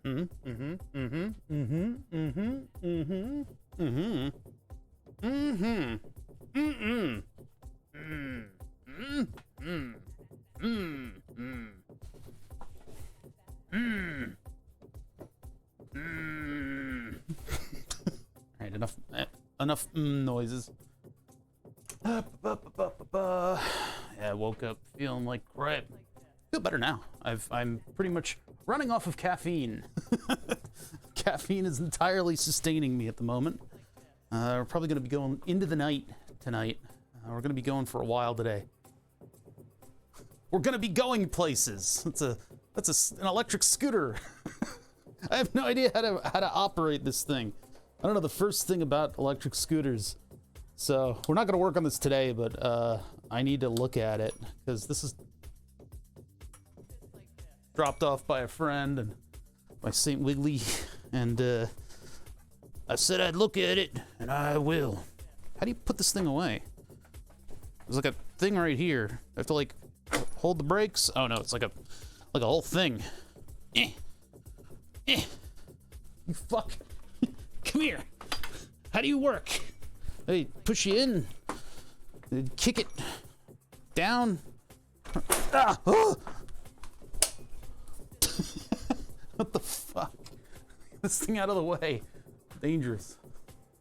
Alright, enough noises. Yeah, I woke up feeling like crap. Feel better now. I'm pretty much running off of caffeine. Caffeine is entirely sustaining me at the moment. We're probably going to be going into the night tonight. We're going to be going for a while today. We're going to be going places. That's an electric scooter. I have no idea how to operate this thing. I don't know the first thing about electric scooters. So we're not going to work on this today, but I need to look at it because this is dropped off by a friend and by St. Wiggly, and I said I'd look at it, and I will. How do you put this thing away? There's like a thing right here. I have to like hold the brakes. Oh no, it's like a whole thing. You fuck. Come here. How do you work? They push you in, kick it down. Ah! Oh! What the fuck? This thing out of the way. Dangerous.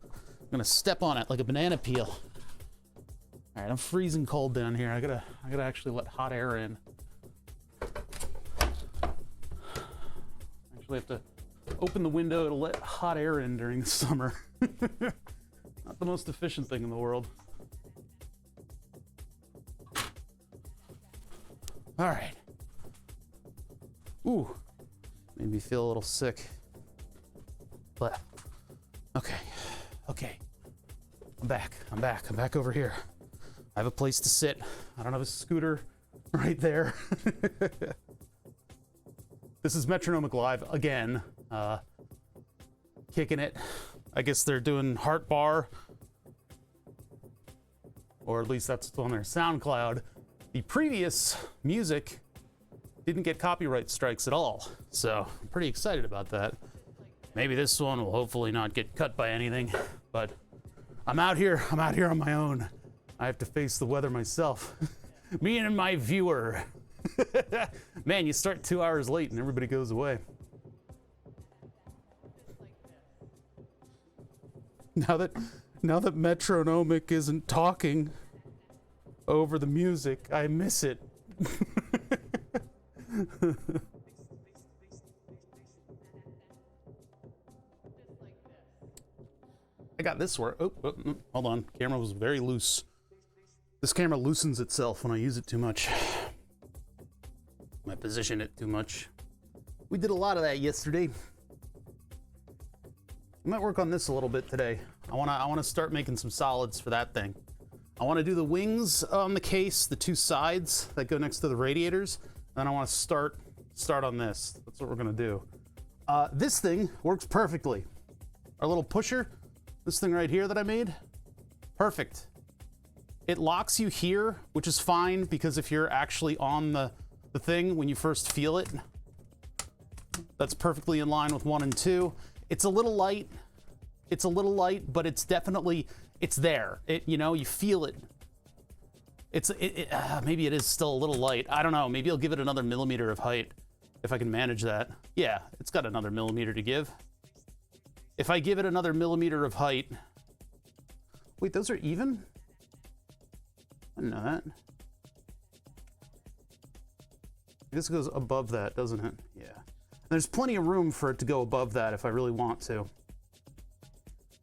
I'm gonna step on it like a banana peel. All right, I'm freezing cold down here. I gotta actually let hot air in. Actually have to open the window to let hot air in during the summer. Not the most efficient thing in the world. All right. Ooh, made me feel a little sick. But okay. I'm back over here. I have a place to sit. I don't have a scooter right there. This is Metronomic Live again. Kicking it. I guess they're doing Heart Bar, or at least that's what's on their SoundCloud. The previous music didn't get copyright strikes at all, so I'm pretty excited about that. Maybe this one will hopefully not get cut by anything, but I'm out here on my own. I have to face the weather myself. Me and my viewer. Man, you start 2 hours late and everybody goes away. Now that Metronomic isn't talking over the music, I miss it. I got this work. Oh, hold on. Camera was very loose. This camera loosens itself when I use it too much. When I position it too much. We did a lot of that yesterday. I might work on this a little bit today. I wanna start making some solids for that thing. I wanna do the wings on the case, the two sides that go next to the radiators. Then I wanna start on this. That's what we're gonna do. This thing works perfectly. Our little pusher, this thing right here that I made, perfect. It locks you here, which is fine because if you're actually on the thing when you first feel it, that's perfectly in line with 1 and 2. It's a little light, but it's definitely, it's there. You feel it. Maybe it is still a little light. I don't know, maybe I'll give it another millimeter of height if I can manage that. Yeah, it's got another millimeter to give. If I give it another millimeter of height, wait, those are even? I didn't know that. This goes above that, doesn't it? Yeah. There's plenty of room for it to go above that if I really want to.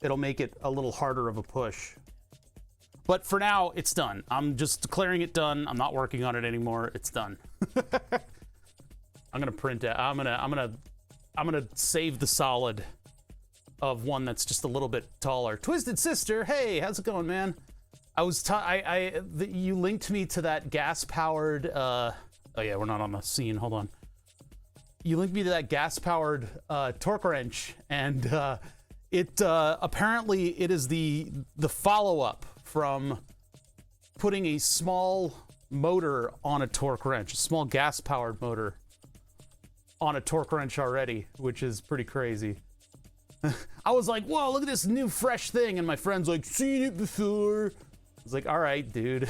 It'll make it a little harder of a push. But for now, it's done. I'm just declaring it done. I'm not working on it anymore. It's done. I'm gonna print it. I'm gonna save the solid of one that's just a little bit taller. Twisted Sister, hey, how's it going, man? You linked me to that gas-powered. Oh yeah, we're not on the scene. Hold on. You linked me to that gas-powered torque wrench, and apparently it is the follow-up from putting a small motor on a torque wrench, a small gas-powered motor. on a torque wrench already, which is pretty crazy. I was like, whoa, look at this new fresh thing. And my friend's like, seen it before. I was like, all right, dude.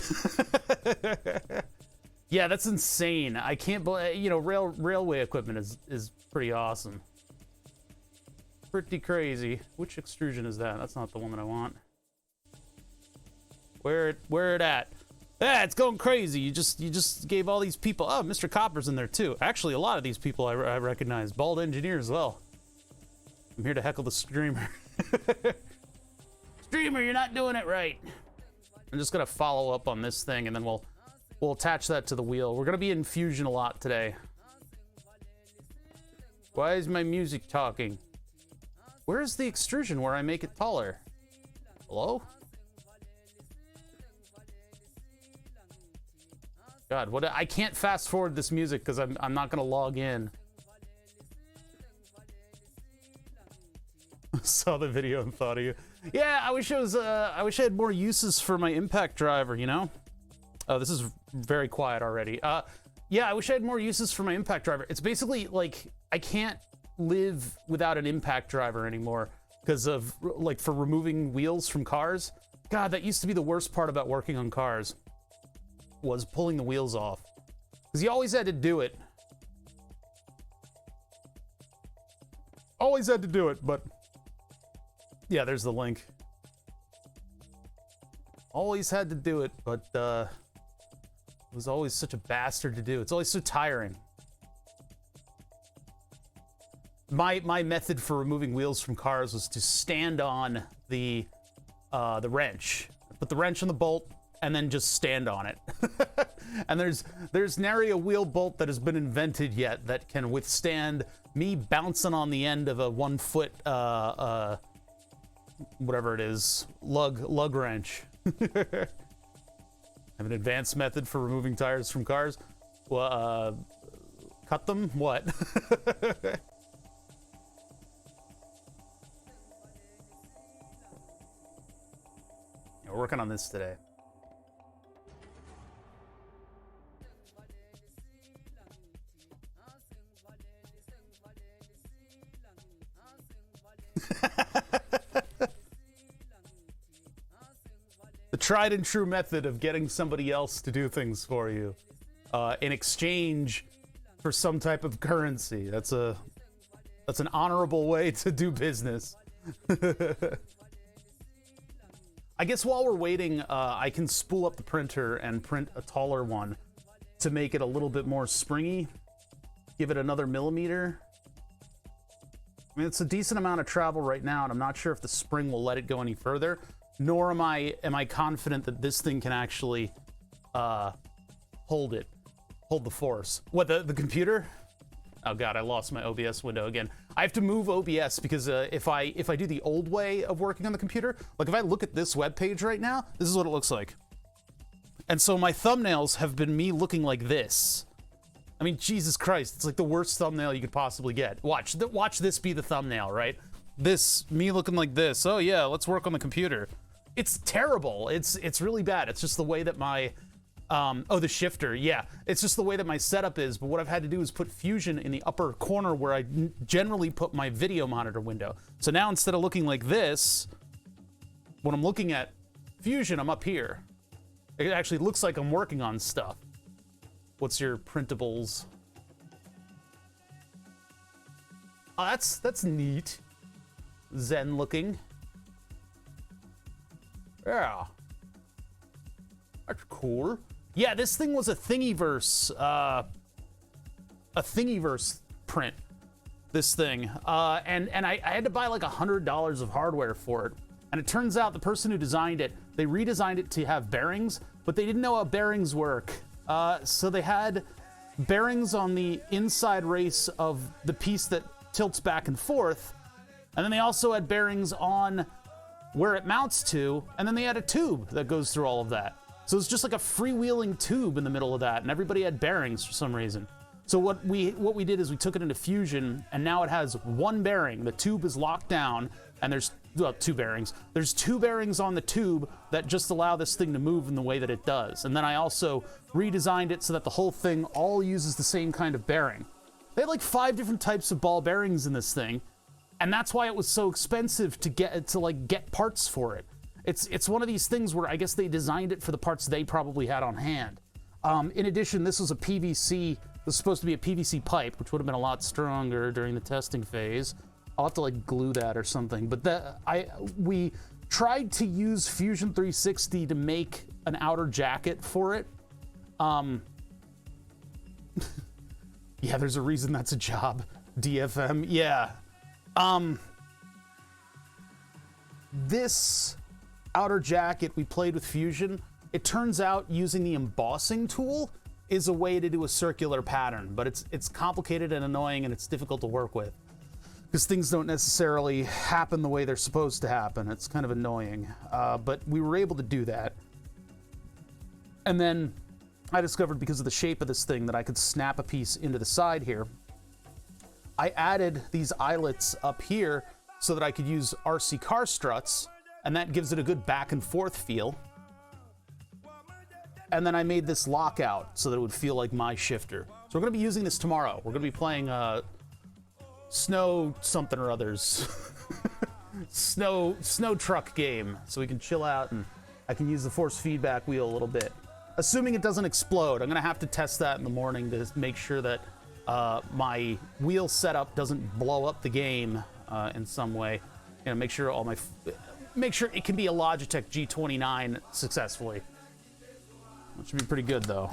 Yeah, that's insane. I can't believe, you know, railway equipment is pretty awesome. Pretty crazy. Which extrusion is that? That's not the one that I want. Where it at? Ah, it's going crazy. You just gave all these people. Oh, Mr. Copper's in there too. Actually, a lot of these people I recognize. Bald engineer as well. I'm here to heckle the streamer. Streamer, you're not doing it right. I'm just gonna follow up on this thing, and then we'll attach that to the wheel. We're gonna be in Fusion a lot today. Why is my music talking? Where's the extrusion where I make it taller? Hello? God, what? I can't fast forward this music because I'm not gonna log in. Saw the video and thought of you. Yeah, I wish I had more uses for my impact driver, you know? Oh, this is very quiet already. Yeah, I wish I had more uses for my impact driver. It's basically like I can't live without an impact driver anymore because of like for removing wheels from cars. God, that used to be the worst part about working on cars, was pulling the wheels off. Because you always had to do it. Always had to do it, but yeah, there's the link. Always had to do it, but it was always such a bastard to do. It's always so tiring. My method for removing wheels from cars was to stand on the wrench, put the wrench on the bolt, and then just stand on it. And there's nary a wheel bolt that has been invented yet that can withstand me bouncing on the end of a 1 foot whatever it is, lug wrench. Have an advanced method for removing tires from cars. Well, cut them? What? Yeah, we're working on this today. The tried and true method of getting somebody else to do things for you in exchange for some type of currency. That's an honorable way to do business. I guess while we're waiting, I can spool up the printer and print a taller one to make it a little bit more springy. Give it another millimeter. I mean, it's a decent amount of travel right now, and I'm not sure if the spring will let it go any further. Nor am I confident that this thing can actually hold the force. What, the computer? Oh god, I lost my OBS window again. I have to move OBS because if I do the old way of working on the computer, like if I look at this web page right now, this is what it looks like. And so my thumbnails have been me looking like this. I mean, Jesus Christ, it's like the worst thumbnail you could possibly get. Watch this be the thumbnail, right? This, me looking like this. Oh yeah, let's work on the computer. It's terrible. It's really bad. It's just the way that my, oh, the shifter, yeah. It's just the way that my setup is, but what I've had to do is put Fusion in the upper corner where I generally put my video monitor window. So now instead of looking like this, when I'm looking at Fusion, I'm up here. It actually looks like I'm working on stuff. What's your printables? Oh, that's neat. Zen looking. Yeah. That's cool. Yeah, this thing was a Thingiverse print. This thing. And I had to buy like $100 of hardware for it. And it turns out the person who designed it, they redesigned it to have bearings, but they didn't know how bearings work. So they had bearings on the inside race of the piece that tilts back and forth. And then they also had bearings on where it mounts to. And then they had a tube that goes through all of that. So it's just like a freewheeling tube in the middle of that. And everybody had bearings for some reason. So what we did is we took it into Fusion, and now it has one bearing. The tube is locked down, and there's, well, two bearings. There's two bearings on the tube that just allow this thing to move in the way that it does. And then I also redesigned it so that the whole thing all uses the same kind of bearing. They had like 5 different types of ball bearings in this thing, and that's why it was so expensive to get parts for it. It's one of these things where I guess they designed it for the parts they probably had on hand. In addition, this was a PVC. This was supposed to be a PVC pipe, which would have been a lot stronger during the testing phase. I'll have to like glue that or something. But we tried to use Fusion 360 to make an outer jacket for it. Yeah, there's a reason that's a job. DFM, yeah. This outer jacket we played with Fusion, it turns out using the embossing tool is a way to do a circular pattern, but it's complicated and annoying and it's difficult to work with because things don't necessarily happen the way they're supposed to happen. It's kind of annoying, but we were able to do that. And then I discovered, because of the shape of this thing, that I could snap a piece into the side here. I added these eyelets up here so that I could use RC car struts, and that gives it a good back and forth feel. And then I made this lockout so that it would feel like my shifter. So we're gonna be using this tomorrow. We're gonna be playing snow something or others. snow truck game, so we can chill out and I can use the force feedback wheel a little bit. Assuming it doesn't explode. I'm gonna have to test that in the morning to make sure that my wheel setup doesn't blow up the game in some way. You know, make sure it can be a Logitech G29 successfully. That should be pretty good though.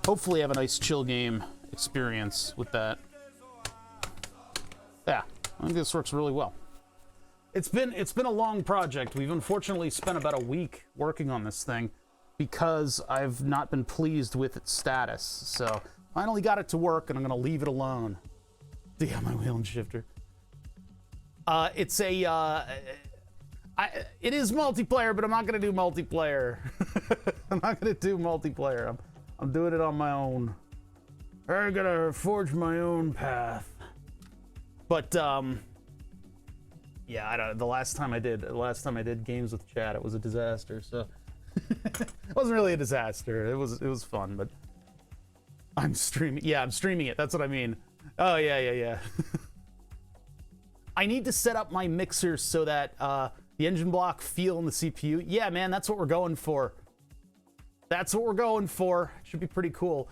Hopefully have a nice chill game experience with that. Yeah, I think this works really well. It's been a long project. We've unfortunately spent about a week working on this thing because I've not been pleased with its status. So finally got it to work, and I'm gonna leave it alone. Yeah, my wheel and shifter. It is multiplayer, but I'm not gonna do multiplayer. I'm not gonna do multiplayer. I'm doing it on my own. I gotta forge my own path. But yeah, I don't. The last time I did games with chat, it was a disaster. So it wasn't really a disaster. It was fun, but I'm streaming. Yeah, I'm streaming it. That's what I mean. Oh yeah. I need to set up my mixer so that the engine block feel in the CPU. Yeah, man, that's what we're going for. That's what we're going for. Should be pretty cool.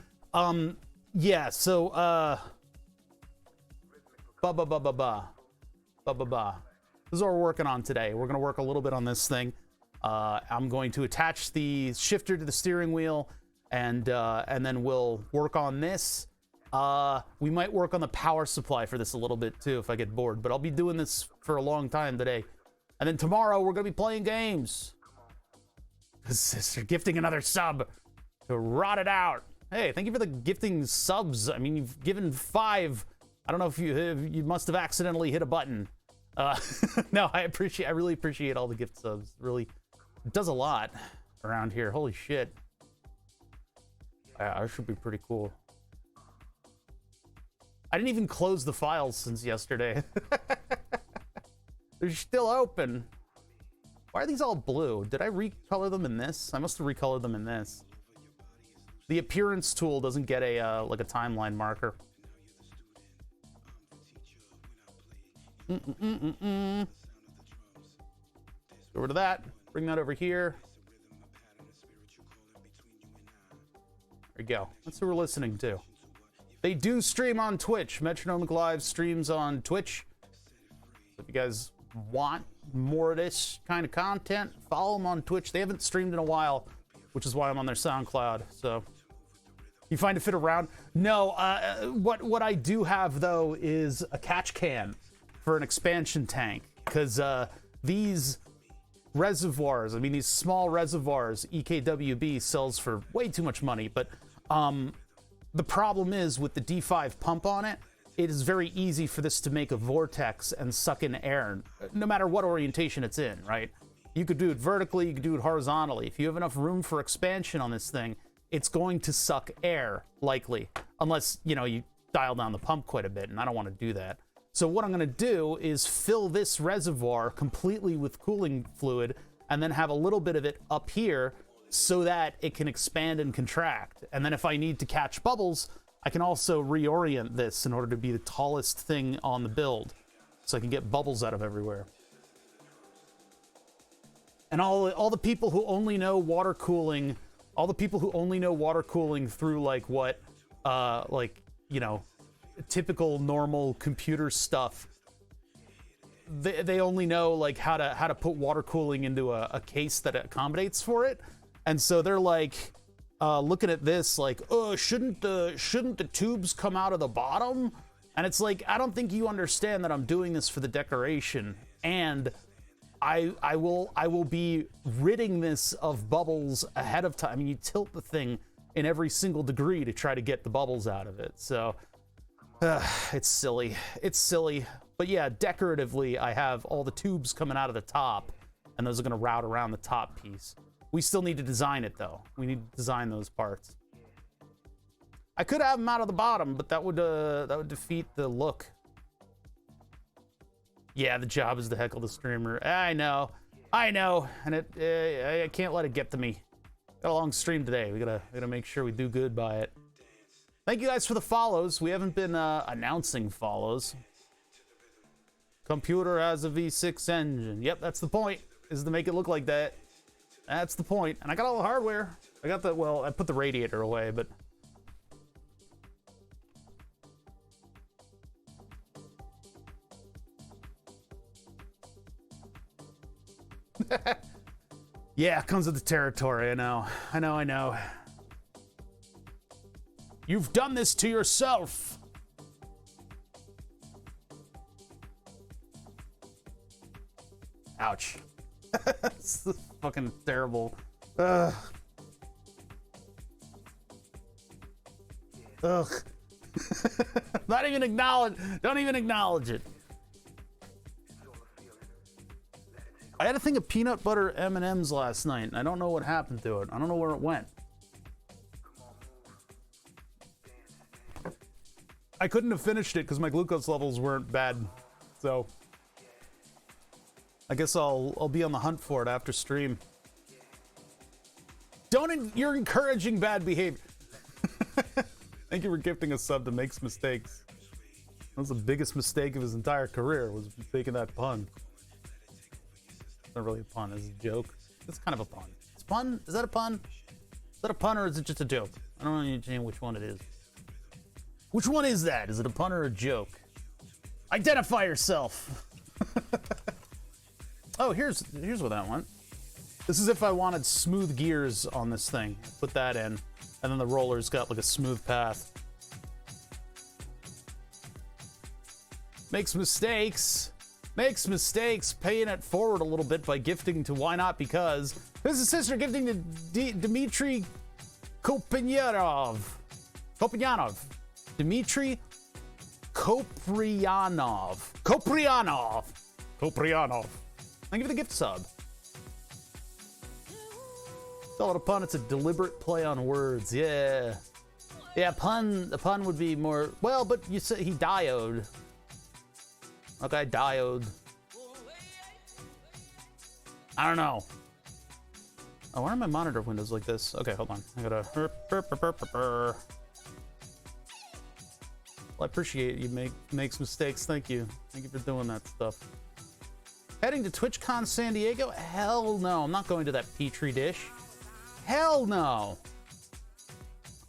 Yeah. So This is what we're working on today. We're gonna work a little bit on this thing. I'm going to attach the shifter to the steering wheel, and then we'll work on this. We might work on the power supply for this a little bit too if I get bored, but I'll be doing this for a long time today. And then tomorrow we're gonna be playing games. Sister gifting another sub to rot it out. Hey, thank you for the gifting subs. I mean, you've given 5. I don't know if you must have accidentally hit a button. No, I really appreciate all the gift subs. Really, it does a lot around here. Holy shit. That should be pretty cool. I didn't even close the files since yesterday. They're still open. Why are these all blue? Did I recolor them in this? I must have recolored them in this. The appearance tool doesn't get a like a timeline marker. Go over to that. Bring that over here. There we go. That's who we're listening to. They do stream on Twitch. Metronomic Live streams on Twitch. So if you guys want more of this kind of content, follow them on Twitch. They haven't streamed in a while, which is why I'm on their SoundCloud. So you find it fit around? No. What I do have though is a catch can for an expansion tank, because these reservoirs, I mean these small reservoirs, EKWB sells for way too much money, but the problem is with the D5 pump on it, it is very easy for this to make a vortex and suck in air, no matter what orientation it's in, right? You could do it vertically, you could do it horizontally. If you have enough room for expansion on this thing, it's going to suck air, likely, unless, you know, you dial down the pump quite a bit, and I don't want to do that. So what I'm gonna do is fill this reservoir completely with cooling fluid and then have a little bit of it up here so that it can expand and contract. And then if I need to catch bubbles, I can also reorient this in order to be the tallest thing on the build, so I can get bubbles out of everywhere. And all the people who only know water cooling, through like what, like, you know, typical normal computer stuff, they only know like how to put water cooling into a case that accommodates for it, and so they're like looking at this like, oh, shouldn't the tubes come out of the bottom? And it's like, I don't think you understand that I'm doing this for the decoration, and I will be ridding this of bubbles ahead of time. I mean, you tilt the thing in every single degree to try to get the bubbles out of it, so it's silly. But yeah, decoratively, I have all the tubes coming out of the top, and those are going to route around the top piece. We still need to design it, though. We need to design those parts. I could have them out of the bottom, but that would defeat the look. Yeah, the job is to heckle the streamer. I know, and I can't let it get to me. Got a long stream today. We gotta make sure we do good by it. Thank you guys for the follows. We haven't been announcing follows. Computer has a V6 engine. Yep, that's the point, is to make it look like that. That's the point. And I got all the hardware. I got the, well, I put the radiator away, but... Yeah, it comes with the territory, I know. You've done this to yourself. Ouch. It's fucking terrible. Ugh. Don't even acknowledge it. I had a thing of peanut butter M&Ms last night, and I don't know what happened to it. I don't know where it went. I couldn't have finished it because my glucose levels weren't bad, so I guess I'll be on the hunt for it after stream. You're encouraging bad behavior. Thank you for gifting a sub that makes mistakes. That was the biggest mistake of his entire career, was making that pun. It's not really a pun, it's a joke. It's kind of a pun. It's a pun? Is that a pun? Is that a pun or is it just a joke? I don't understand which one it is. Which one is that? Is it a pun or a joke? Identify yourself. Oh, here's where that went. This is if I wanted smooth gears on this thing. Put that in, and then the roller's got like a smooth path. Makes mistakes, paying it forward a little bit by gifting to Why Not Because. This is sister gifting to Dmitry Kopriyanov. Dmitry Kopriyanov. Thank you for the gift sub. Call it a pun, it's a deliberate play on words, yeah. Yeah, a pun would be more, well, but you said he diode. Okay, diode. I don't know. Oh, why are my monitor windows like this? Okay, hold on. I gotta... Well, I appreciate you makes mistakes. Thank you. Thank you for doing that stuff. Heading to TwitchCon San Diego? Hell no. I'm not going to that Petri dish. Hell no.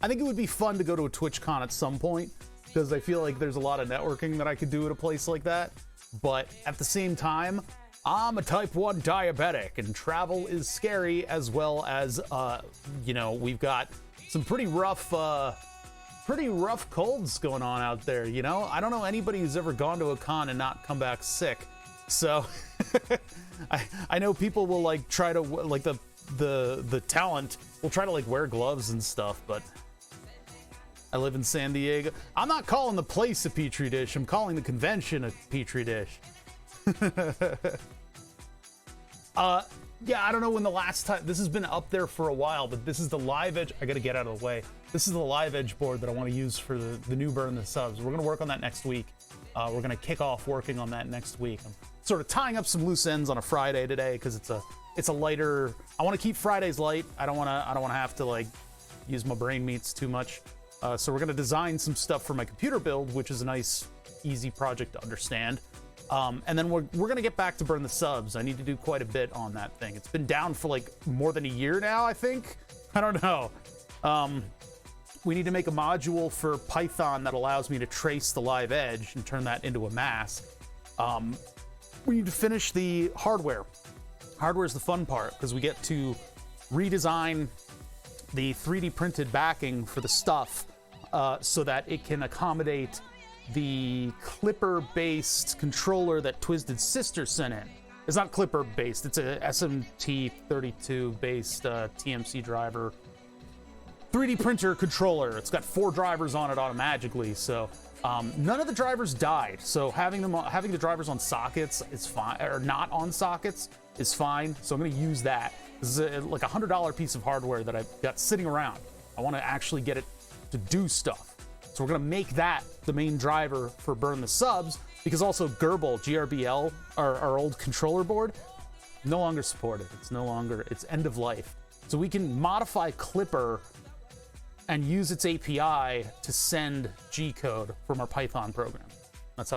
I think it would be fun to go to a TwitchCon at some point, because I feel like there's a lot of networking that I could do at a place like that. But at the same time, I'm a type 1 diabetic, and travel is scary, as well as, you know, we've got some pretty rough colds going on out there, you know? I don't know anybody who's ever gone to a con and not come back sick. So I know people will like try to, like, the talent will try to like wear gloves and stuff, but I live in San Diego. I'm not calling the place a Petri dish, I'm calling the convention a Petri dish. Yeah, I don't know when the last time, this has been up there for a while, but this is the live edge. I gotta get out of the way. This is the live edge board that I want to use for the new burn the subs. We're gonna work on that next week. We're gonna kick off working on that next week. I'm sort of tying up some loose ends on a Friday today because it's a lighter. I want to keep Fridays light. I don't want to have to like use my brain meats too much. So we're going to design some stuff for my computer build, which is a nice, easy project to understand. And then we're going to get back to burn the subs. I need to do quite a bit on that thing. It's been down for like more than a year now, I think. I don't know. We need to make a module for Python that allows me to trace the live edge and turn that into a mask. We need to finish the hardware. Hardware is the fun part because we get to redesign the 3D printed backing for the stuff so that it can accommodate the Clipper-based controller that Twisted Sister sent in. It's not Clipper-based, it's a SMT32-based TMC driver 3D printer controller. It's got 4 drivers on it automatically, so none of the drivers died. So having the drivers on sockets is fine, or not on sockets is fine. So I'm going to use that. This is like $100 piece of hardware that I've got sitting around. I want to actually get it to do stuff. So we're going to make that the main driver for Burn the Subs, because also Gerbil, GRBL, our old controller board, no longer supported. It's end of life. So we can modify Clipper and use its API to send G-code from our Python program. That's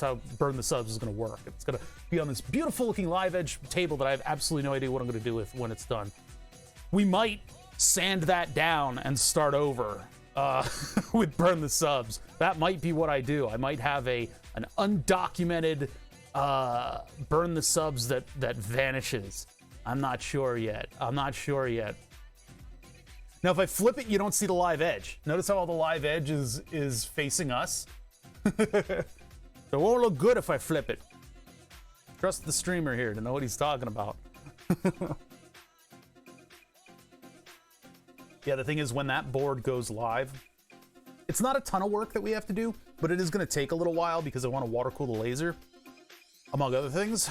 how Burn the Subs is gonna work. It's gonna be on this beautiful looking live edge table that I have absolutely no idea what I'm gonna do with when it's done. We might sand that down and start over with Burn the Subs. That might be what I do. I might have an undocumented Burn the Subs that vanishes. I'm not sure yet. Now, if I flip it, you don't see the live edge. Notice how all the live edge is facing us? It won't look good if I flip it. Trust the streamer here to know what he's talking about. Yeah, the thing is, when that board goes live, it's not a ton of work that we have to do, but it is going to take a little while because I want to water cool the laser, among other things.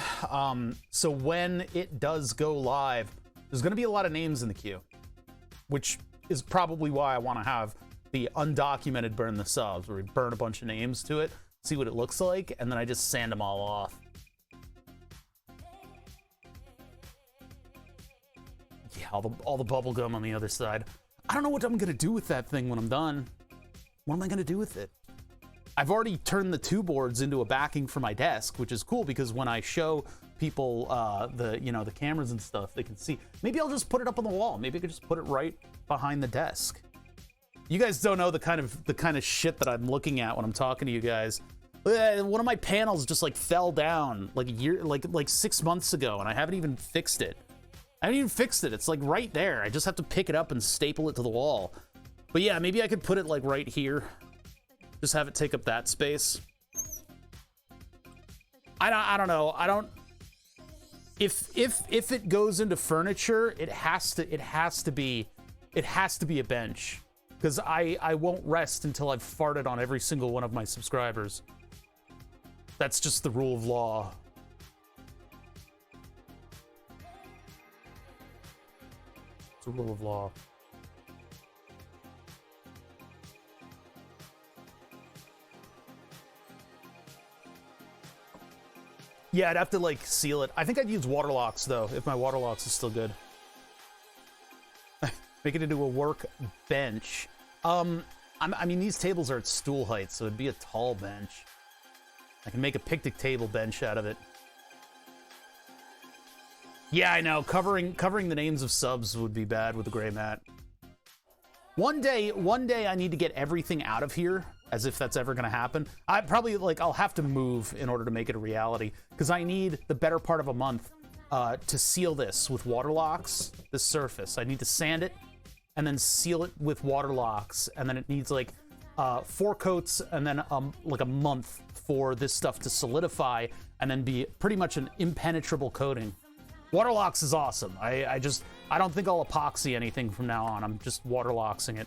So when it does go live, there's going to be a lot of names in the queue, which is probably why I want to have the undocumented Burn the Subs, where we burn a bunch of names to it, see what it looks like, and then I just sand them all off. Yeah, all the bubble gum on the other side. I don't know what I'm gonna do with that thing when I'm done. What am I gonna do with it? I've already turned the 2 boards into a backing for my desk, which is cool because when I show people the cameras and stuff, they can see. Maybe I'll just put it up on the wall. Maybe I could just put it right behind the desk. You guys don't know the kind of shit that I'm looking at when I'm talking to you guys. One of my panels just like fell down like a year, like 6 months ago, and I haven't even fixed it. It's like right there. I just have to pick it up and staple it to the wall. But yeah, maybe I could put it like right here. Just have it take up that space. I don't know. If it goes into furniture, it has to be a bench, because I won't rest until I've farted on every single one of my subscribers. That's just the rule of law. It's a rule of law. Yeah, I'd have to like seal it. I think I'd use water locks though, if my water locks is still good. Make it into a work bench. I mean, these tables are at stool height, so it'd be a tall bench. I can make a picnic table bench out of it. Yeah, I know. Covering the names of subs would be bad with the gray mat. One day I need to get everything out of here, as if that's ever gonna happen. I'll have to move in order to make it a reality, because I need the better part of a month to seal this with water locks, this surface. I need to sand it and then seal it with water locks, and then it needs like 4 coats and then like a month for this stuff to solidify and then be pretty much an impenetrable coating. Water locks is awesome. I don't think I'll epoxy anything from now on. I'm just water locksing it.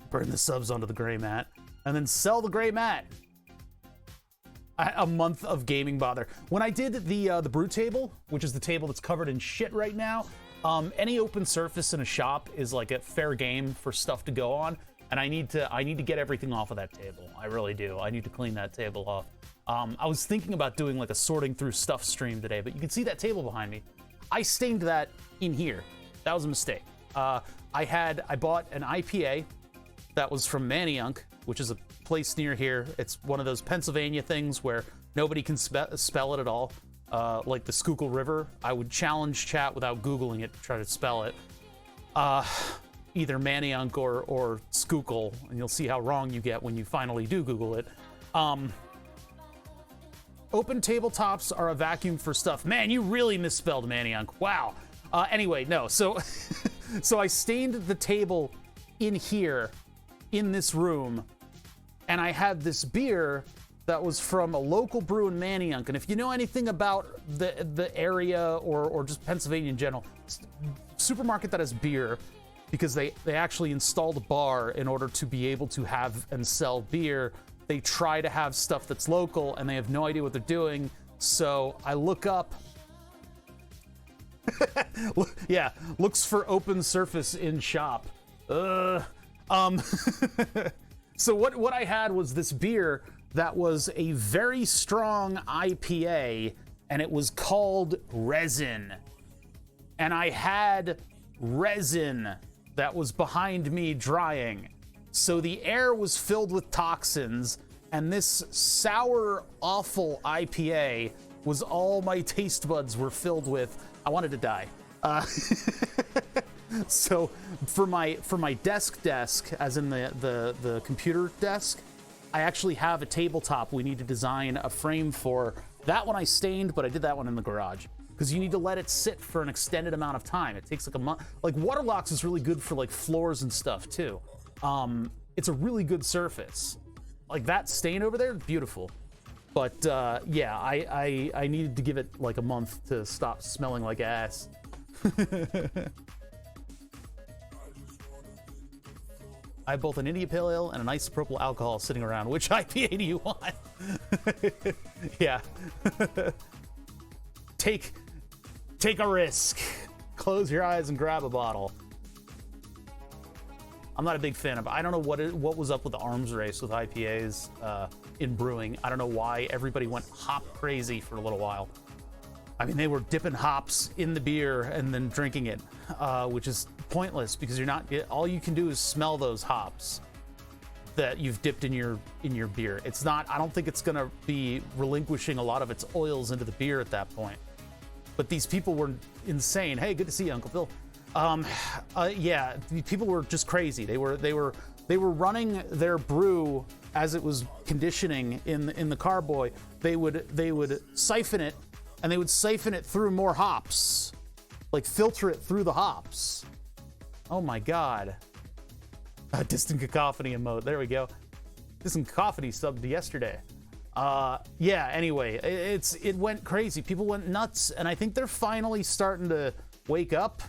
Burn the subs onto the gray mat and then sell the gray mat. A month of gaming bother. When I did the brew table, which is the table that's covered in shit right now, any open surface in a shop is like a fair game for stuff to go on, and I need to get everything off of that table. I really do. I need to clean that table off. I was thinking about doing like a sorting through stuff stream today, but you can see that table behind me. I stained that in here. That was a mistake. I bought an IPA that was from Manayunk, which is a place near here. It's one of those Pennsylvania things where nobody can spell it at all. Like the Schuylkill River. I would challenge chat without Googling it to try to spell it. Either Manayunk or Schuylkill, and you'll see how wrong you get when you finally do Google it. Open tabletops are a vacuum for stuff. Man, you really misspelled Manayunk. Wow. Anyway, no. So, so I stained the table in here, in this room, and I had this beer that was from a local brew in Manayunk. And if you know anything about the area or just Pennsylvania in general, supermarket that has beer, because they actually installed a bar in order to be able to have and sell beer. They try to have stuff that's local, and they have no idea what they're doing. So I look up. Yeah, looks for open surface in shop. So what I had was this beer that was a very strong IPA, and it was called Resin. And I had resin that was behind me drying. So the air was filled with toxins, and this sour, awful IPA was all my taste buds were filled with. I wanted to die. So for my desk, as in the computer desk, I actually have a tabletop we need to design a frame for. That one I stained, but I did that one in the garage. Because you need to let it sit for an extended amount of time. It takes like a month. Like Waterlocks is really good for like floors and stuff too. It's a really good surface. Like that stain over there, beautiful. But yeah, I needed to give it like a month to stop smelling like ass. I have both an India Pale Ale and an isopropyl alcohol sitting around. Which IPA do you want? Yeah. Take a risk. Close your eyes and grab a bottle. I'm not a big fan of. I don't know what was up with the arms race with IPAs in brewing. I don't know why everybody went hop crazy for a little while. I mean, they were dipping hops in the beer and then drinking it, which is pointless because you're not. All you can do is smell those hops that you've dipped in your beer. It's not. I don't think it's gonna be relinquishing a lot of its oils into the beer at that point. But these people were insane. Hey, good to see you, Uncle Phil. Yeah, people were just crazy. They were running their brew as it was conditioning in the carboy. They would siphon it, and they would siphon it through more hops, like filter it through the hops. Oh my God. Distant Cacophony emote. There we go. Distant Cacophony subbed yesterday. Yeah, anyway, it went crazy. People went nuts, and I think they're finally starting to wake up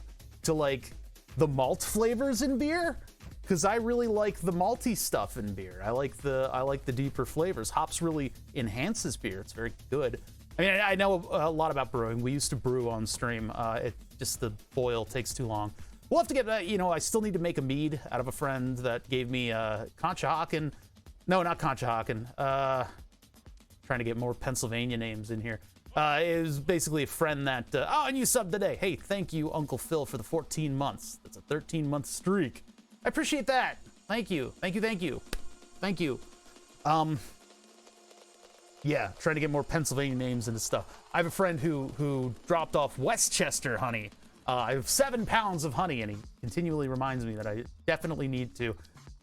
to like the malt flavors in beer, because I really like the malty stuff in beer. I like the deeper flavors. Hops really enhances beer. It's very good. I mean, I know a lot about brewing. We used to brew on stream. It just, the boil takes too long. We'll have to get, you know, I still need to make a mead out of a friend that gave me Conshohocken. No, not Conshohocken. Trying to get more Pennsylvania names in here. It was basically a friend that, oh, and you subbed today. Hey, thank you, Uncle Phil, for the 14 months. That's a 13-month streak. I appreciate that. Thank you. Thank you, thank you. Thank you. Yeah, trying to get more Pennsylvania names into stuff. I have a friend who dropped off Westchester honey. I have 7 pounds of honey, and he continually reminds me that I definitely need to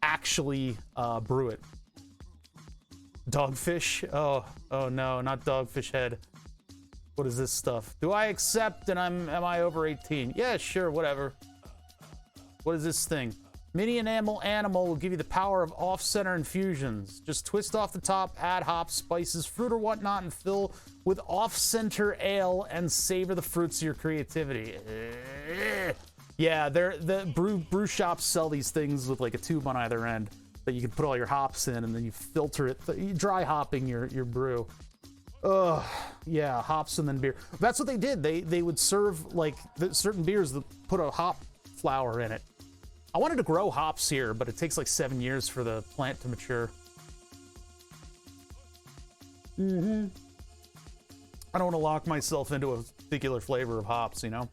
actually brew it. Dogfish? Oh no, not Dogfish Head. What is this stuff? Do I accept and am I over 18? Yeah, sure, whatever. What is this thing? Mini enamel animal will give you the power of off-center infusions. Just twist off the top, add hops, spices, fruit or whatnot, and fill with off-center ale and savor the fruits of your creativity. Yeah, the brew shops sell these things with like a tube on either end that you can put all your hops in, and then you filter it, dry hopping your brew. Ugh, yeah, hops and then beer. That's what they did. They would serve like certain beers that put a hop flower in it. I wanted to grow hops here, but it takes like 7 years for the plant to mature. I don't want to lock myself into a particular flavor of hops, you know?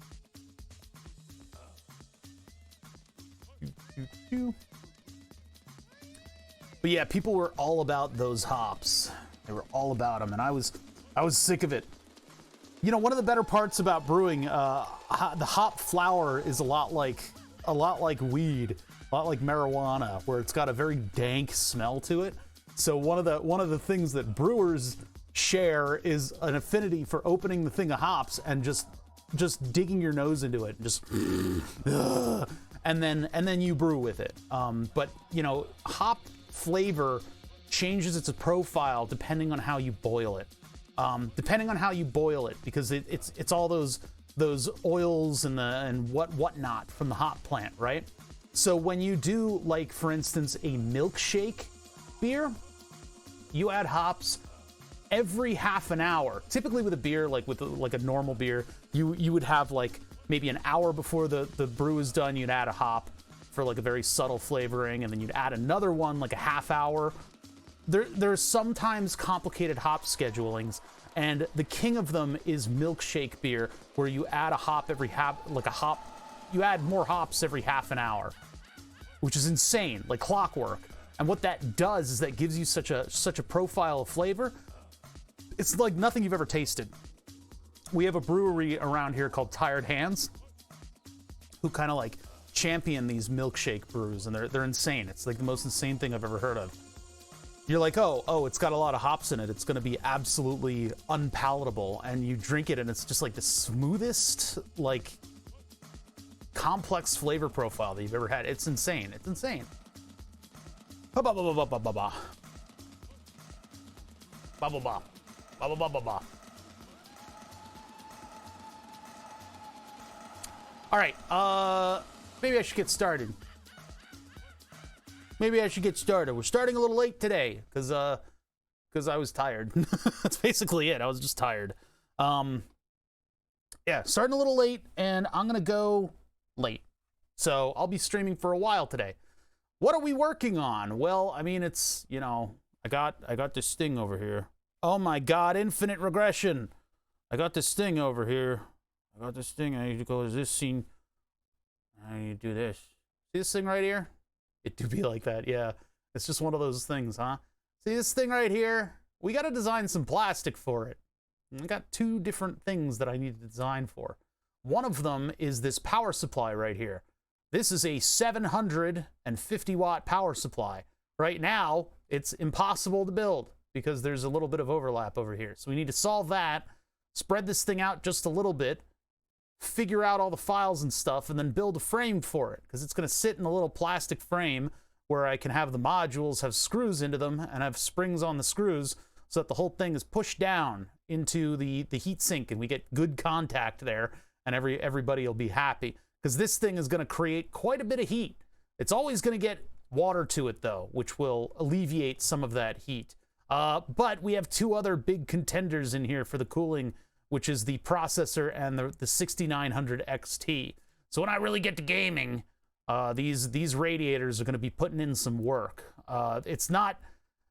But yeah, people were all about those hops. They were all about them, and I was sick of it. You know, one of the better parts about brewing, the hop flower is a lot like weed, a lot like marijuana, where it's got a very dank smell to it. So one of the things that brewers share is an affinity for opening the thing of hops and just digging your nose into it, and just and then you brew with it. But you know, hop flavor changes its profile depending on how you boil it. Because it's all those oils and whatnot from the hop plant, right? So when you do, like, for instance, a milkshake beer, you add hops every half an hour. Typically with a beer, like a normal beer, you would have like maybe an hour before the brew is done, you'd add a hop for like a very subtle flavoring, and then you'd add another one like a half hour. There's sometimes complicated hop schedulings, and the king of them is milkshake beer, where you add a hop you add more hops every half an hour, which is insane, like clockwork. And what that does is that gives you such a profile of flavor. It's like nothing you've ever tasted. We have a brewery around here called Tired Hands, who kind of like champion these milkshake brews, and they're insane. It's like the most insane thing I've ever heard of. You're like, oh, it's got a lot of hops in it. It's going to be absolutely unpalatable. And you drink it, and it's just like the smoothest, like, complex flavor profile that you've ever had. It's insane. It's insane. Ba ba ba ba ba ba ba. Ba ba ba. Ba ba ba ba ba. All right. Maybe I should get started. We're starting a little late today because I was tired. That's basically it. I was just tired. Yeah, starting a little late, and I'm gonna go late. So I'll be streaming for a while today. What are we working on? Well, I mean, it's, you know, I got this thing over here. Oh my God, infinite regression. I got this thing over here. I need to go to this scene. I need to do this. See this thing right here? It do be like that, yeah. It's just one of those things, huh? See this thing right here? We got to design some plastic for it. I got two different things that I need to design for. One of them is this power supply right here. This is a 750 watt power supply. Right now, it's impossible to build because there's a little bit of overlap over here. So we need to solve that, spread this thing out just a little bit, figure out all the files and stuff, and then build a frame for it, because it's going to sit in a little plastic frame where I can have the modules have screws into them and have springs on the screws so that the whole thing is pushed down into the heat sink, and we get good contact there, and everybody will be happy, because this thing is going to create quite a bit of heat. It's always going to get water to it, though, which will alleviate some of that heat. But we have two other big contenders in here for the cooling, which is the processor and the 6900 XT. So when I really get to gaming, these radiators are going to be putting in some work. It's not,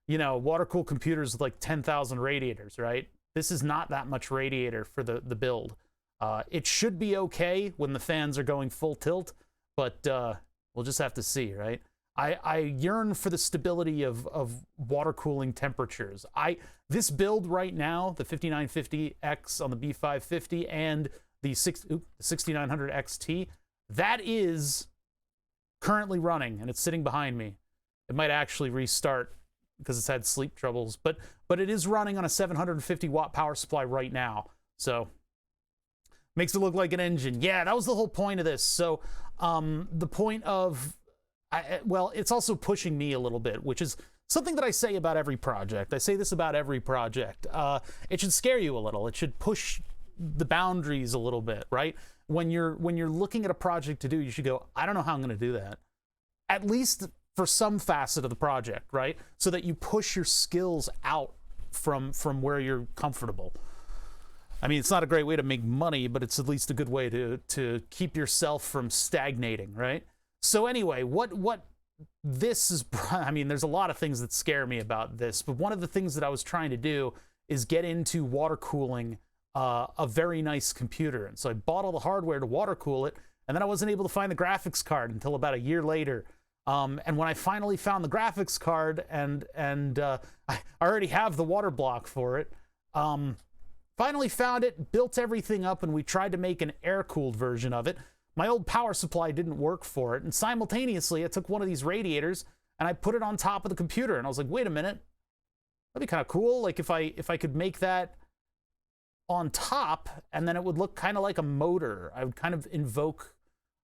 you know, water-cooled computers with like 10,000 radiators, right? This is not that much radiator for the build. It should be okay when the fans are going full tilt, but we'll just have to see, right? I yearn for the stability of water cooling temperatures. This build right now, the 5950X on the B550 and the 6900 XT, that is currently running, and it's sitting behind me. It might actually restart because it's had sleep troubles, but it is running on a 750 watt power supply right now. So makes it look like an engine. Yeah, that was the whole point of this. So the point of, well, it's also pushing me a little bit, which is something that I say about every project. I say this about every project. It should scare you a little. It should push the boundaries a little bit, right? When you're looking at a project to do, you should go, I don't know how I'm going to do that. At least for some facet of the project, right? So that you push your skills out from where you're comfortable. I mean, it's not a great way to make money, but it's at least a good way to keep yourself from stagnating, right? So anyway, what this is, I mean, there's a lot of things that scare me about this, but one of the things that I was trying to do is get into water cooling a very nice computer. And so I bought all the hardware to water cool it, and then I wasn't able to find the graphics card until about a year later. And when I finally found the graphics card and I already have the water block for it, finally found it, built everything up, and we tried to make an air-cooled version of it. My old power supply didn't work for it, and simultaneously I took one of these radiators and I put it on top of the computer, and I was like, wait a minute, that'd be kind of cool. Like if I could make that on top, and then it would look kind of like a motor. I would kind of invoke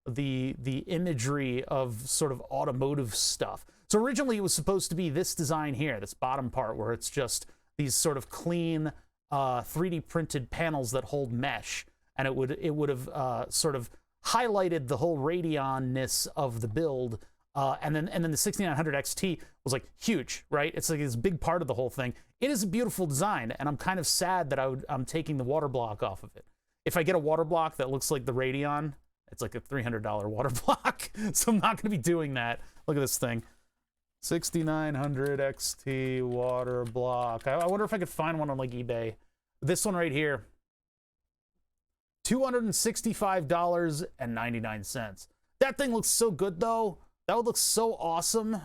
the imagery of sort of automotive stuff. So originally it was supposed to be this design here, this bottom part, where it's just these sort of clean 3D printed panels that hold mesh, and it would have sort of highlighted the whole Radeon-ness of the build. And then the 6900 XT was like huge, right? It's like this big part of the whole thing. It is a beautiful design, and I'm kind of sad that I'm taking the water block off of it. If I get a water block that looks like the Radeon, it's like a $300 water block, so I'm not going to be doing that. Look at this thing. 6900 XT water block. I wonder if I could find one on like eBay. This one right here, $265.99. That thing looks so good though. That would look so awesome.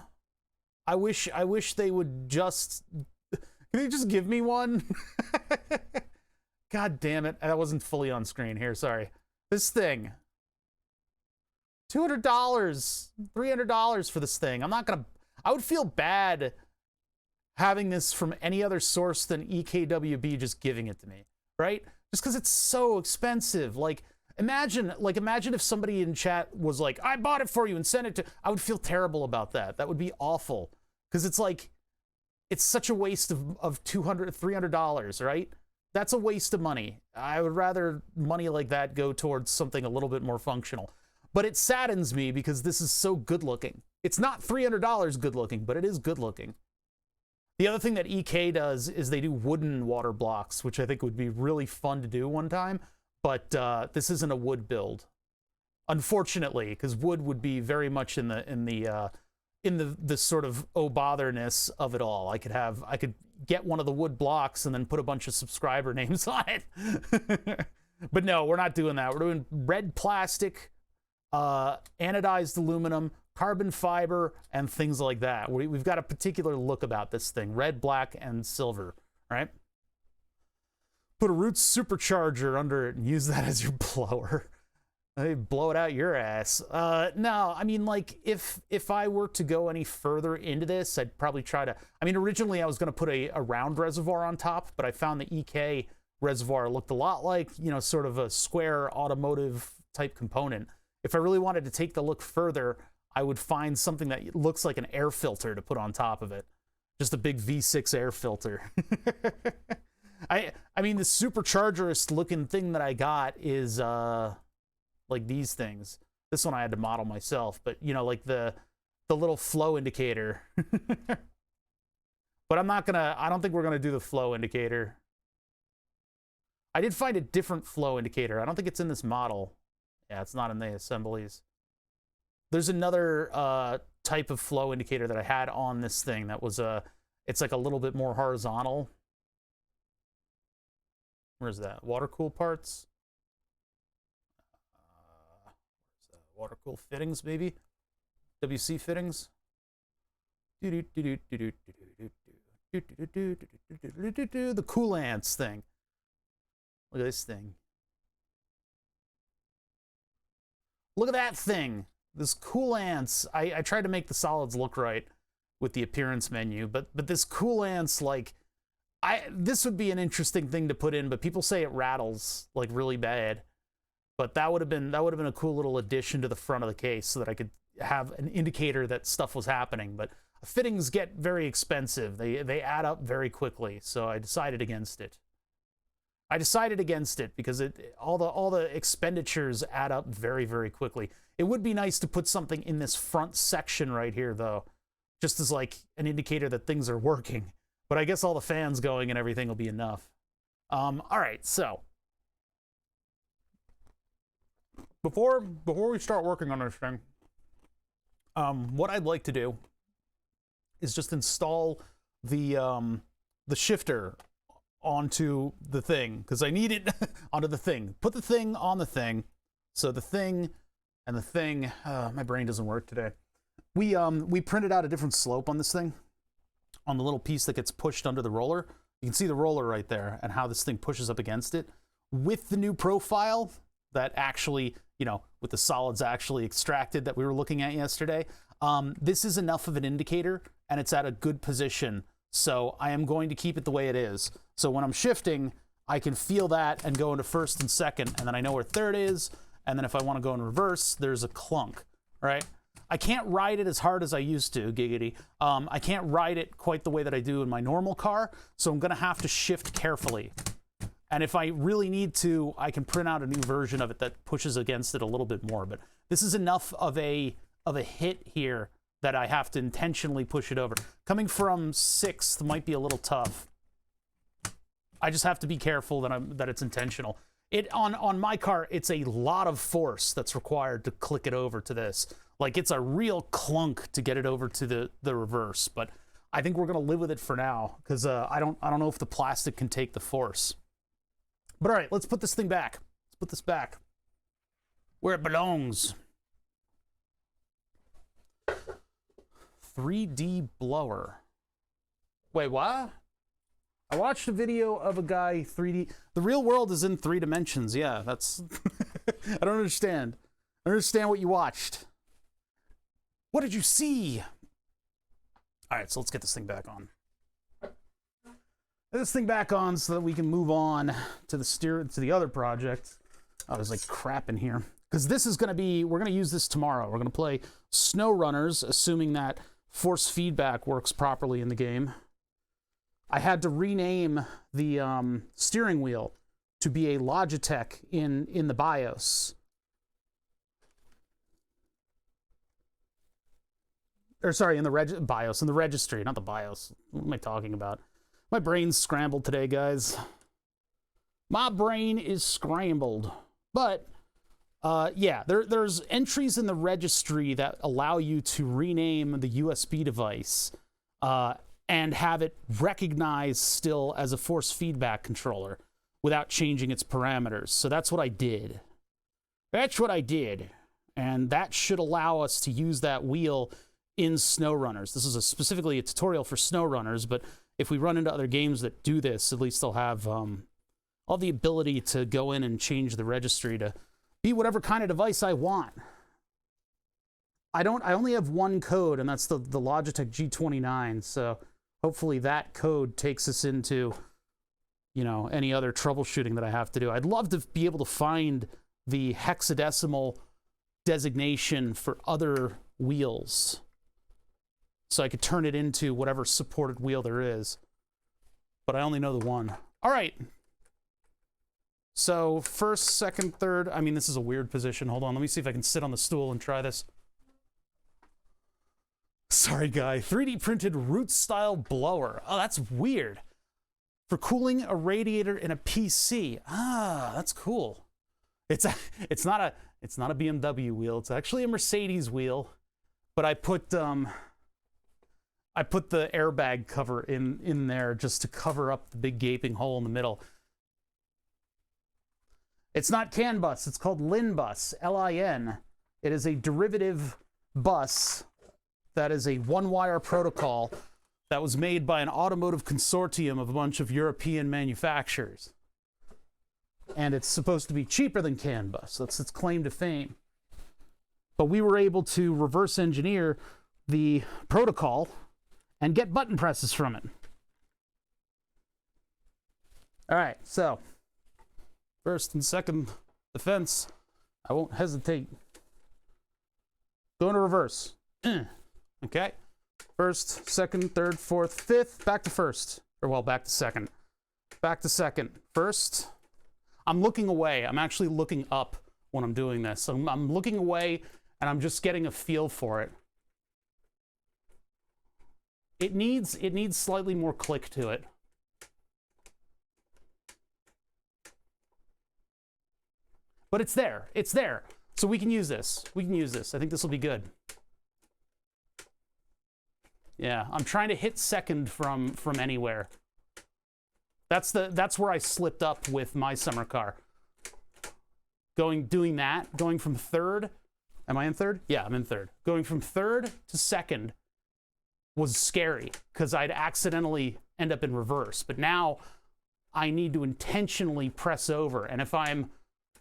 I wish they would just, can you just give me one? God damn it. That wasn't fully on screen here, sorry. This thing. $200, $300 for this thing. I would feel bad having this from any other source than EKWB just giving it to me, right? Just because it's so expensive. Like, imagine if somebody in chat was like, I bought it for you and sent it to, I would feel terrible about that. That would be awful. Because it's like, it's such a waste of $200, $300, right? That's a waste of money. I would rather money like that go towards something a little bit more functional. But it saddens me because this is so good looking. It's not $300 good looking, but it is good looking. The other thing that EK does is they do wooden water blocks, which I think would be really fun to do one time. But this isn't a wood build, unfortunately, because wood would be very much in the sort of oh botherness of it all. I could get one of the wood blocks and then put a bunch of subscriber names on it. But no, we're not doing that. We're doing red plastic, anodized aluminum, carbon fiber, and things like that. We've got a particular look about this thing: red, black, and silver. Right? Put a Roots supercharger under it and use that as your blower. They blow it out your ass. No, I mean, like, if I were to go any further into this, I'd probably try to, I mean, originally I was going to put a round reservoir on top, but I found the EK reservoir looked a lot like, you know, sort of a square automotive type component. If I really wanted to take the look further, I would find something that looks like an air filter to put on top of it. Just a big V6 air filter. I mean, the superchargerist looking thing that I got is like these things. This one I had to model myself, but you know, like the little flow indicator. But I don't think we're gonna do the flow indicator. I did find a different flow indicator. I don't think it's in this model. Yeah, it's not in the assemblies. There's another type of flow indicator that I had on this thing that was it's like a little bit more horizontal. Where's that? Water cool parts? Where's that? Water cool fittings, maybe? WC fittings? The coolants thing. Look at this thing. Look at that thing. This coolants. I tried to make the solids look right with the appearance menu, but this coolants, like, this would be an interesting thing to put in, but people say it rattles like really bad. But that would have been a cool little addition to the front of the case so that I could have an indicator that stuff was happening. But fittings get very expensive. They add up very quickly, so I decided against it. I decided against it because all the expenditures add up very, very quickly. It would be nice to put something in this front section right here, though, just as like an indicator that things are working. But I guess all the fans going and everything will be enough. All right, so before we start working on this thing, what I'd like to do is just install the shifter onto the thing, because I need it onto the thing. Put the thing on the thing. So the thing and the thing, my brain doesn't work today. We printed out a different slope on this thing, on the little piece that gets pushed under the roller. You can see the roller right there and how this thing pushes up against it. With the new profile that actually, you know, with the solids actually extracted that we were looking at yesterday, this is enough of an indicator and it's at a good position. So I am going to keep it the way it is. So when I'm shifting, I can feel that and go into first and second, and then I know where third is. And then if I want to go in reverse, there's a clunk, right? I can't ride it as hard as I used to, giggity. I can't ride it quite the way that I do in my normal car, so I'm gonna have to shift carefully. And if I really need to, I can print out a new version of it that pushes against it a little bit more. But this is enough of a hit here that I have to intentionally push it over. Coming from 6th might be a little tough. I just have to be careful that it's intentional. On my car, it's a lot of force that's required to click it over to this. Like, it's a real clunk to get it over to the reverse, but I think we're gonna live with it for now because I don't know if the plastic can take the force. But all right, let's put this thing back. Let's put this back where it belongs. 3D blower. Wait, what? I watched a video of a guy 3D. The real world is in 3 dimensions. Yeah, that's. I don't understand. I don't understand what you watched. What did you see? All right, so let's get this thing back on. Get this thing back on so that we can move on to the other project. Oh, there's like crap in here. Because this is going to be, we're going to use this tomorrow. We're going to play Snow Runners, assuming that force feedback works properly in the game. I had to rename the steering wheel to be a Logitech in the BIOS. Or sorry, in the BIOS, in the registry, not the BIOS. What am I talking about? My brain's scrambled today, guys. My brain is scrambled. But, yeah, there's entries in the registry that allow you to rename the USB device and have it recognized still as a force feedback controller without changing its parameters. So that's what I did. That's what I did. And that should allow us to use that wheel in SnowRunners. This is specifically a tutorial for SnowRunners, but if we run into other games that do this, at least they'll have all the ability to go in and change the registry to be whatever kind of device I want. I only have one code, and that's the Logitech G29, so hopefully that code takes us into, you know, any other troubleshooting that I have to do. I'd love to be able to find the hexadecimal designation for other wheels, so I could turn it into whatever supported wheel there is. But I only know the one. All right. So first, second, third. I mean, this is a weird position. Hold on. Let me see if I can sit on the stool and try this. Sorry, guy. 3D printed root-style blower. Oh, that's weird. For cooling a radiator in a PC. Ah, that's cool. It's not a BMW wheel. It's actually a Mercedes wheel. But I put the airbag cover in there just to cover up the big gaping hole in the middle. It's not CAN bus, it's called LIN bus, L-I-N. It is a derivative bus that is a one-wire protocol that was made by an automotive consortium of a bunch of European manufacturers. And it's supposed to be cheaper than CAN bus. That's its claim to fame. But we were able to reverse engineer the protocol and get button presses from it. All right, so first and second defense, I won't hesitate. Go into reverse. Okay. First, second, third, fourth, fifth, back to first. Or, well, back to second. Back to second. First, I'm looking away. I'm actually looking up when I'm doing this. So I'm looking away, and I'm just getting a feel for it. It needs slightly more click to it. But it's there. It's there. So we can use this. We can use this. I think this will be good. Yeah, I'm trying to hit second from anywhere. That's where I slipped up with my summer car. Going from third Am I in third? Yeah, I'm in third. Going from third to second was scary because I'd accidentally end up in reverse. But now I need to intentionally press over. And if I'm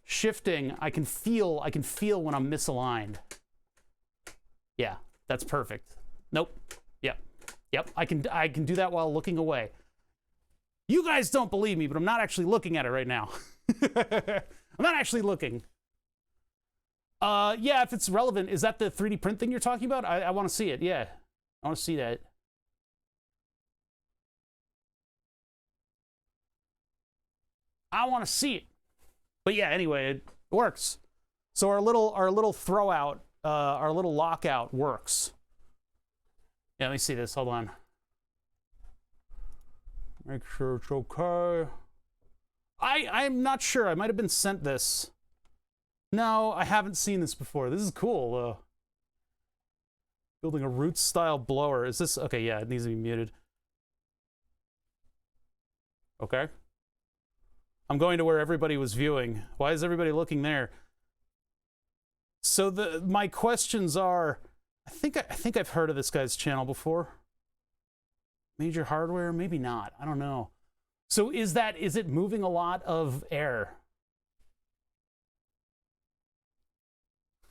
shifting, I can feel when I'm misaligned. Yeah, that's perfect. Nope. Yep. I can do that while looking away. You guys don't believe me, but I'm not actually looking at it right now. I'm not actually looking. Yeah, if it's relevant, is that the 3D print thing you're talking about? I want to see it. Yeah, I want to see that. I want to see it. But yeah, anyway, it works. So our little throw out, our little lockout works. Yeah, let me see this. Hold on. Make sure it's okay. I'm not sure. I might have been sent this. No, I haven't seen this before. This is cool. Building a Roots-style blower. Is this... Okay, yeah, it needs to be muted. Okay. I'm going to where everybody was viewing. Why is everybody looking there? So my questions are... I think I've heard of this guy's channel before. Major Hardware? Maybe not. I don't know. So is it moving a lot of air?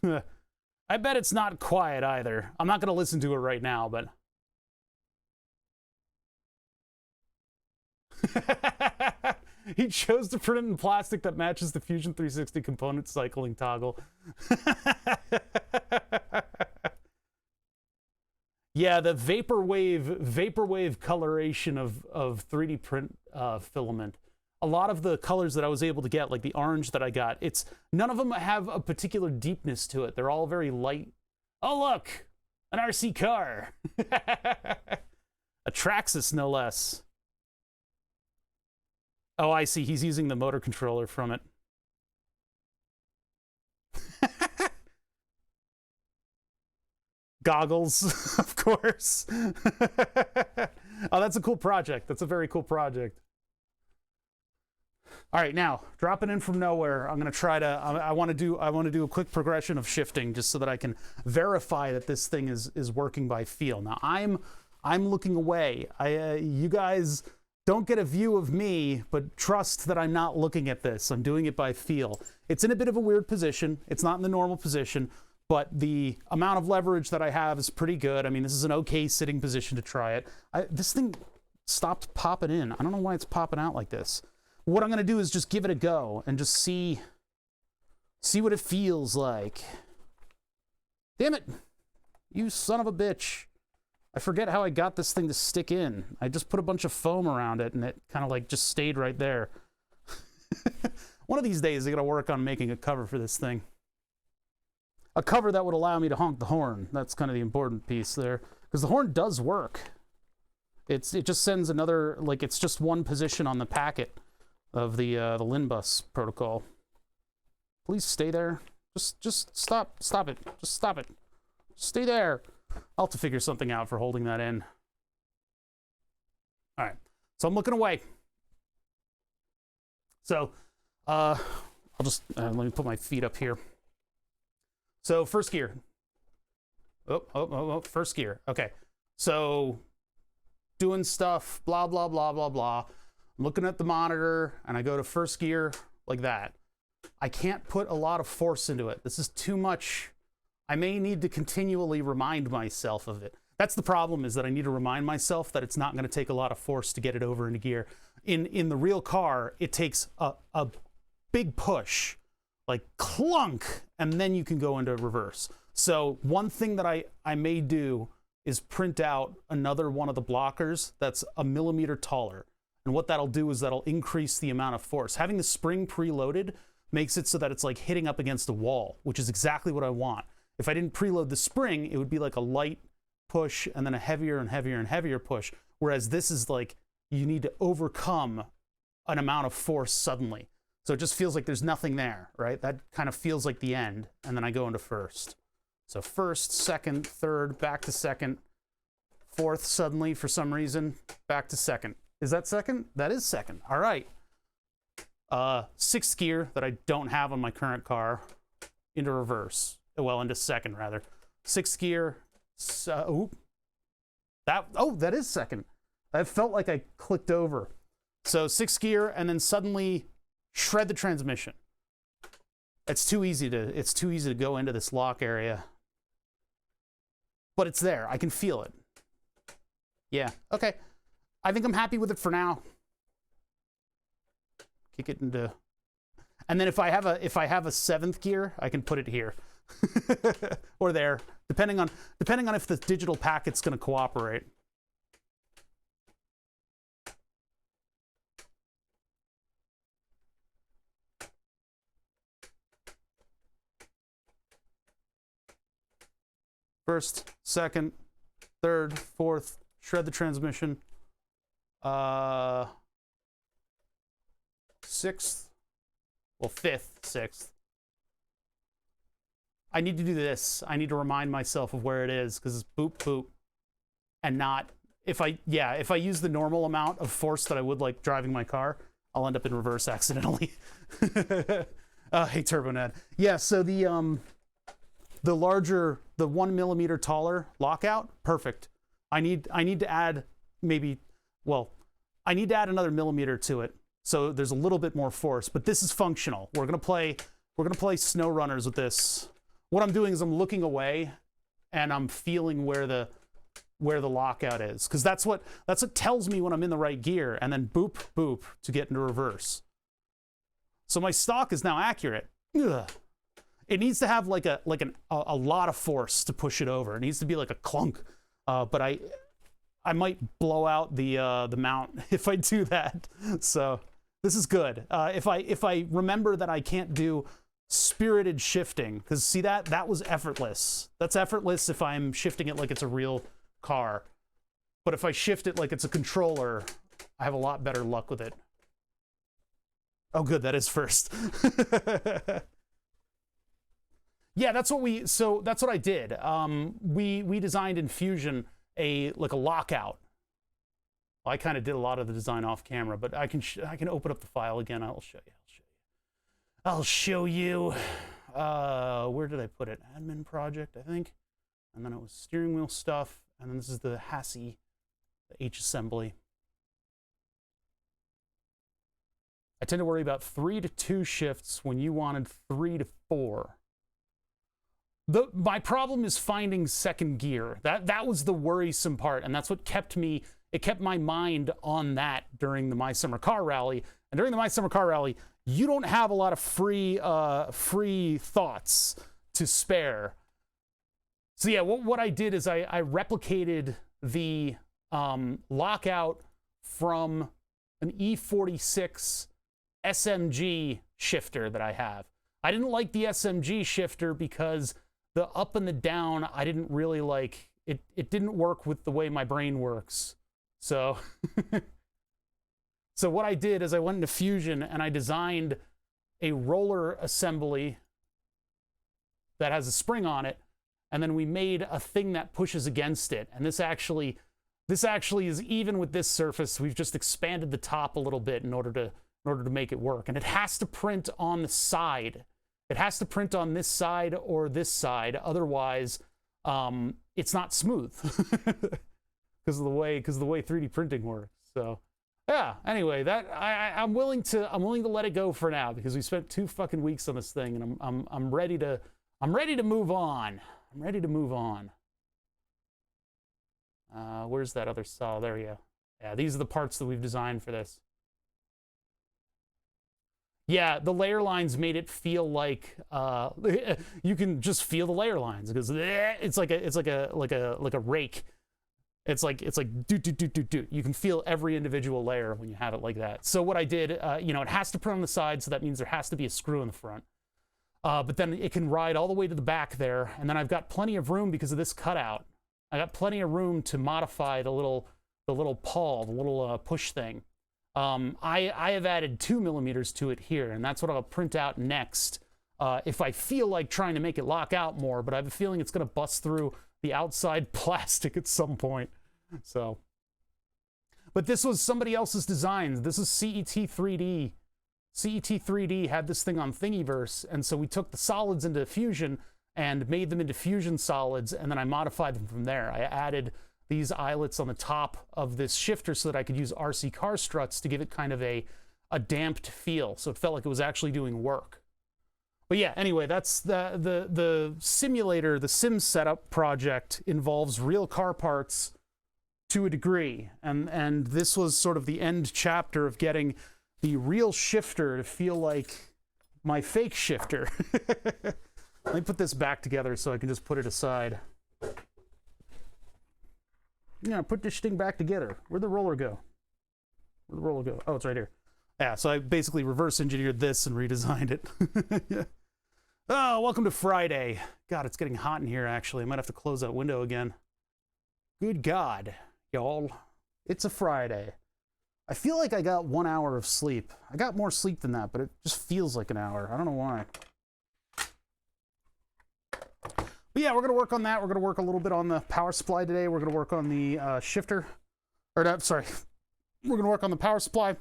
I bet it's not quiet either. I'm not going to listen to it right now, but... He chose to print it in plastic that matches the Fusion 360 component cycling toggle. Yeah, the vaporwave coloration of 3D print filament. A lot of the colors that I was able to get, like the orange that I got, none of them have a particular deepness to it. They're all very light. Oh, look, an RC car. A Traxxas, no less. Oh, I see. He's using the motor controller from it. Goggles, of course. Oh, that's a cool project. That's a very cool project. All right, now dropping in from nowhere, I'm gonna try to. I want to do a quick progression of shifting just so that I can verify that this thing is working by feel. Now I'm looking away. You guys don't get a view of me, but trust that I'm not looking at this. I'm doing it by feel. It's in a bit of a weird position. It's not in the normal position, but the amount of leverage that I have is pretty good. I mean, this is an okay sitting position to try it. This thing stopped popping in. I don't know why it's popping out like this. What I'm gonna do is just give it a go and just see what it feels like. Damn it, you son of a bitch. I forget how I got this thing to stick in. I just put a bunch of foam around it and it kind of like just stayed right there. One of these days I gotta work on making a cover for this thing. A cover that would allow me to honk the horn. That's kind of the important piece there. Because the horn does work. It just sends another, like it's just one position on the packet of the LIN bus protocol. Please stay there. Just stop it. Just stop it. Stay there. I'll have to figure something out for holding that in. All right, so I'm looking away. So I'll just let me put my feet up here. So first gear. Oh, first gear. Okay, so doing stuff, blah, blah, blah, blah, blah. I'm looking at the monitor and I go to first gear like that. I can't put a lot of force into it. This is too much. I may need to continually remind myself of it. That's the problem, is that I need to remind myself that it's not going to take a lot of force to get it over into gear. In the real car, it takes a big push, like clunk, and then you can go into reverse. So one thing that I may do is print out another one of the blockers that's 1 millimeter taller. And what that'll do is that'll increase the amount of force. Having the spring preloaded makes it so that it's like hitting up against a wall, which is exactly what I want. If I didn't preload the spring, it would be like a light push and then a heavier and heavier and heavier push. Whereas this is like, you need to overcome an amount of force suddenly. So it just feels like there's nothing there, right? That kind of feels like the end. And then I go into first. So first, second, third, back to second, fourth suddenly for some reason, back to second. Is that second? That is second. All right. Sixth gear that I don't have on my current car into reverse. well, into second rather. 6th gear. That is second. That felt like I clicked over. So 6th gear, and then suddenly shred the transmission. It's too easy to go into this lock area. But it's there. I can feel it. Yeah. Okay. I think I'm happy with it for now. Kick it into, and then if I have a 7th gear, I can put it here or there, depending on if the digital packet's going to cooperate. First, second, third, fourth, shred the transmission. 6th, well, 5th, 6th. I need to do this. I need to remind myself of where it is, because it's boop, boop, and not, if I use the normal amount of force that I would like driving my car, I'll end up in reverse accidentally. Hey, TurboNed. Yeah, so the larger, the 1 millimeter taller lockout, perfect. I need to add I need to add another millimeter to it, so there's a little bit more force. But this is functional. We're gonna play snow runners with this. What I'm doing is I'm looking away, and I'm feeling where the lockout is, because that's what tells me when I'm in the right gear. And then boop boop to get into reverse. So my stock is now accurate. Ugh. It needs to have a lot of force to push it over. It needs to be like a clunk. But I might blow out the mount if I do that. So this is good. If I remember that I can't do spirited shifting, because see that was effortless. That's effortless if I'm shifting it like it's a real car. But if I shift it like it's a controller, I have a lot better luck with it. Oh, good, that is first. Yeah, that's what I did. We designed in Fusion a lockout. Well, I kind of did a lot of the design off camera, but I can open up the file again. I'll show you. Where did I put it? Admin project, I think. And then it was steering wheel stuff. And then this is the HASI, the H assembly. I tend to worry about 3 to 2 shifts when you wanted 3 to 4. My problem is finding second gear. That was the worrisome part, and that's what kept my mind on that during the My Summer Car Rally. And during the My Summer Car Rally, you don't have a lot of free thoughts to spare. So yeah, what I did is I replicated the lockout from an E46 SMG shifter that I have. I didn't like the SMG shifter because the up and the down, I didn't really like. It didn't work with the way my brain works. So, so what I did is I went into Fusion and I designed a roller assembly that has a spring on it, and then we made a thing that pushes against it. And this actually is even with this surface. We've just expanded the top a little bit in order to make it work. And it has to print on the side. It has to print on this side or this side. Otherwise, it's not smooth because of the way 3D printing works. So yeah. Anyway, I'm willing to let it go for now, because we spent 2 fucking weeks on this thing, and I'm ready to move on. I'm ready to move on. Where's that other saw? There we go. Yeah, these are the parts that we've designed for this. Yeah, the layer lines made it feel like you can just feel the layer lines, because it's like a rake. It's like do do do do do. You can feel every individual layer when you have it like that. So what I did, it has to print on the side, so that means there has to be a screw in the front. But then it can ride all the way to the back there, and then I've got plenty of room because of this cutout. I got plenty of room to modify the little pawl, the little push thing. I have added 2 millimeters to it here, and that's what I'll print out next if I feel like trying to make it lock out more, but I have a feeling it's going to bust through the outside plastic at some point. So, but this was somebody else's design. This is CET3D. CET3D had this thing on Thingiverse, and so we took the solids into Fusion, and made them into fusion solids, and then I modified them from there. I added these eyelets on the top of this shifter so that I could use RC car struts to give it kind of a damped feel, so it felt like it was actually doing work. But yeah, anyway, that's the simulator, the sim setup project involves real car parts to a degree, and this was sort of the end chapter of getting the real shifter to feel like my fake shifter. Let me put this back together so I can just put it aside. Yeah, put this thing back together. Where'd the roller go? Where'd the roller go? Oh, it's right here. Yeah, so I basically reverse engineered this and redesigned it. Yeah. Oh, welcome to Friday. God, it's getting hot in here, actually. I might have to close that window again. Good God, y'all. It's a Friday. I feel like I got 1 hour of sleep. I got more sleep than that, but it just feels like an hour. I don't know why. But yeah, we're going to work on that. We're going to work a little bit on the power supply today. We're going to work on the shifter. Or, no, sorry. We're going to work on the power supply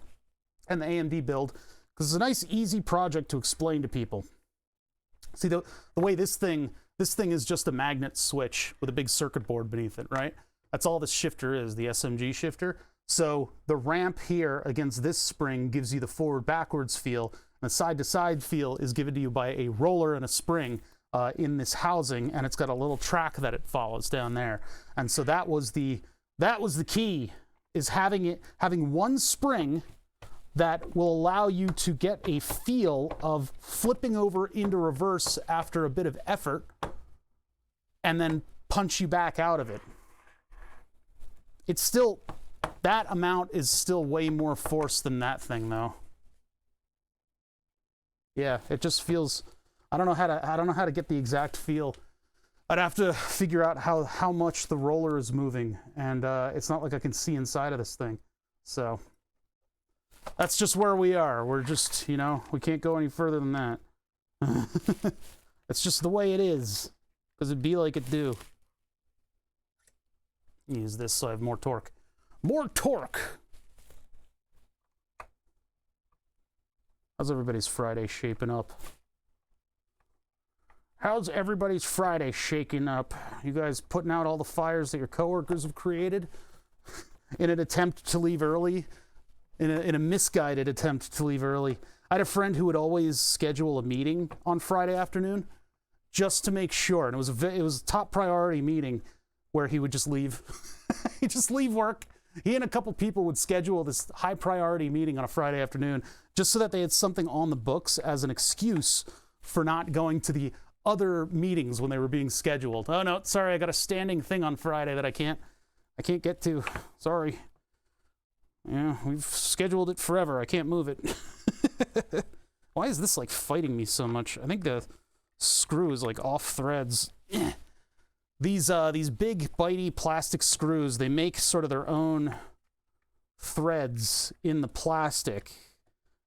and the AMD build, because it's a nice, easy project to explain to people. See, the way this thing is just a magnet switch with a big circuit board beneath it, right? That's all this shifter is, the SMG shifter. So the ramp here against this spring gives you the forward-backwards feel, and the side-to-side feel is given to you by a roller and a spring in this housing, and it's got a little track that it follows down there. And so that was the key, is having one spring that will allow you to get a feel of flipping over into reverse after a bit of effort and then punch you back out of it. It's still, that amount is still way more force than that thing, though. Yeah, it just feels, I don't know how to get the exact feel. I'd have to figure out how much the roller is moving, and it's not like I can see inside of this thing. So that's just where we are. We're just, you know, we can't go any further than that. It's just the way it is, because it'd be like it do. Use this so I have more torque. More torque! How's everybody's Friday shaping up? How's everybody's Friday shaking up? You guys putting out all the fires that your coworkers have created in an attempt to leave early? In a misguided attempt to leave early. I had a friend who would always schedule a meeting on Friday afternoon just to make sure, and it was a top priority meeting where he would just leave. He'd just leave work. He and a couple people would schedule this high priority meeting on a Friday afternoon just so that they had something on the books as an excuse for not going to the other meetings when they were being scheduled. Oh no, sorry, I got a standing thing on Friday that I can't get to. Sorry. Yeah, we've scheduled it forever. I can't move it. Why is this like fighting me so much? I think the screw is like off threads. These big bitey plastic screws, they make sort of their own threads in the plastic.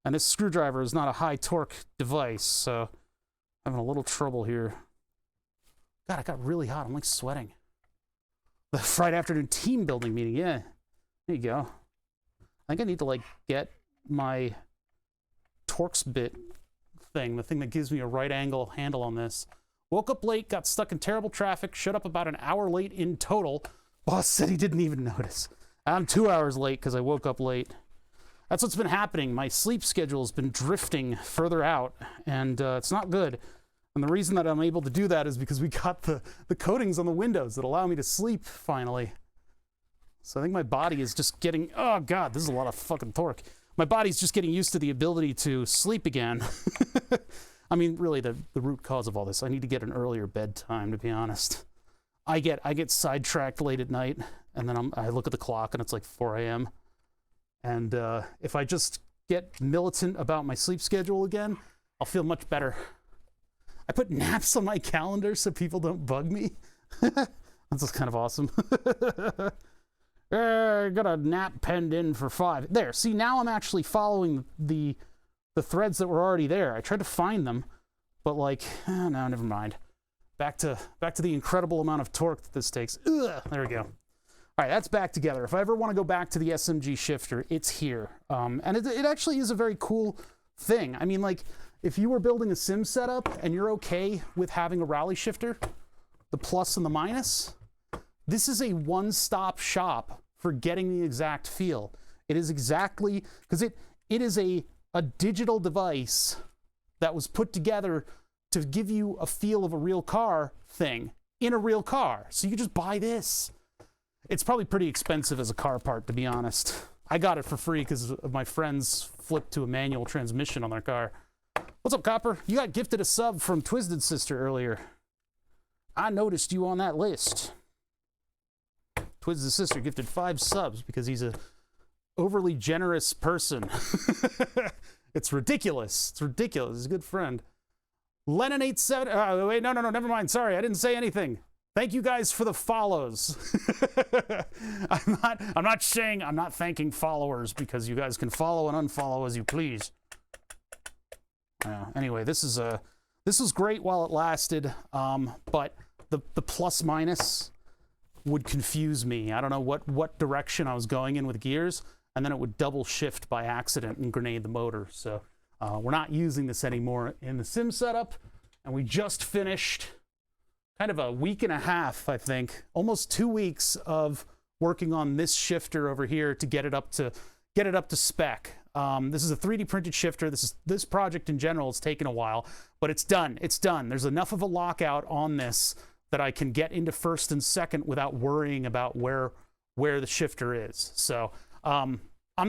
And this screwdriver is not a high torque device, so I'm having a little trouble here. God, it got really hot. I'm like sweating. The Friday afternoon team building meeting, yeah. There you go. I think I need to like get my Torx bit thing, the thing that gives me a right angle handle on this. Woke up late, got stuck in terrible traffic, showed up about an hour late in total. Boss said he didn't even notice. I'm 2 hours late because I woke up late. That's what's been happening. My sleep schedule has been drifting further out, and it's not good. And the reason that I'm able to do that is because we got the coatings on the windows that allow me to sleep finally. So I think my body is just getting, oh God, this is a lot of fucking torque. My body's just getting used to the ability to sleep again. I mean, really, the root cause of all this, I need to get an earlier bedtime, to be honest. I get sidetracked late at night, and then I look at the clock, and it's like 4 a.m. And if I just get militant about my sleep schedule again, I'll feel much better. I put naps on my calendar so people don't bug me. That's just kind of awesome. I got a nap penned in for 5. There, see, now I'm actually following the threads that were already there. I tried to find them, but like, no, never mind. Back to the incredible amount of torque that this takes. Ugh, there we go. All right, that's back together. If I ever want to go back to the SMG shifter, it's here. And it actually is a very cool thing. I mean, like, if you were building a sim setup and you're okay with having a rally shifter, the plus and the minus, this is a one-stop shop for getting the exact feel. It is exactly, because it is a digital device that was put together to give you a feel of a real car thing in a real car. So you can just buy this. It's probably pretty expensive as a car part, to be honest. I got it for free because of my friends flipped to a manual transmission on their car. What's up, Copper? You got gifted a sub from Twisted Sister earlier. I noticed you on that list. Twisted Sister gifted 5 subs because he's a overly generous person. It's ridiculous. It's ridiculous. He's a good friend. Lennon87. Wait, no, never mind. Sorry, I didn't say anything. Thank you guys for the follows. I'm not thanking followers because you guys can follow and unfollow as you please. Anyway, this was great while it lasted, but the plus minus would confuse me. I don't know what direction I was going in with gears, and then it would double shift by accident and grenade the motor. So we're not using this anymore in the sim setup, and we just finished kind of a week and a half, I think, almost 2 weeks of working on this shifter over here to get it up to spec. This is a 3D printed shifter. This project in general has taken a while, but it's done. It's done. There's enough of a lockout on this that I can get into first and second without worrying about where the shifter is. So I'm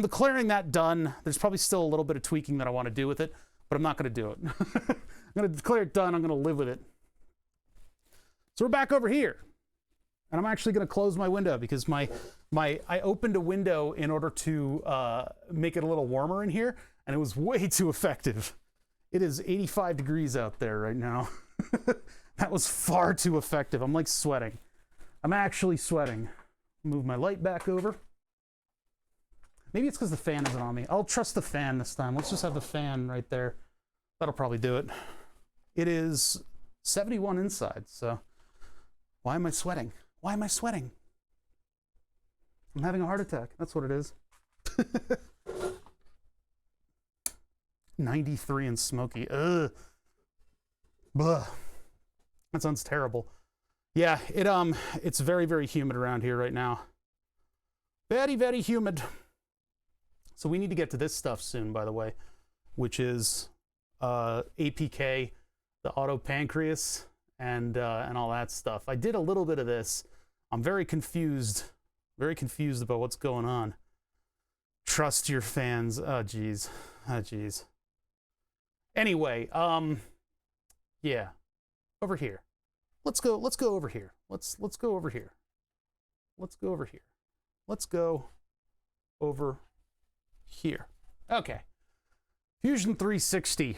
declaring that done. There's probably still a little bit of tweaking that I want to do with it, but I'm not going to do it. I'm going to declare it done. I'm going to live with it. So we're back over here, and I'm actually going to close my window because I opened a window in order to make it a little warmer in here, and it was way too effective. It is 85 degrees out there right now. That was far too effective. I'm like sweating. I'm actually sweating. Move my light back over. Maybe it's because the fan isn't on me. I'll trust the fan this time. Let's just have the fan right there. That'll probably do it. It is 71 inside, so why am I sweating? Why am I sweating? I'm having a heart attack. That's what it is. 93 and smoky. Ugh. Blah. That sounds terrible. Yeah, it's very, very humid around here right now. Very, very humid. So we need to get to this stuff soon, by the way, which is APK, the auto pancreas, and all that stuff. I did a little bit of this. I'm very confused about what's going on. Trust your fans. Oh geez. Anyway, yeah, over here. Let's go over here. Let's go over here. Let's go over here. Let's go over here. Okay. Fusion 360.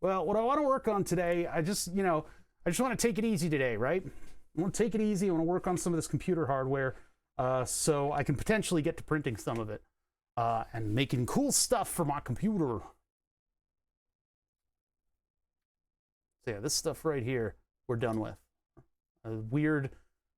Well, what I want to work on today, I just want to take it easy today, right? I want to take it easy. I want to work on some of this computer hardware so I can potentially get to printing some of it and making cool stuff for my computer. So yeah, this stuff right here, we're done with. A weird,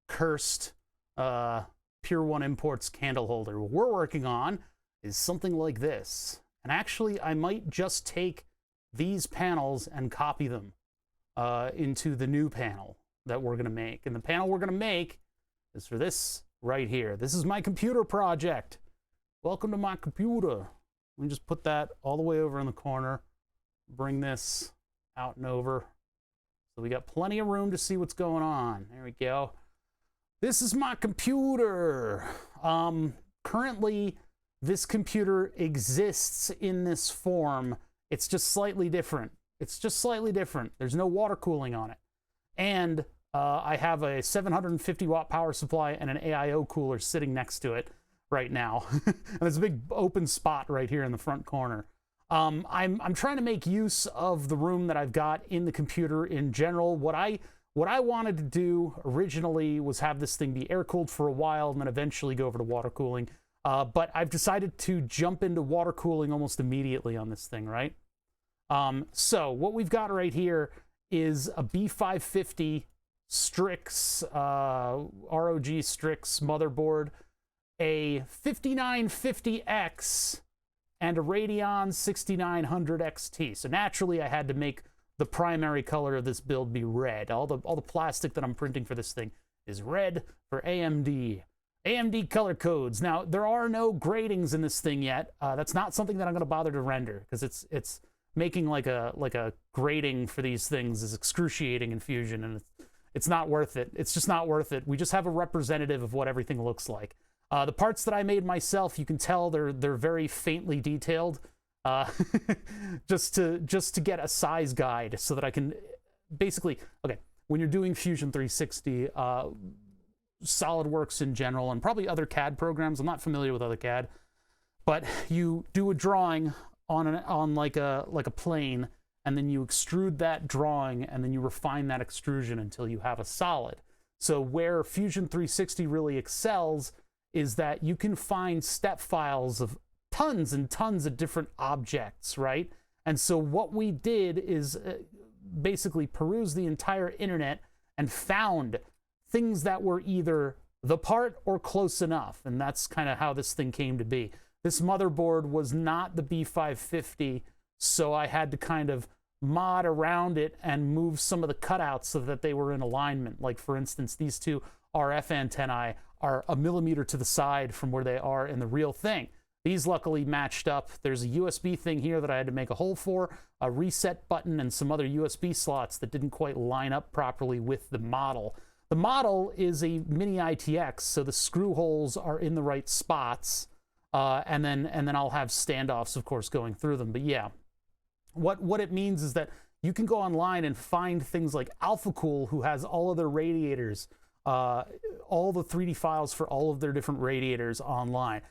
cursed, Pure One Imports candle holder. What we're working on is something like this. And actually, I might just take these panels and copy them into the new panel that we're going to make. And the panel we're going to make is for this right here. This is my computer project. Welcome to my computer. Let me just put that all the way over in the corner. Bring this out and over. So we got plenty of room to see what's going on. There we go. This is my computer. Currently, this computer exists in this form. It's just slightly different. It's just slightly different. There's no water cooling on it. And I have a 750 watt power supply and an AIO cooler sitting next to it right now. And there's a big open spot right here in the front corner. I'm trying to make use of the room that I've got in the computer in general. What I wanted to do originally was have this thing be air cooled for a while and then eventually go over to water cooling. But I've decided to jump into water cooling almost immediately on this thing, right? So what we've got right here is a B550 Strix, ROG Strix motherboard, a 5950X, and and a Radeon 6900 XT. So naturally I had to make the primary color of this build be red. All the plastic that I'm printing for this thing is red for AMD. AMD color codes. Now, there are no gradings in this thing yet. That's not something that I'm going to bother to render, because it's making like a grading for these things is excruciating in Fusion, and it's not worth it. It's just not worth it. We just have a representative of what everything looks like. The parts that I made myself, you can tell they're very faintly detailed, just to get a size guide so that I can basically, okay, when you're doing Fusion 360, SolidWorks in general, and probably other CAD programs. I'm not familiar with other CAD, but you do a drawing on like a plane, and then you extrude that drawing, and then you refine that extrusion until you have a solid. So where Fusion 360 really excels is that you can find step files of tons and tons of different objects, right? And so what we did is basically peruse the entire internet and found things that were either the part or close enough. And that's kind of how this thing came to be. This motherboard was not the B550, so I had to kind of mod around it and move some of the cutouts so that they were in alignment. Like, for instance, these two RF antennae are a millimeter to the side from where they are in the real thing. These luckily matched up. There's a USB thing here that I had to make a hole for, a reset button, and some other USB slots that didn't quite line up properly with the model. The model is a mini ITX, so the screw holes are in the right spots, and then I'll have standoffs, of course, going through them. But yeah, what it means is that you can go online and find things like AlphaCool, who has all of their radiators, all the 3D files for all of their different radiators online.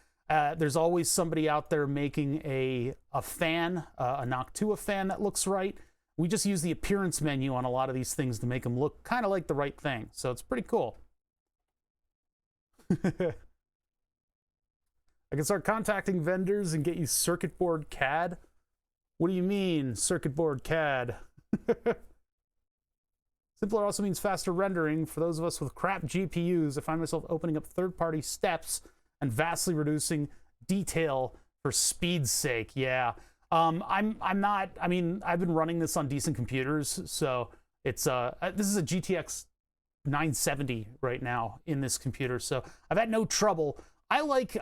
There's always somebody out there making a fan, a Noctua fan that looks right. We just use the appearance menu on a lot of these things to make them look kind of like the right thing. So it's pretty cool. I can start contacting vendors and get you circuit board CAD. What do you mean, circuit board CAD? Simpler also means faster rendering. For those of us with crap GPUs, I find myself opening up third-party steps and vastly reducing detail for speed's sake. Yeah. I'm not, I mean, I've been running this on decent computers, so it's this is a GTX 970 right now in this computer, so I've had no trouble. I like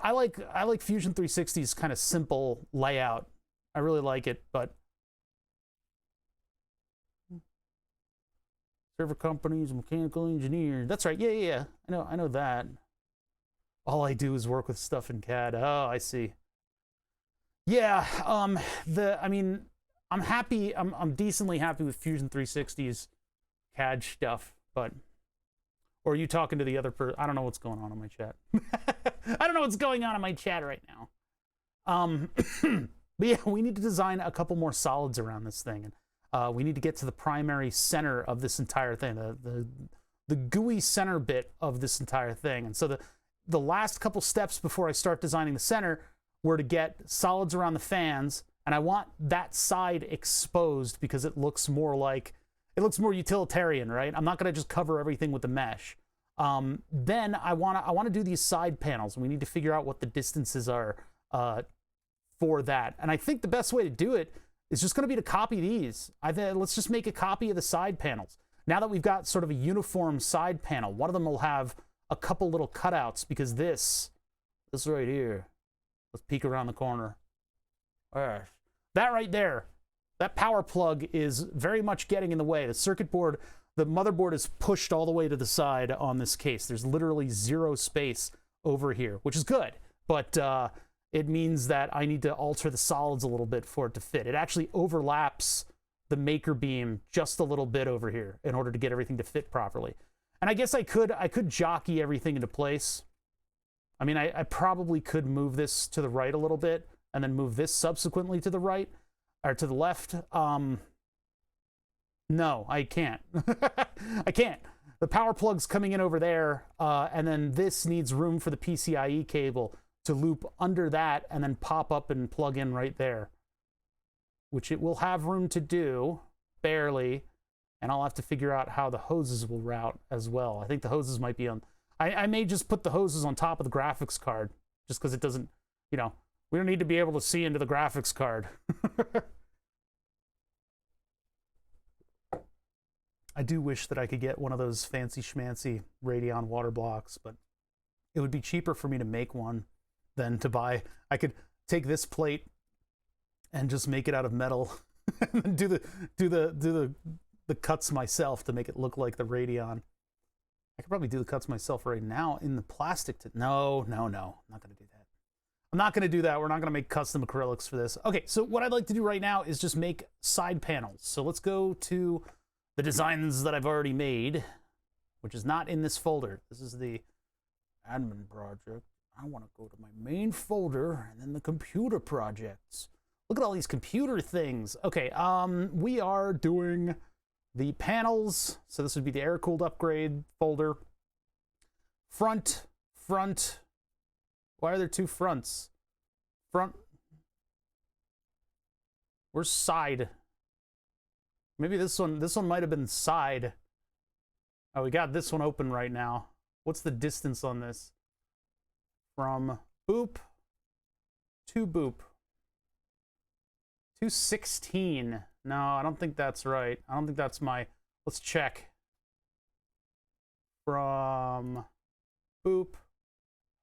Fusion 360's kind of simple layout. I really like it, but server companies, mechanical engineer. That's right. Yeah. I know that. All I do is work with stuff in CAD. Oh, I see. Yeah, I mean, I'm happy, I'm decently happy with Fusion 360's CAD stuff, but, or are you talking to the other person? I don't know what's going on in my chat. I don't know what's going on in my chat right now. But yeah, we need to design a couple more solids around this thing, and we need to get to the primary center of this entire thing, the gooey center bit of this entire thing. And so the last couple steps before I start designing the center were to get solids around the fans, and I want that side exposed because it looks more utilitarian, right? I'm not going to just cover everything with the mesh. Then I want to do these side panels, and we need to figure out what the distances are for that. And I think the best way to do it is just going to be to copy these. Let's just make a copy of the side panels. Now that we've got sort of a uniform side panel, one of them will have a couple little cutouts, because this right here, let's peek around the corner. All right. That right there, that power plug is very much getting in the way. The circuit board, the motherboard is pushed all the way to the side on this case. There's literally zero space over here, which is good, but it means that I need to alter the solids a little bit for it to fit. It actually overlaps the maker beam just a little bit over here in order to get everything to fit properly. And I guess I could jockey everything into place. I mean, I probably could move this to the right a little bit and then move this subsequently to the right or to the left. No, I can't. I can't. The power plug's coming in over there, and then this needs room for the PCIe cable to loop under that and then pop up and plug in right there, which it will have room to do, barely, and I'll have to figure out how the hoses will route as well. I think the hoses might be on... I may just put the hoses on top of the graphics card, just because it doesn't, you know, We don't need to be able to see into the graphics card. I do wish that I could get one of those fancy schmancy Radeon water blocks, but it would be cheaper for me to make one than to buy. I could take this plate and just make it out of metal and then do the cuts myself to make it look like the Radeon. I could probably do the cuts myself right now in the plastic. No, I'm not going to do that. I'm not going to do that. We're not going to make custom acrylics for this. Okay, so what I'd like to do right now is just make side panels. So let's go to the designs that I've already made, which is not in this folder. This is the admin project. I want to go to my main folder and then the computer projects. Look at all these computer things. Okay, we are doing the panels. So this would be the air-cooled upgrade folder. Front. Why are there two fronts? Front. Where's side? Maybe this one might have been side. Oh, we got this one open right now. What's the distance on this? From boop to boop. 216. No, I don't think that's right. I don't think that's my... Let's check. From boop.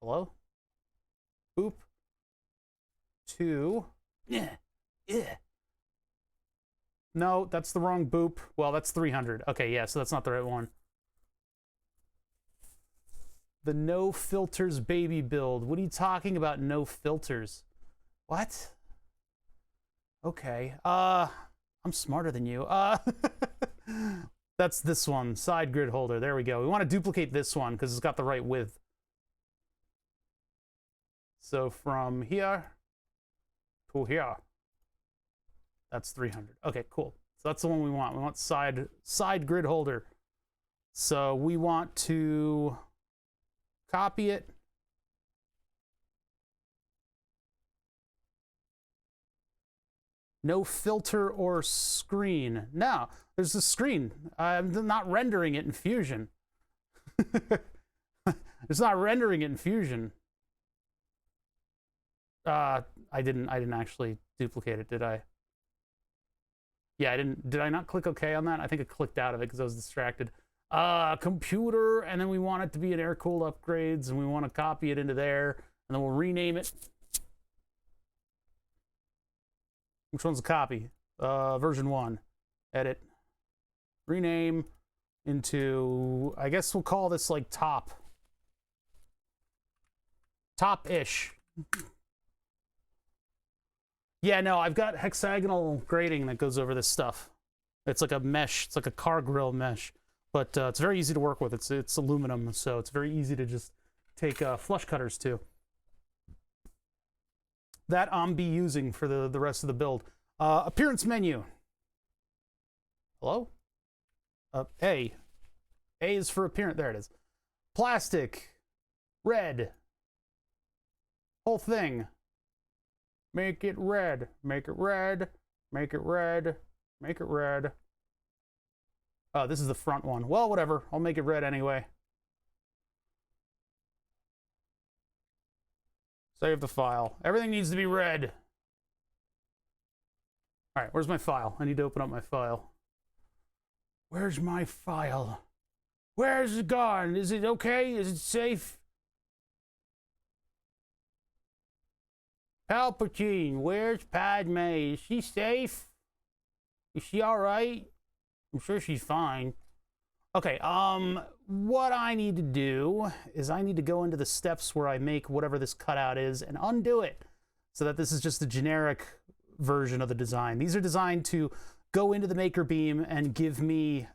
Hello? Boop. To... No, that's the wrong boop. Well, that's 300. Okay, yeah, so that's not the right one. The no filters baby build. What are you talking about, no filters? What? Okay. I'm smarter than you. That's this one, side grid holder. There we go. We want to duplicate this one because it's got the right width. So from here to here. That's 300. Okay, cool. So that's the one we want. We want side grid holder. So we want to copy it. No filter or screen. No, there's a screen. I'm not rendering it in Fusion. It's not rendering it in Fusion. I didn't actually duplicate it, did I? Yeah, I didn't. Did I not click OK on that? I think I clicked out of it because I was distracted. Computer, and then we want it to be an air-cooled upgrades, and we want to copy it into there, and then we'll rename it. Which one's a copy? Version 1. Edit. Rename into, I guess we'll call this like top. Top-ish. Yeah, no, I've got hexagonal grating that goes over this stuff. It's like a mesh. It's like a car grill mesh. But it's very easy to work with. It's aluminum, so it's very easy to just take flush cutters to. That I'm be using for the rest of the build. Appearance menu. Hello? A. A is for appearance. There it is. Plastic. Red. Whole thing. Make it red. Make it red. Make it red. Make it red. Oh, this is the front one. Well, whatever. I'll make it red anyway. Save the file. Everything needs to be red. All right, where's my file? I need to open up my file. Where's my file? Where's it gone? Is it okay? Is it safe? Palpatine, where's Padme? Is she safe? Is she all right? I'm sure she's fine. Okay, what I need to do is I need to go into the steps where I make whatever this cutout is and undo it so that this is just the generic version of the design. These are designed to go into the Maker Beam and give me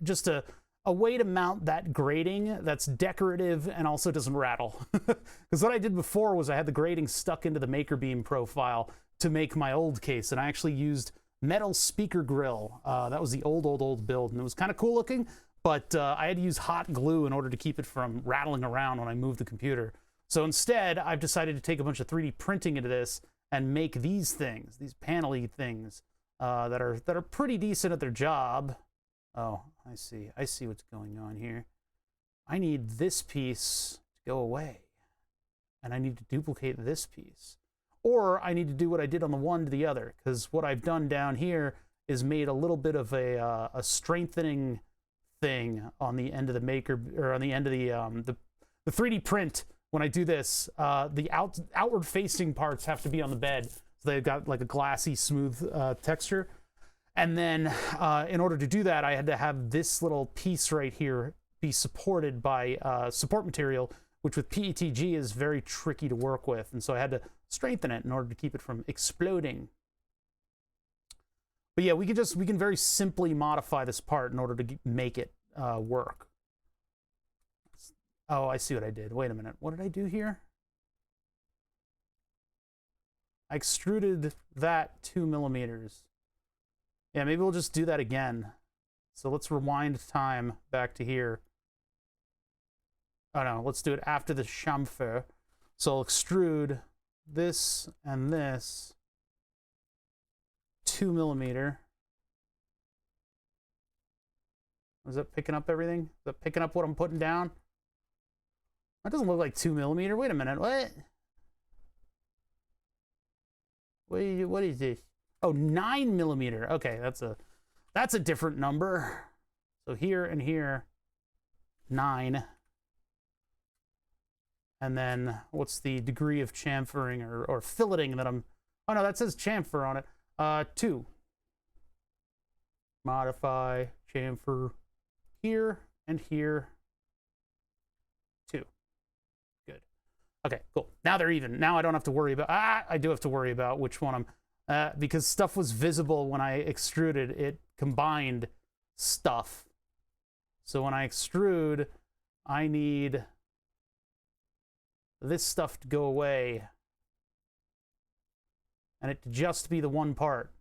just a way to mount that grating that's decorative and also doesn't rattle. Because what I did before was I had the grating stuck into the Maker Beam profile to make my old case, and I actually used metal speaker grill. That was the old build, and it was kind of cool looking, but I had to use hot glue in order to keep it from rattling around when I moved the computer. So instead, I've decided to take a bunch of 3D printing into this and make these things, these panel-y things that are pretty decent at their job. Oh, I see what's going on here. I need this piece to go away. and I need to duplicate this piece. Or I need to do what I did on the one to the other, because what I've done down here is made a little bit of a strengthening thing on the end of the maker, or on the end of the 3D print. When I do this, the outward facing parts have to be on the bed, so they've got like a glassy, smooth texture. And then in order to do that, I had to have this little piece right here be supported by support material, which with PETG is very tricky to work with. And so I had to strengthen it in order to keep it from exploding. But yeah, we can very simply modify this part in order to make it work. Oh, I see what I did. Wait a minute. What did I do here? I extruded that 2 millimeters. Yeah, maybe we'll just do that again. So let's rewind time back to here. Oh no, let's do it after the chamfer. So I'll extrude this and this 2 millimeter. Is that picking up everything? Is that picking up what I'm putting down? That doesn't look like 2 millimeter. Wait a minute. What? What is this? Oh, 9 millimeter. Okay, that's a different number. So here and here, 9. And then what's the degree of chamfering or filleting that I'm... Oh no, that says chamfer on it. 2. Modify, chamfer here and here. 2. Good. Okay, cool. Now they're even. Now I don't have to worry about... I do have to worry about which one I'm... because stuff was visible when I extruded, it combined stuff. So when I extrude, I need this stuff to go away and it to just be the one part.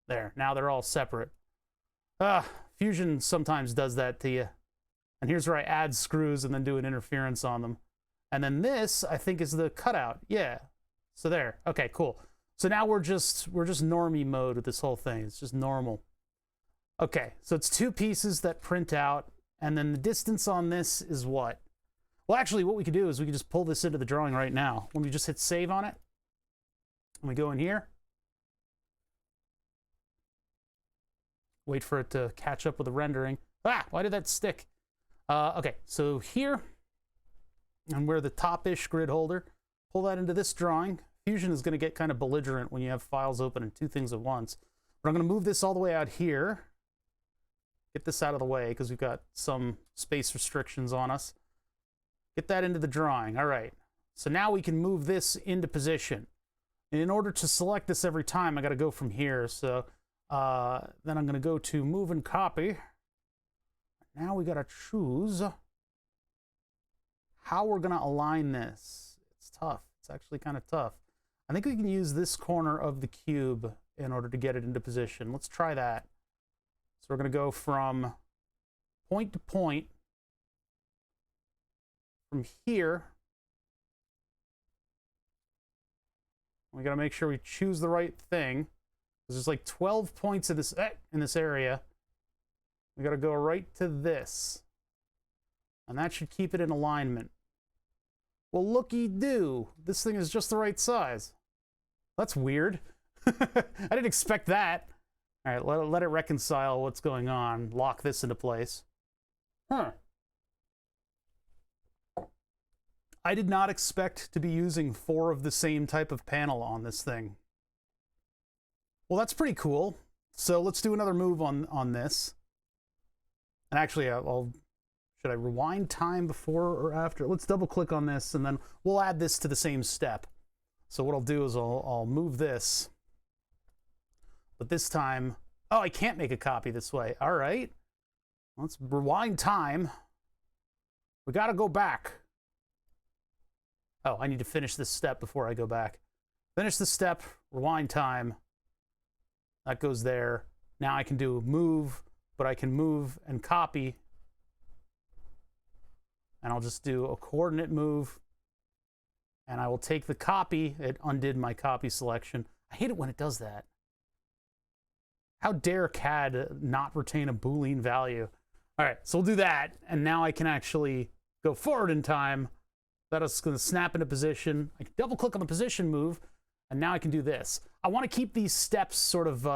There, now they're all separate. Fusion sometimes does that to you. And here's where I add screws and then do an interference on them. And then this, I think, is the cutout. Yeah. So there. Okay, cool. So now we're just normie mode with this whole thing. It's just normal. Okay, so it's 2 pieces that print out, and then the distance on this is what? Well, actually, what we could do is we could just pull this into the drawing right now. When we just hit save on it, and we go in here, wait for it to catch up with the rendering. Why did that stick? Okay, so here, and where the top-ish grid holder, pull that into this drawing. Fusion is going to get kind of belligerent when you have files open and 2 things at once. But I'm going to move this all the way out here. Get this out of the way because we've got some space restrictions on us. Get that into the drawing. All right. So now we can move this into position. And in order to select this every time, I got to go from here. So then I'm going to go to move and copy. Now we got to choose how we're going to align this. It's tough. It's actually kind of tough. I think we can use this corner of the cube in order to get it into position. Let's try that. So we're going to go from point to point. From here, we got to make sure we choose the right thing. There's like 12 points in this area. We got to go right to this. And that should keep it in alignment. Well, looky-doo. This thing is just the right size. That's weird. I didn't expect that. All right, let it reconcile what's going on. Lock this into place. Huh. I did not expect to be using 4 of the same type of panel on this thing. Well, that's pretty cool. So let's do another move on this. And actually, should I rewind time before or after? Let's double click on this and then we'll add this to the same step. So what I'll do is I'll move this. But this time, oh, I can't make a copy this way. All right. Let's rewind time. We got to go back. Oh, I need to finish this step before I go back. Finish the step, rewind time. That goes there. Now I can do move, but I can move and copy. And I'll just do a coordinate move. And I will take the copy. It undid my copy selection. I hate it when it does that. How dare CAD not retain a Boolean value? All right, so we'll do that. And now I can actually go forward in time. That's going to snap into position. I can double click on the position move, and now I can do this. I want to keep these steps sort of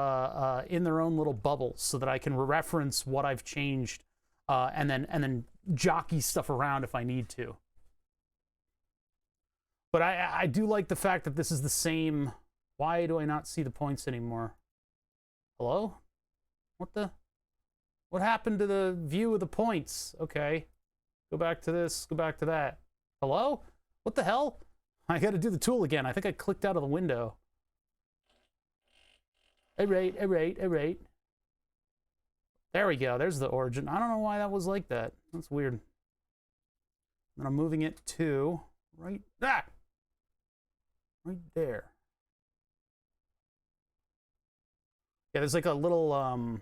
in their own little bubbles so that I can reference what I've changed and then jockey stuff around if I need to. But I do like the fact that this is the same. Why do I not see the points anymore? Hello? What happened to the view of the points? Okay. Go back to this, go back to that. Hello? What the hell? I got to do the tool again. I think I clicked out of the window. Alright. There we go. There's the origin. I don't know why that was like that. That's weird. And I'm moving it to right there. Yeah, there's like a little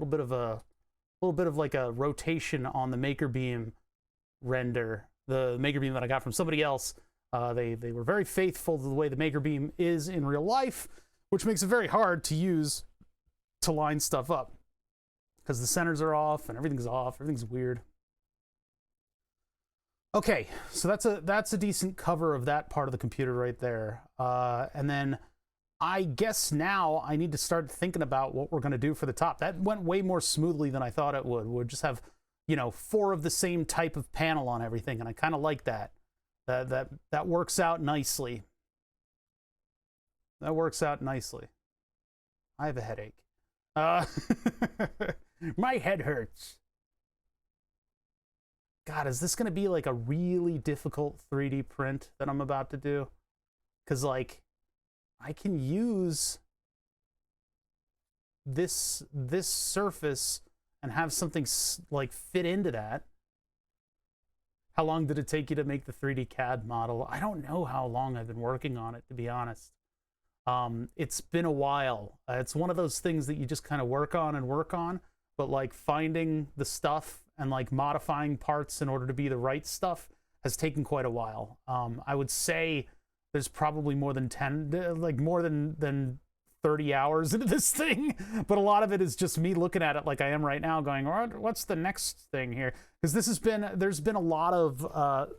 bit of like a rotation on the maker beam render. The maker beam that I got from somebody else. They were very faithful to the way the maker beam is in real life, which makes it very hard to use to line stuff up because the centers are off and everything's off. Everything's weird. Okay, so that's a decent cover of that part of the computer right there. And then I guess now I need to start thinking about what we're going to do for the top. That went way more smoothly than I thought it would. We'll just have, 4 of the same type of panel on everything, and I kind of like that. That works out nicely. That works out nicely. I have a headache. My head hurts. God, is this going to be like a really difficult 3D print that I'm about to do? Because, like, I can use this surface and have something, like, fit into that. How long did it take you to make the 3D CAD model? I don't know how long I've been working on it, to be honest. It's been a while. It's one of those things that you just kind of work on, but, like, finding the stuff and like modifying parts in order to be the right stuff has taken quite a while. I would say there's probably more than 30 hours into this thing, but a lot of it is just me looking at it like I am right now going, what's the next thing here? Because there's been a lot of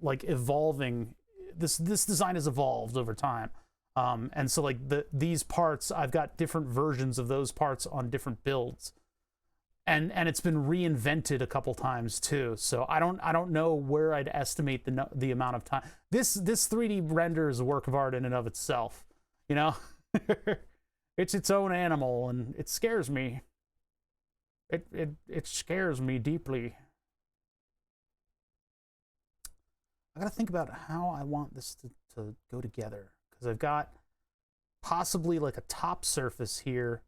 like evolving. This design has evolved over time. And so like these parts, I've got different versions of those parts on different builds. And it's been reinvented a couple times too. So I don't know where I'd estimate the amount of time. This 3D render is a work of art in and of itself. It's its own animal, and it scares me. It scares me deeply. I gotta think about how I want this to go together, because I've got possibly like a top surface here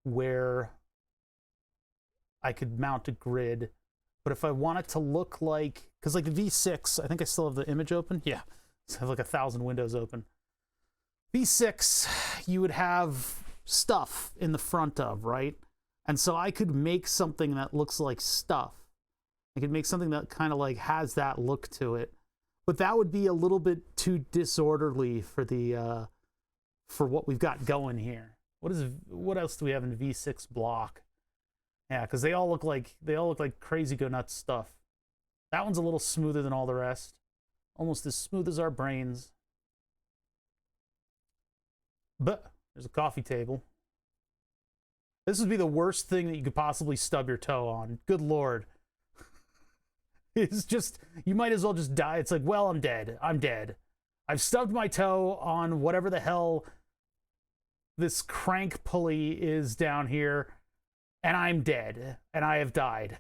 where I could mount a grid, but if I want it to look like, because like the V6, I think I still have the image open. Yeah, so I have like 1,000 windows open. V6, you would have stuff in the front of, right? And so I could make something that looks like stuff. I could make something that kind of like has that look to it, but that would be a little bit too disorderly for the for what we've got going here. What else do we have in V6 block? Yeah, because they all look like crazy go nuts stuff. That one's a little smoother than all the rest. Almost as smooth as our brains. But there's a coffee table. This would be the worst thing that you could possibly stub your toe on. Good Lord. It's just, you might as well just die. It's like, well, I'm dead. I'm dead. I've stubbed my toe on whatever the hell this crank pulley is down here. And I'm dead, and I have died.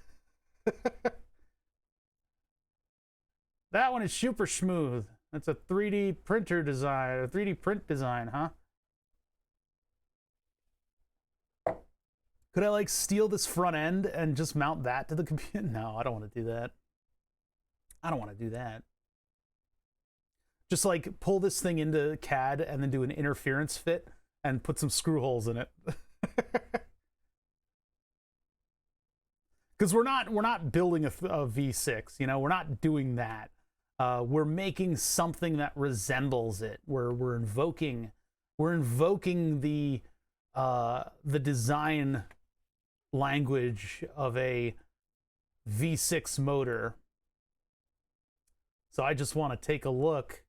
That one is super smooth. That's a 3D printer design, a 3D print design, huh? Could I like steal this front end and just mount that to the computer? No, I don't want to do that. I don't want to do that. Just like pull this thing into CAD and then do an interference fit and put some screw holes in it. Because we're not building a V6, we're not doing that. We're making something that resembles it. We're invoking the design language of a V6 motor So I just want to take a look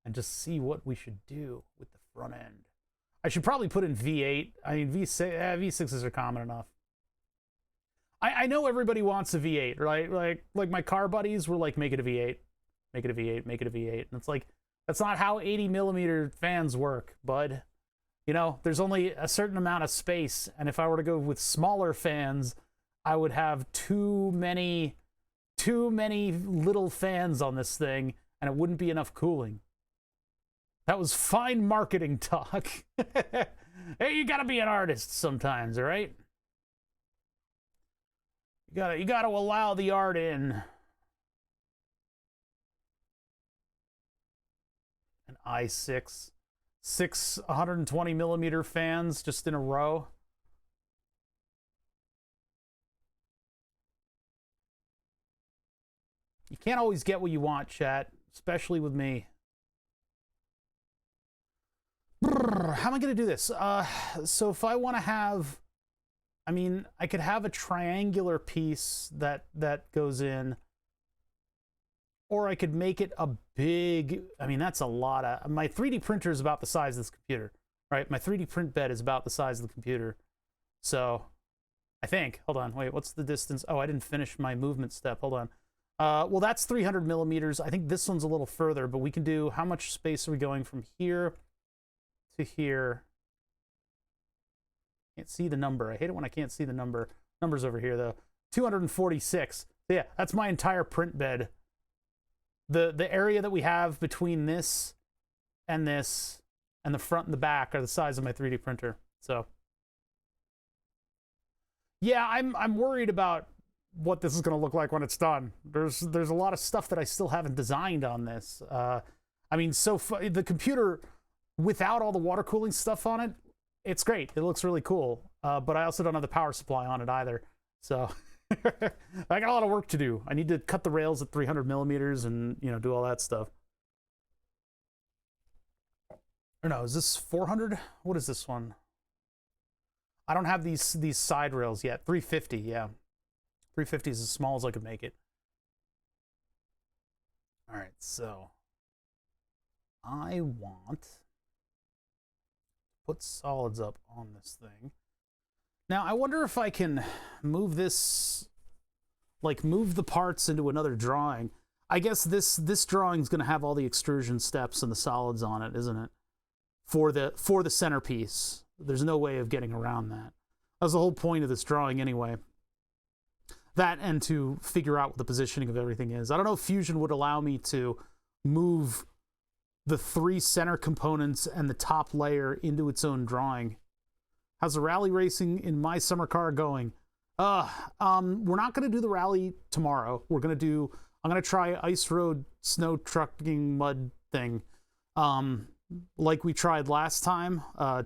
and just see what we should do with the front end. I should probably put in V8. I mean, V6s are common enough. I know everybody wants a V8, right? Like my car buddies were like, make it a V8, make it a V8, make it a V8. And it's like, that's not how 80 millimeter fans work, bud. You know, there's only a certain amount of space. And if I were to go with smaller fans, I would have too many little fans on this thing, and it wouldn't be enough cooling. That was fine marketing talk. Hey, you gotta be an artist sometimes, all right? You gotta allow the art in. An i6. 6 120 millimeter fans just in a row. You can't always get what you want, chat, especially with me. How am I going to do this? So if I want to have, I mean, I could have a triangular piece that goes in, or I could make it a big, I mean, that's a lot of, my 3D printer is about the size of this computer, right? My 3D print bed is about the size of the computer. So I think, hold on, wait, what's the distance? Oh, I didn't finish my movement step. Hold on. Well, that's 300 millimeters. I think this one's a little further, but we can do, how much space are we going from here to here? Can't see the number. I hate it when I can't see the number. Number's over here, though. 246. So yeah, that's my entire print bed. The area that we have between this and the front and the back are the size of my 3D printer. So yeah, I'm worried about what this is going to look like when it's done. There's a lot of stuff that I still haven't designed on this. I mean, the computer without all the water cooling stuff on it, it's great. It looks really cool. But I also don't have the power supply on it either. So I got a lot of work to do. I need to cut the rails at 300 millimeters and, you know, do all that stuff. Or no, is this 400? What is this one? I don't have these side rails yet. 350, yeah. 350 is as small as I could make it. All right, so I want to put solids up on this thing. Now, I wonder if I can move this, like move the parts into another drawing. I guess this drawing is going to have all the extrusion steps and the solids on it, isn't it? For the centerpiece. There's no way of getting around that. That's the whole point of this drawing anyway. That and to figure out what the positioning of everything is. I don't know if Fusion would allow me to move the 3 center components and the top layer into its own drawing. How's the rally racing in my summer car going? We're not going to do the rally tomorrow. I'm going to try ice road snow trucking mud thing. Like we tried last time, 2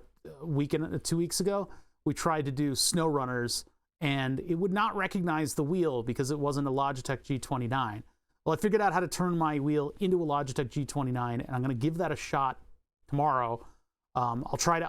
weeks ago, we tried to do snow runners, and it would not recognize the wheel because it wasn't a Logitech G29. Well, I figured out how to turn my wheel into a Logitech G29, and I'm going to give that a shot tomorrow. I'll try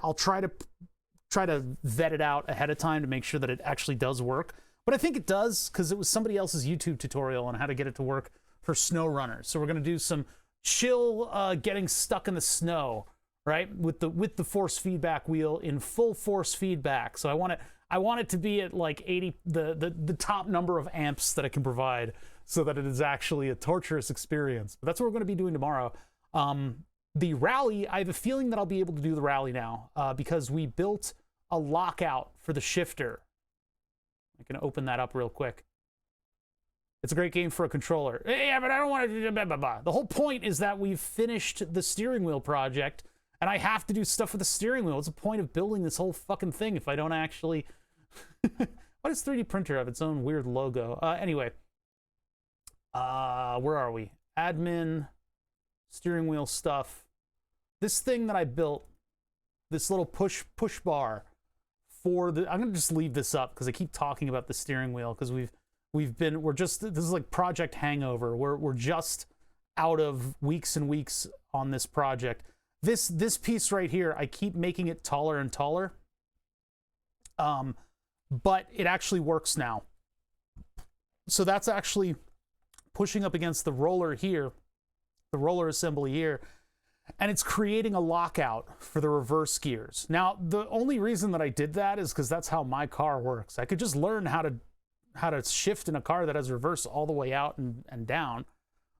to vet it out ahead of time to make sure that it actually does work. But I think it does because it was somebody else's YouTube tutorial on how to get it to work for snow runners. So we're going to do some chill getting stuck in the snow, right? With the force feedback wheel in full force feedback. So I want it to be at like 80, the top number of amps that it can provide, so that it is actually a torturous experience. But that's what we're going to be doing tomorrow. The rally, I have a feeling that I'll be able to do the rally now because we built a lockout for the shifter. I can open that up real quick. It's a great game for a controller. Yeah, but I don't want to do blah, blah, blah. The whole point is that we've finished the steering wheel project, and I have to do stuff with the steering wheel. What's the point of building this whole fucking thing if I don't actually... Why does 3D printer have its own weird logo? Anyway. Where are we? Admin, steering wheel stuff. This thing that I built, this little push bar for the, I'm gonna just leave this up because I keep talking about the steering wheel because this is like project hangover. We're just out of weeks and weeks on this project. This piece right here, I keep making it taller and taller. But it actually works now. So that's actually pushing up against the roller here the roller assembly here, and it's creating a lockout for the reverse gears. Now, the only reason that I did that is because that's how my car works. I could just learn how to shift in a car that has reverse all the way out and down.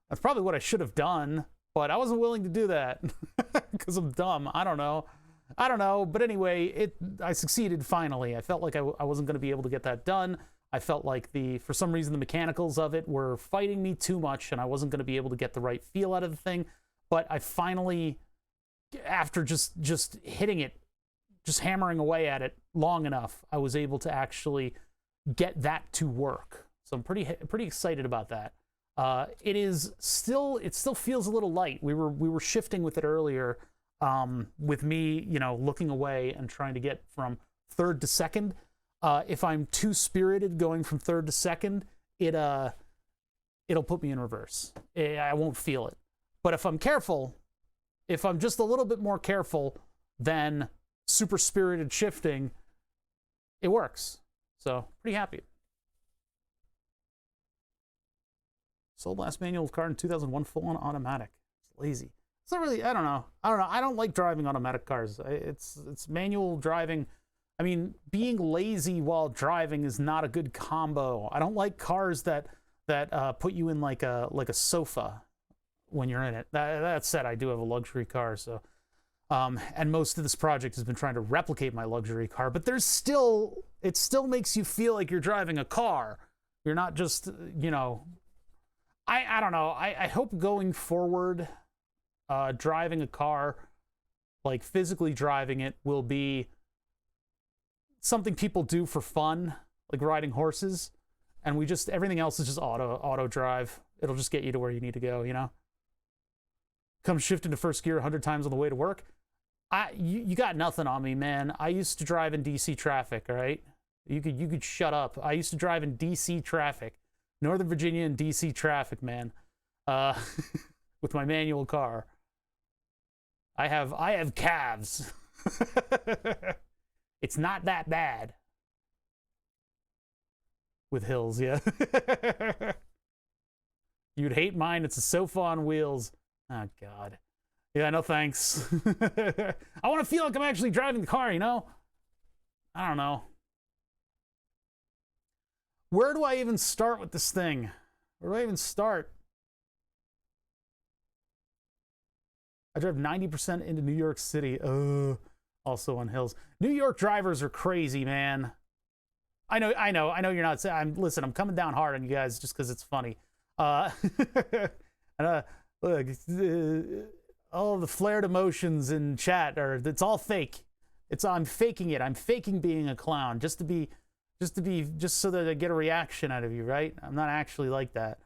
That's probably what I should have done, but I wasn't willing to do that because I'm dumb. I don't know. But anyway, I succeeded finally. I felt like I wasn't going to be able to get that done. I felt like for some reason, the mechanicals of it were fighting me too much, and I wasn't going to be able to get the right feel out of the thing. But I finally, after just hitting it, just hammering away at it long enough, I was able to actually get that to work. So I'm pretty excited about that. It still feels a little light. We were shifting with it earlier, with me, looking away and trying to get from third to second. If I'm too spirited going from third to second, it'll put me in reverse. I won't feel it. But if I'm careful, if I'm just a little bit more careful than super spirited shifting, it works. So pretty happy. Sold last manual car in 2001, full-on automatic. It's lazy. It's not really, I don't know. I don't like driving automatic cars. It's manual driving. I mean, being lazy while driving is not a good combo. I don't like cars that put you in like a sofa when you're in it. That said, I do have a luxury car, so and most of this project has been trying to replicate my luxury car, but it still makes you feel like you're driving a car. You're not just, I don't know. I hope going forward, driving a car, like physically driving it, will be something people do for fun, like riding horses, and everything else is just auto drive. It'll just get you to where you need to go, Come shift into first gear 100 times on the way to work. You got nothing on me, man. I used to drive in DC traffic, all right? You could shut up. I used to drive in DC traffic, Northern Virginia and DC traffic, man, with my manual car. I have calves. It's not that bad. With hills, yeah. You'd hate mine. It's a sofa on wheels. Oh, God. Yeah, no thanks. I want to feel like I'm actually driving the car, I don't know. Where do I even start with this thing? Where do I even start? I drive 90% into New York City. Also on hills. New York drivers are crazy, man. I know you're not saying. Listen, I'm coming down hard on you guys just because it's funny. Look, all the flared emotions in chat it's all fake. I'm faking it. I'm faking being a clown just so that I get a reaction out of you, right? I'm not actually like that.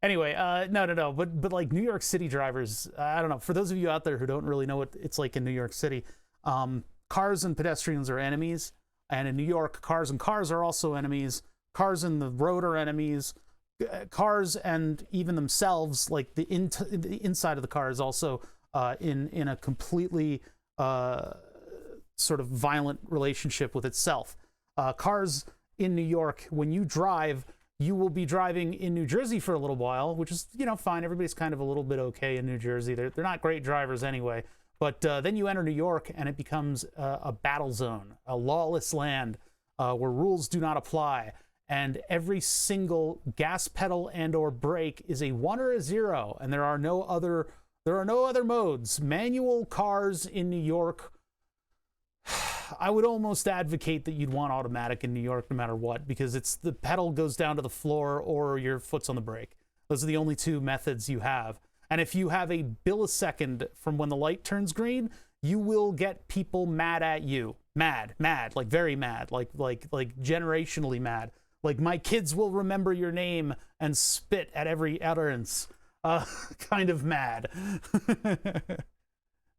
Anyway, no. But like New York City drivers, I don't know. For those of you out there who don't really know what it's like in New York City, cars and pedestrians are enemies. And in New York, cars are also enemies. Cars in the road are enemies. Cars and even themselves, like the inside of the car, is also in a completely sort of violent relationship with itself. Cars in New York, when you drive, you will be driving in New Jersey for a little while, which is, fine. Everybody's kind of a little bit okay in New Jersey. They're not great drivers anyway. But then you enter New York, and it becomes a battle zone, a lawless land where rules do not apply. And every single gas pedal and or brake is a 1 or a 0, and there are no other modes. Manual cars in New York, I would almost advocate that you'd want automatic in New York no matter what, because the pedal goes down to the floor or your foot's on the brake. Those are the only two methods you have. And if you have a millisecond from when the light turns green, you will get people mad at you. Mad, like very mad, like generationally mad. Like, my kids will remember your name and spit at every utterance. Kind of mad. The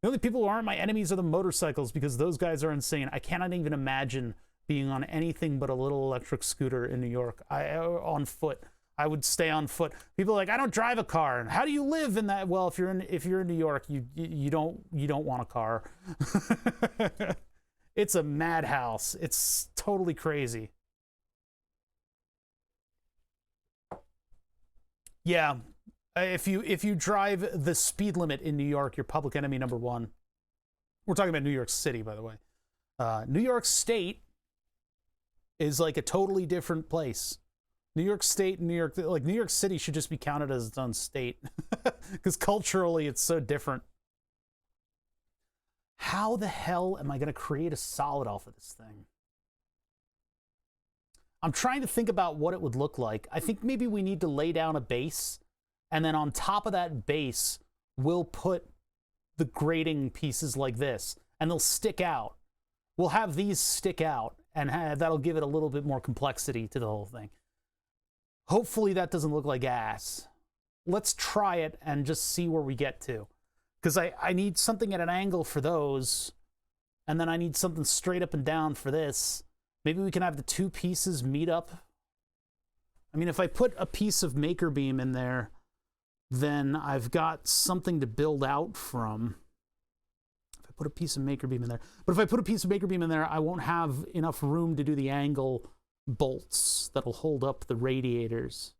only people who aren't my enemies are the motorcycles, because those guys are insane. I cannot even imagine being on anything but a little electric scooter in New York. On foot. I would stay on foot. People are like, I don't drive a car. And how do you live in that? Well, if you're in New York, you don't want a car. It's a madhouse. It's totally crazy. Yeah. If you drive the speed limit in New York, you're public enemy number one. We're talking about New York City, by the way. New York State is like a totally different place. New York State and New York City should just be counted as its own state because culturally it's so different. How the hell am I going to create a solid off of this thing? I'm trying to think about what it would look like. I think maybe we need to lay down a base, and then on top of that base, we'll put the grating pieces like this, and they'll stick out. We'll have these stick out, and that'll give it a little bit more complexity to the whole thing. Hopefully that doesn't look like ass. Let's try it and just see where we get to. Because I need something at an angle for those, and then I need something straight up and down for this. Maybe we can have the two pieces meet up. I mean, if I put a piece of maker beam in there, then I've got something to build out from. If I put a piece of maker beam in there. But if I put a piece of maker beam in there, I won't have enough room to do the angle bolts that'll hold up the radiators.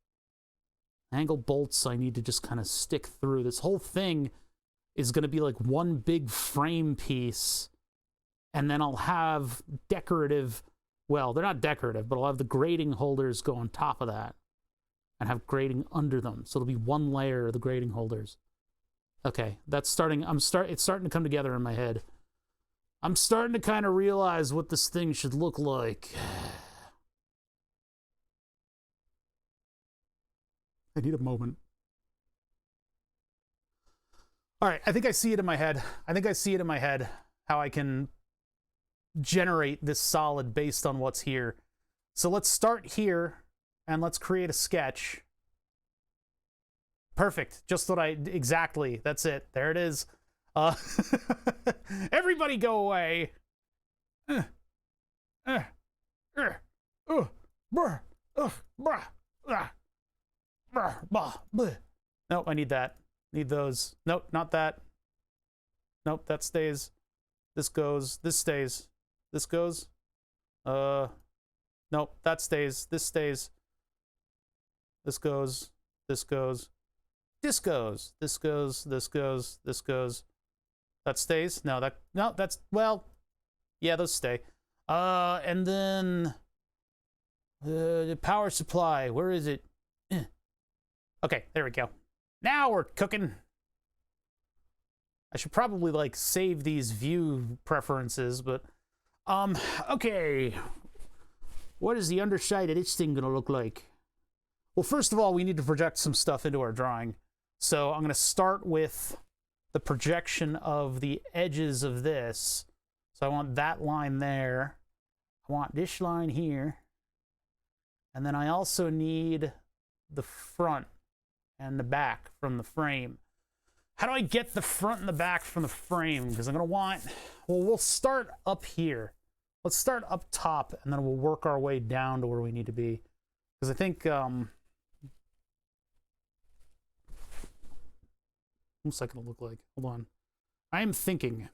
Angle bolts I need to just kind of stick through. This whole thing is going to be like one big frame piece, and then I'll have decorative, well, they're not decorative, but I'll have the grating holders go on top of that and have grating under them. So it'll be one layer of the grating holders. Okay, that's starting, it's starting to come together in my head. I'm starting to kind of realize what this thing should look like. I need a moment. All right, I think I see it in my head. How I can generate this solid based on what's here. So let's start here, and let's create a sketch. Perfect, just what exactly, that's it. There it is. Everybody go away. Nope, I need that. Need those. Nope, not that. Nope, that stays. This goes. This stays. This goes. Nope, that stays. This stays. This goes. This goes. This goes. This goes. This goes. This goes. That stays. No, that's, well, yeah, those stay. And then the power supply. Where is it? Okay, there we go. Now we're cooking. I should probably like save these view preferences, but okay. What is the underside of this thing gonna look like? Well, first of all, we need to project some stuff into our drawing. So I'm gonna start with the projection of the edges of this. So I want that line there. I want this line here. And then I also need the front and the back from the frame. How do I get the front and the back from the frame? Because I'm going to want, well, we'll start up here. Let's start up top, and then we'll work our way down to where we need to be. Because I think, what's that going to look like? Hold on. I am thinking,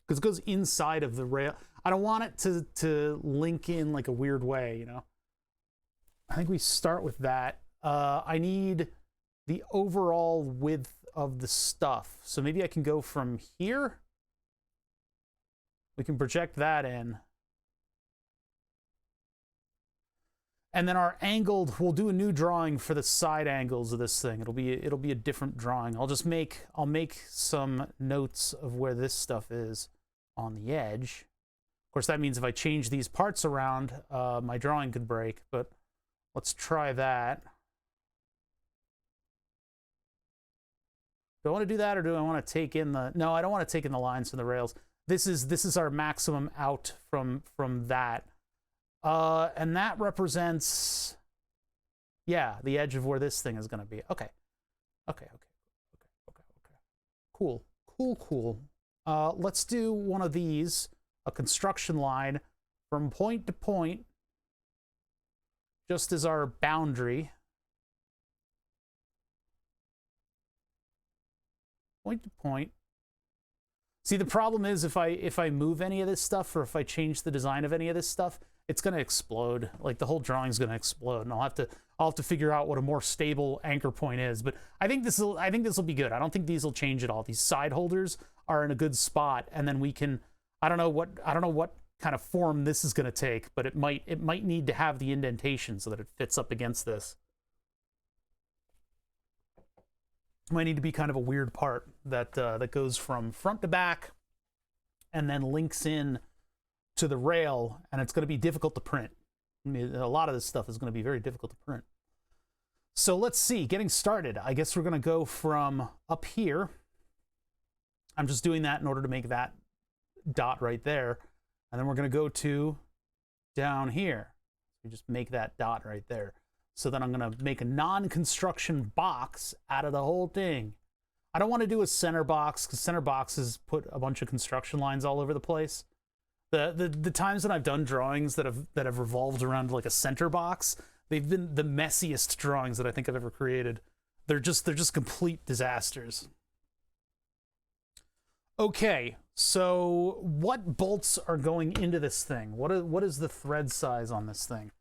because it goes inside of the rail. I don't want it to link in like a weird way, you know? I think we start with that. I need the overall width of the stuff. So maybe I can go from here. We can project that in. And then our angled, we'll do a new drawing for the side angles of this thing. It'll be a different drawing. I'll make some notes of where this stuff is on the edge. Of course, that means if I change these parts around, my drawing could break, but let's try that. Do I want to do that, or do I want to take in the... No, I don't want to take in the lines from the rails. This is our maximum out from that. And that represents, yeah, the edge of where this thing is going to be. Okay. Cool. Let's do one of these, a construction line from point to point, just as our boundary. Point to point. See, the problem is if I move any of this stuff, or if I change the design of any of this stuff, it's going to explode. Like the whole drawing's going to explode, and I'll have to figure out what a more stable anchor point is. But I think this will be good. I don't think these will change at all. These side holders are in a good spot, and then we can, I don't know what kind of form this is going to take, but it might need to have the indentation so that it fits up against this. It might need to be kind of a weird part that that goes from front to back and then links in to the rail, and it's going to be difficult to print. I mean, a lot of this stuff is going to be very difficult to print. So let's see, getting started. I guess we're going to go from up here. I'm just doing that in order to make that dot right there. And then we're going to go to down here. We just make that dot right there. So then I'm going to make a non-construction box out of the whole thing. I don't want to do a center box because center boxes put a bunch of construction lines all over the place. The times that I've done drawings that have revolved around like a center box, they've been the messiest drawings that I think I've ever created. They're just complete disasters. Okay, so what bolts are going into this thing? What is the thread size on this thing?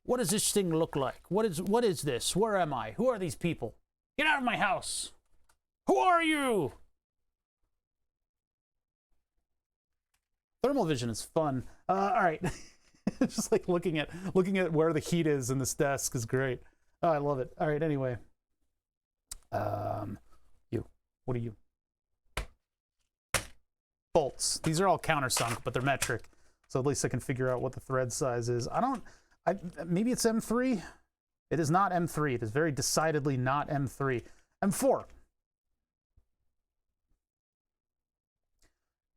What does this thing look like? What is this? Where am I? Who are these people? Get out of my house! Who are you? Thermal vision is fun. All right, just like looking at where the heat is in this desk is great. Oh, I love it. All right, anyway, what are you? Bolts. These are all countersunk, but they're metric, so at least I can figure out what the thread size is. Maybe it's M3. It is not M3. It is very decidedly not M3. M4.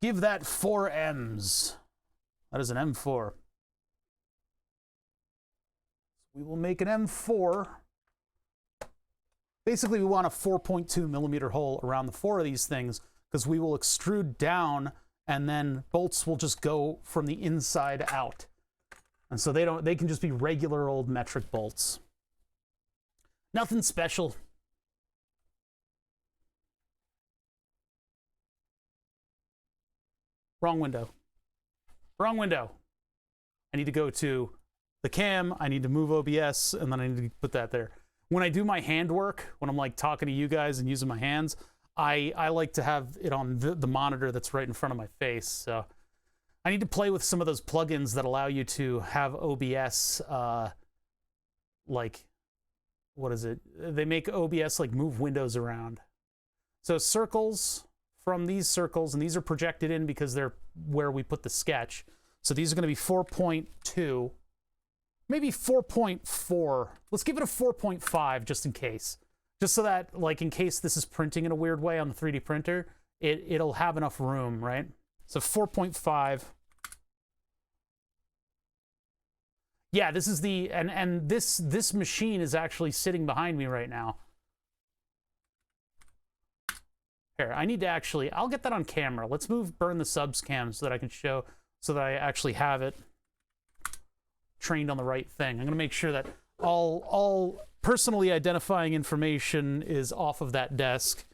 Give that 4 M's. That is an M4. We will make an M4. Basically, we want a 4.2 millimeter hole around the 4 of these things because we will extrude down and then bolts will just go from the inside out. And so they can just be regular old metric bolts. Nothing special. Wrong window. Wrong window. I need to go to the cam, I need to move OBS, and then I need to put that there. When I do my handwork, when I'm like talking to you guys and using my hands, I like to have it on the monitor that's right in front of my face. So I need to play with some of those plugins that allow you to have OBS, like, what is it? They make OBS like move windows around. So circles from these circles, and these are projected in because they're where we put the sketch. So these are going to be 4.2, maybe 4.4. Let's give it a 4.5 just in case. Just so that, like, in case this is printing in a weird way on the 3D printer, it'll have enough room, right? So 4.5. Yeah, this is the, and this machine is actually sitting behind me right now. Here, I need to actually, I'll get that on camera. Let's burn the subs cam so that I can show, so that I actually have it trained on the right thing. I'm gonna make sure that all personally identifying information is off of that desk,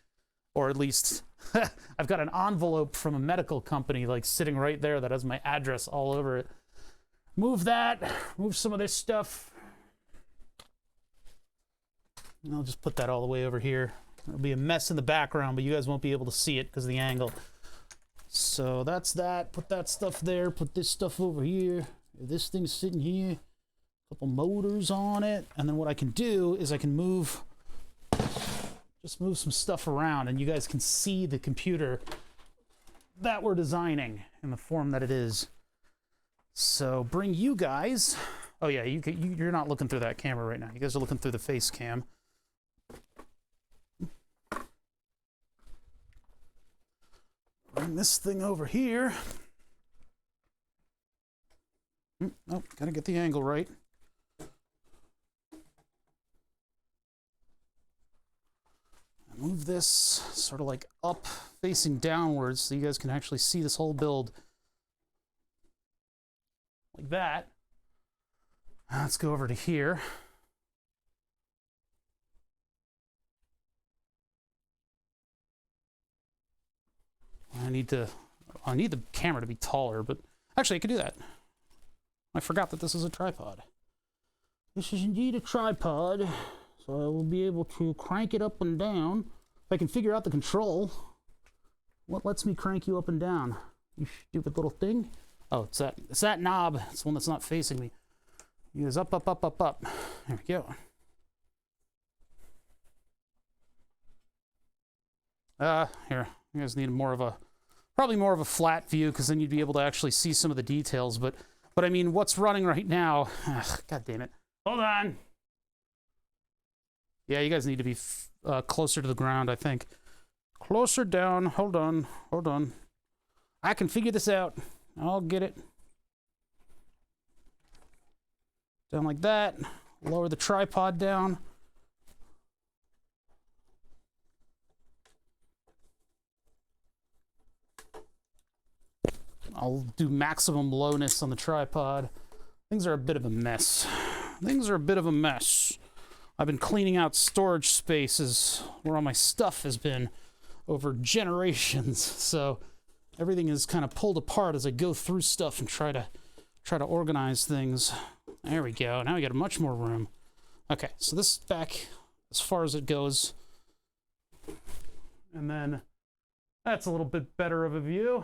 or at least I've got an envelope from a medical company like sitting right there that has my address all over it. Move that, move some of this stuff. And I'll just put that all the way over here. It'll be a mess in the background, but you guys won't be able to see it because of the angle. So that's that. Put that stuff there. Put this stuff over here. This thing's sitting here. A couple motors on it. And then what I can do is I can just move some stuff around, and you guys can see the computer that we're designing in the form that it is. So bring you guys. Oh yeah, you're not looking through that camera right now. You guys are looking through the face cam. Bring this thing over here. Oh, gotta get the angle right. Move this sort of like up, facing downwards, so you guys can actually see this whole build. Like that. Let's go over to here. I need the camera to be taller, but actually I could do that. I forgot that this is a tripod. This is indeed a tripod, so I will be able to crank it up and down. If I can figure out the control. What lets me crank you up and down? You stupid little thing. Oh, it's that knob. It's the one that's not facing me. It goes up, up, up, up, up. There we go. Here. You guys need probably more of a flat view, because then you'd be able to actually see some of the details. But I mean, what's running right now? Ugh, God damn it. Hold on. Yeah, you guys need to be closer to the ground, I think. Closer down. Hold on. Hold on. I can figure this out. I'll get it. Down like that. Lower the tripod down. I'll do maximum lowness on the tripod. Things are a bit of a mess. Things are a bit of a mess. I've been cleaning out storage spaces where all my stuff has been over generations, so everything is kind of pulled apart as I go through stuff and try to organize things. There we go. Now we got much more room. Okay, so this is back as far as it goes. And then that's a little bit better of a view.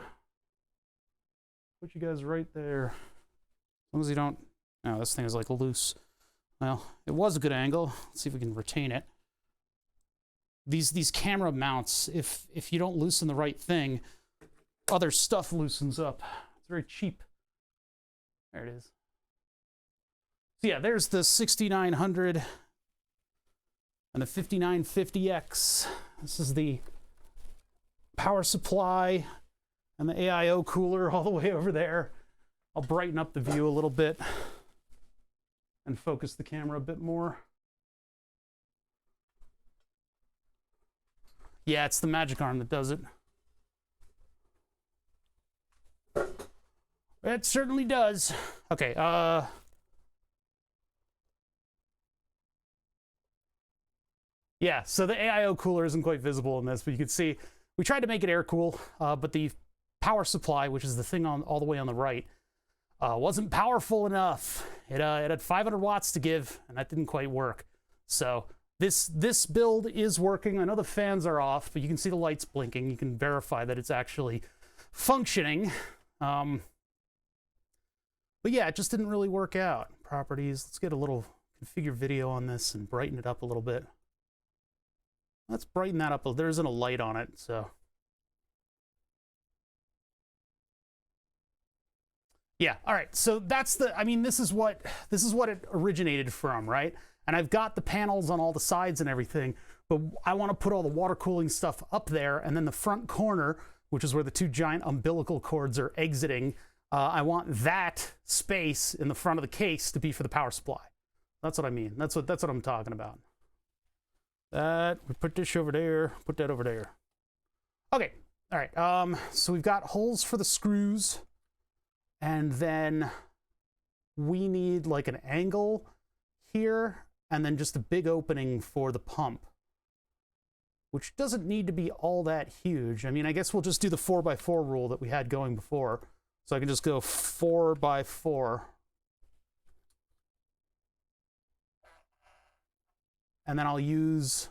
Put you guys right there. As long as you don't... Oh, this thing is like loose. Well, it was a good angle. Let's see if we can retain it. These camera mounts, if you don't loosen the right thing, other stuff loosens up. It's very cheap. There it is. So yeah, there's the 6900 and the 5950X. This is the power supply and the AIO cooler all the way over there. I'll brighten up the view a little bit and focus the camera a bit more. Yeah, it's the magic arm that does it. It certainly does. Okay, yeah, so the AIO cooler isn't quite visible in this, but you can see we tried to make it air cool, but the power supply, which is the thing all the way on the right, wasn't powerful enough. It had 500 watts to give, and that didn't quite work. So this build is working. I know the fans are off, but you can see the lights blinking. You can verify that it's actually functioning. But yeah, it just didn't really work out. Properties, let's get a little configure video on this and brighten it up a little bit. Let's brighten that up. There isn't a light on it, so. Yeah, all right, so that's I mean, this is what it originated from, right? And I've got the panels on all the sides and everything, but I want to put all the water cooling stuff up there, and then the front corner, which is where the two giant umbilical cords are exiting, I want that space in the front of the case to be for the power supply. That's what I mean. That's what I'm talking about. We put this over there, put that over there. Okay, all right, so we've got holes for the screws, and then we need like an angle here, and then just a big opening for the pump, which doesn't need to be all that huge. I mean, I guess we'll just do the 4x4 rule that we had going before. So I can just go 4x4. And then I'll use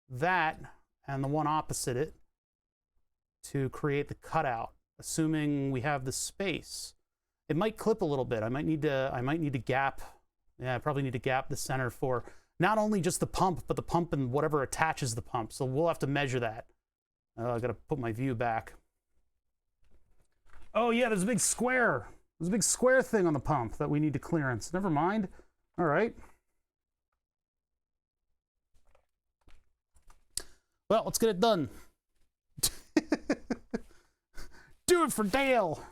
that and the one opposite it to create the cutout, assuming we have the space. It might clip a little bit. I might need to gap. Yeah, I probably need to gap the center for not only just the pump, but the pump and whatever attaches the pump. So we'll have to measure that. I gotta put my view back. Oh yeah, there's a big square. There's a big square thing on the pump that we need to clearance. Never mind. All right. Well, let's get it done. Do it for Dale.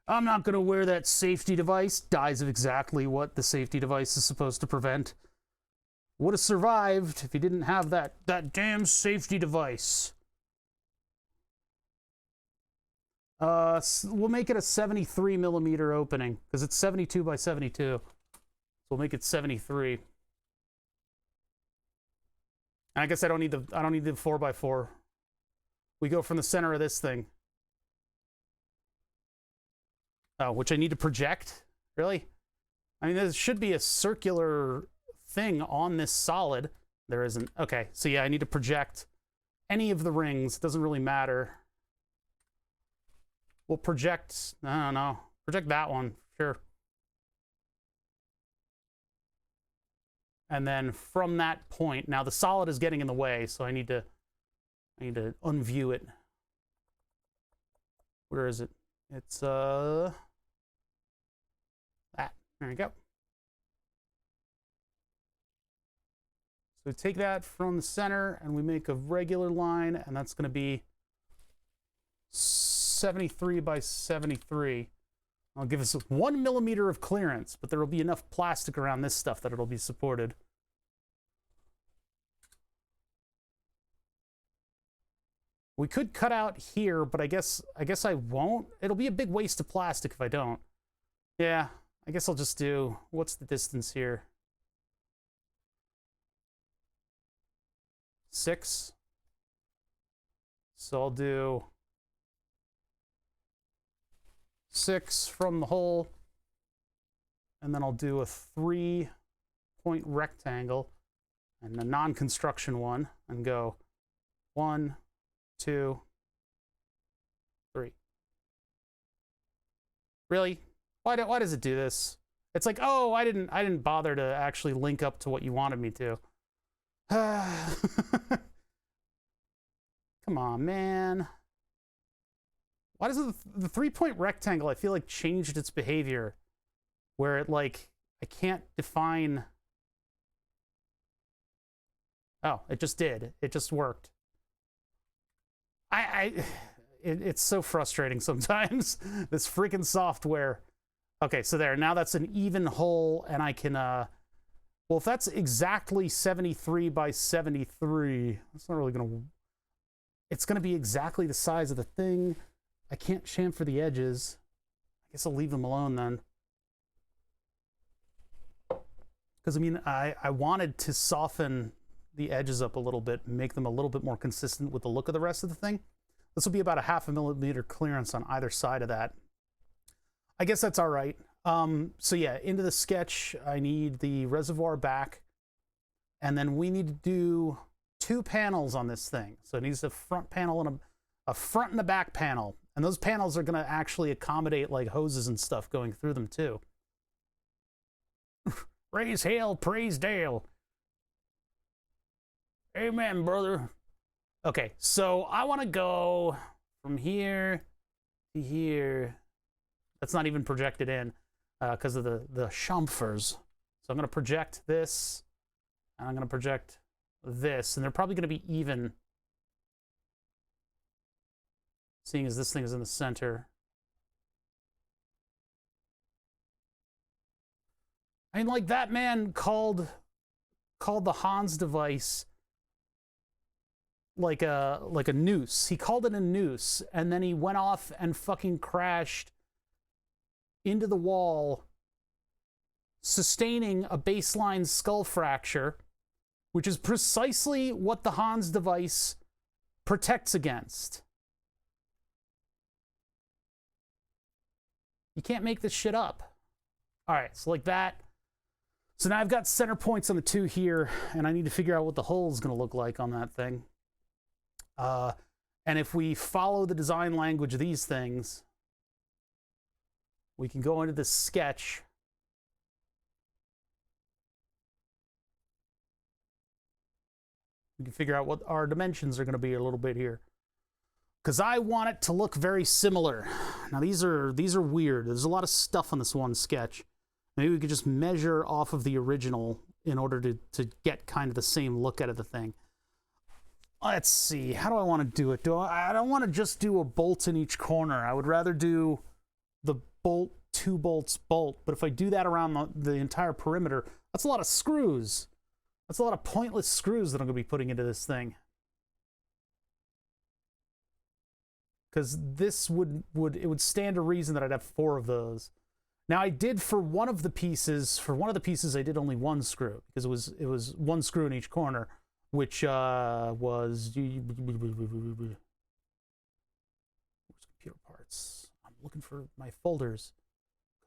I'm not going to wear that safety device. Dies of exactly what the safety device is supposed to prevent. Would have survived if he didn't have that damn safety device. We'll make it a 73 millimeter opening because it's 72 by 72. So we'll make it 73. And I guess I don't need the 4x4. We go from the center of this thing. Oh, which I need to project. Really? I mean, there should be a circular thing on this solid. There isn't. Okay, so yeah, I need to project any of the rings. It doesn't really matter. We'll project, I don't know, project that one, sure. And then from that point, now the solid is getting in the way, so I need to unview it. Where is it? It's that. There we go. So we take that from the center and we make a regular line, and that's going to be 73 by 73. I'll give us 1 millimeter of clearance, but there will be enough plastic around this stuff that it'll be supported. We could cut out here, but I guess I won't. It'll be a big waste of plastic if I don't. Yeah, I guess I'll just do, what's the distance here? 6. So I'll do 6 from the hole, and then I'll do a 3-point rectangle and a non-construction one, and go 1, 2, 3. Really? Why does it do this? It's like, oh, I didn't bother to actually link up to what you wanted me to. Come on, man. Why does the 3-point rectangle, I feel like, changed its behavior? Where it, like, I can't define... Oh, it just did. It just worked. It's so frustrating sometimes, this freaking software. Okay, so there, now that's an even hole, and I can, well, if that's exactly 73 by 73, that's not really gonna, it's gonna be exactly the size of the thing. I can't chamfer the edges. I guess I'll leave them alone then. Because, I mean, I wanted to soften the edges up a little bit, make them a little bit more consistent with the look of the rest of the thing. This will be about a 0.5 millimeter clearance on either side of that. I guess that's all right. So yeah, into the sketch, I need the reservoir back, and then we need to do 2 panels on this thing. So it needs a front panel and a front and a back panel, and those panels are going to actually accommodate like hoses and stuff going through them too. Raise hail, praise Dale. Amen, brother. Okay, so I want to go from here to here. That's not even projected in because of the chamfers. So I'm going to project this, and I'm going to project this, and they're probably going to be even, seeing as this thing is in the center. I mean, like, that man called the Hans device like a noose. He called it a noose, and then he went off and fucking crashed into the wall, sustaining a baseline skull fracture, which is precisely what the Hans device protects against. You can't make this shit up. All right, so like that. So now I've got center points on the 2 here, and I need to figure out what the hole is going to look like on that thing. And if we follow the design language of these things, we can go into this sketch. We can figure out what our dimensions are going to be a little bit here, because I want it to look very similar. Now these are weird. There's a lot of stuff on this one sketch. Maybe we could just measure off of the original in order to get kind of the same look out of the thing. Let's see. How do I want to do it? I don't want to just do a bolt in each corner. I would rather do the bolt, 2 bolts, bolt. But if I do that around the entire perimeter, that's a lot of screws. That's a lot of pointless screws that I'm going to be putting into this thing. Because this would stand to reason that I'd have 4 of those. Now I did for one of the pieces, I did only 1 screw, because it was 1 screw in each corner, which was, where's computer parts? I'm looking for my folders.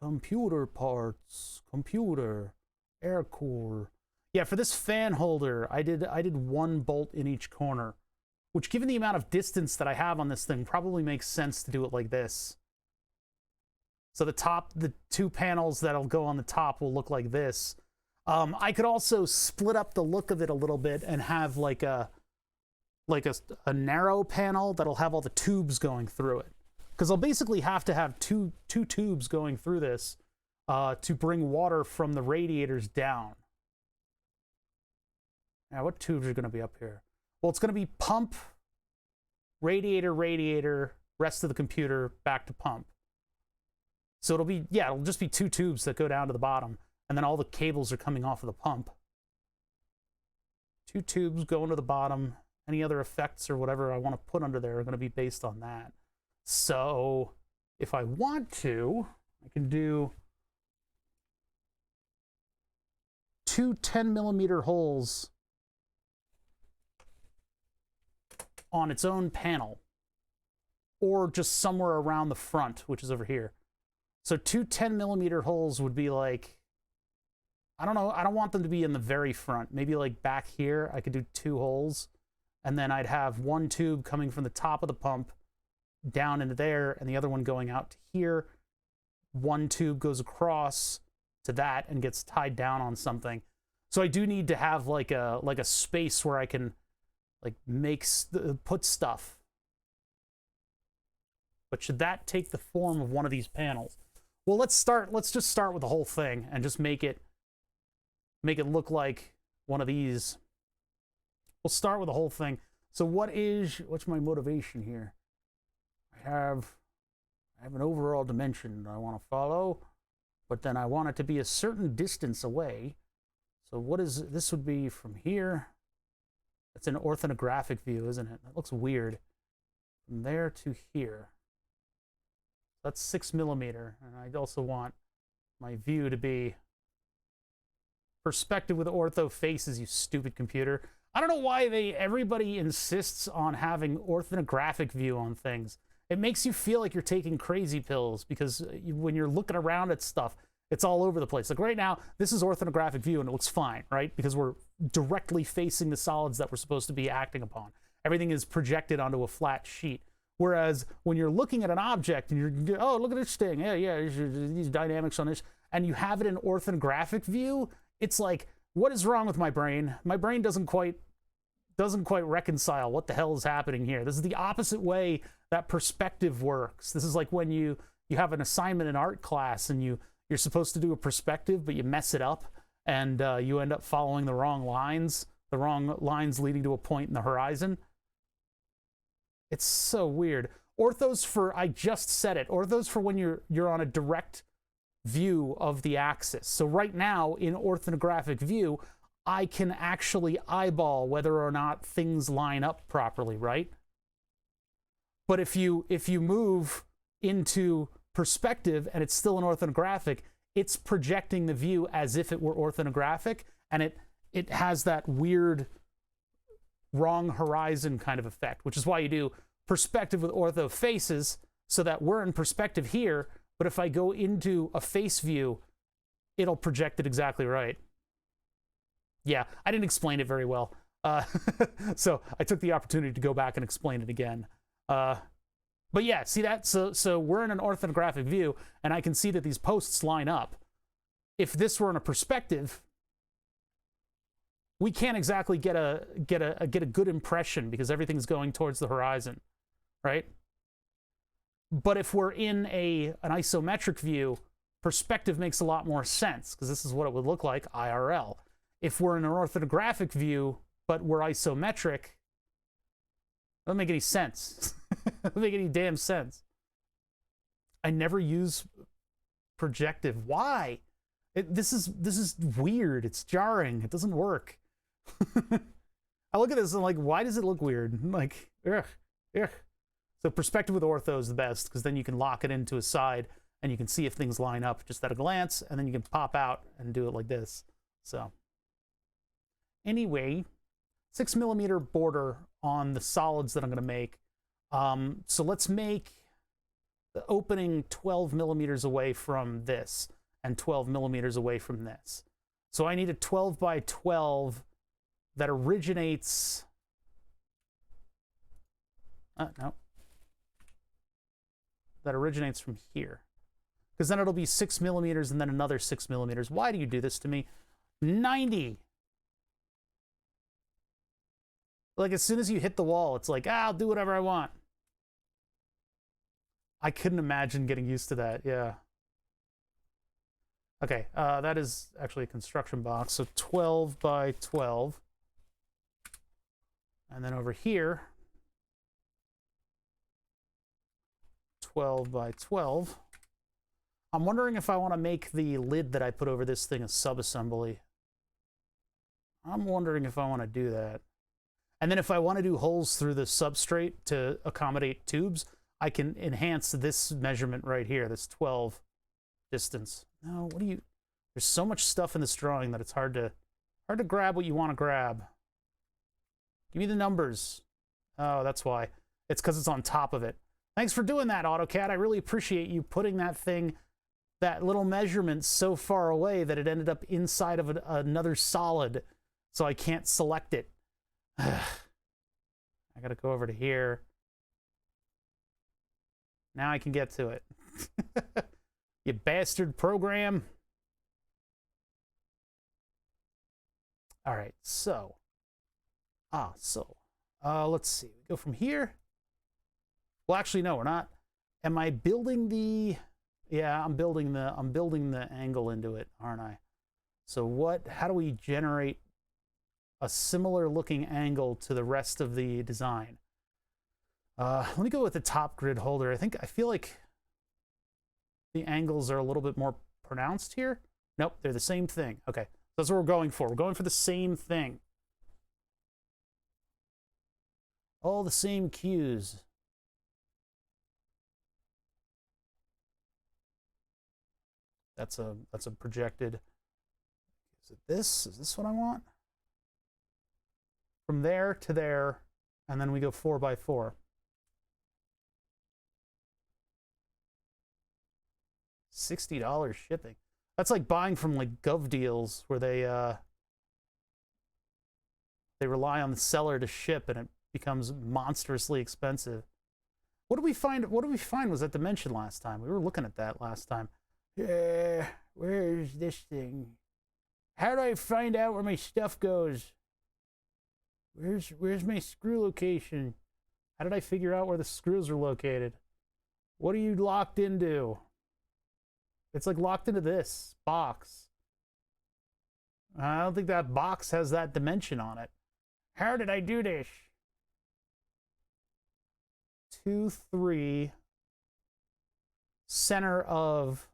Computer parts, computer, air core. Yeah, for this fan holder, I did one bolt in each corner, which given the amount of distance that I have on this thing probably makes sense to do it like this. So the two panels that'll go on the top will look like this. I could also split up the look of it a little bit and have like a narrow panel that'll have all the tubes going through it. Because I'll basically have to have two tubes going through this to bring water from the radiators down. Now, what tubes are going to be up here? Well, it's going to be pump, radiator, rest of the computer, back to pump. So it'll just be two tubes that go down to the bottom, and then all the cables are coming off of the pump. Two tubes going to the bottom. Any other effects or whatever I want to put under there are going to be based on that. So if I want to, I can do two 10mm holes on its own panel, or just somewhere around the front, which is over here. So two 10mm holes would be like, I don't know, I don't want them to be in the very front. Maybe like back here, I could do 2 holes, and then I'd have one tube coming from the top of the pump down into there, and the other one going out to here. One tube goes across to that and gets tied down on something. So I do need to have like a space where I can like put stuff. But should that take the form of one of these panels? Well, let's just start with the whole thing and just make it look like one of these. We'll start with the whole thing. So what's my motivation here? I have an overall dimension I want to follow, but then I want it to be a certain distance away. So this would be from here. It's an orthographic view, isn't it? That looks weird. From there to here. That's 6mm, and I also want my view to be perspective with ortho faces, you stupid computer. I don't know why everybody insists on having orthographic view on things. It makes you feel like you're taking crazy pills, because when you're looking around at stuff, it's all over the place. Like right now, this is orthographic view and it looks fine, right? Because we're directly facing the solids that we're supposed to be acting upon. Everything is projected onto a flat sheet. Whereas when you're looking at an object and you're, oh, look at this thing. Yeah, these dynamics on this. And you have it in orthographic view, it's like, what is wrong with my brain? My brain doesn't quite reconcile what the hell is happening here. This is the opposite way that perspective works. This is like when you have an assignment in art class and you're supposed to do a perspective, but you mess it up and you end up following the wrong lines leading to a point in the horizon. It's so weird. Orthos for, I just said it, orthos for when you're on a direct view of the axis. So right now in orthographic view, I can actually eyeball whether or not things line up properly, right? But if you move into perspective and it's still an orthographic, it's projecting the view as if it were orthographic, and it has that weird wrong horizon kind of effect, which is why you do perspective with ortho faces, so that we're in perspective here, but if I go into a face view, it'll project it exactly right. Yeah, I didn't explain it very well. So I took the opportunity to go back and explain it again. But yeah, see that? So we're in an orthographic view, and I can see that these posts line up. If this were in a perspective, we can't exactly get a good impression because everything's going towards the horizon, right? But if we're in an isometric view, perspective makes a lot more sense because this is what it would look like IRL. If we're in an orthographic view, but we're isometric, it doesn't make any sense. It doesn't make any damn sense. I never use projective. Why? This is weird. It's jarring. It doesn't work. I look at this and I'm like, why does it look weird? I'm like, ugh. So perspective with ortho is the best because then you can lock it into a side and you can see if things line up just at a glance, and then you can pop out and do it like this. So anyway, 6mm border on the solids that I'm going to make. So let's make the opening 12 millimeters away from this and 12 millimeters away from this. So I need a 12 by 12 that originates, no, that originates from here. Because then it'll be 6 millimeters and then another 6 millimeters. Why do you do this to me? 90. Like, as soon as you hit the wall, it's like, I'll do whatever I want. I couldn't imagine getting used to that, yeah. Okay, that is actually a construction box, so 12 by 12. And then over here, 12 by 12. I'm wondering if I want to make the lid that I put over this thing a subassembly. I'm wondering if I want to do that. And then if I want to do holes through the substrate to accommodate tubes, I can enhance this measurement right here, this 12 distance. No, what do you... There's so much stuff in this drawing that it's hard to grab what you want to grab. Give me the numbers. Oh, that's why. It's because it's on top of it. Thanks for doing that, AutoCAD. I really appreciate you putting that thing, that little measurement so far away that it ended up inside of another solid, so I can't select it. I gotta go over to here. Now I can get to it. You bastard program. All right, so. Let's see. We go from here. Well, actually, no, we're not. Am I building the... Yeah, I'm building the angle into it, aren't I? So how do we generate a similar looking angle to the rest of the design? Let me go with the top grid holder. I feel like the angles are a little bit more pronounced here. Nope, they're the same thing. Okay, that's what we're going for. We're going for the same thing. All the same cues. That's a projected. Is it this? Is this what I want? From there to there, and then we go 4 by 4. $60 shipping. That's like buying from like Gov Deals where they rely on the seller to ship and it becomes monstrously expensive. What did we find? What did we find was that dimension last time? We were looking at that last time. Yeah, where's this thing? How do I find out where my stuff goes? Where's my screw location? How did I figure out where the screws are located? What are you locked into? It's like locked into this box. I don't think that box has that dimension on it. How did I do this? 2, 3, center of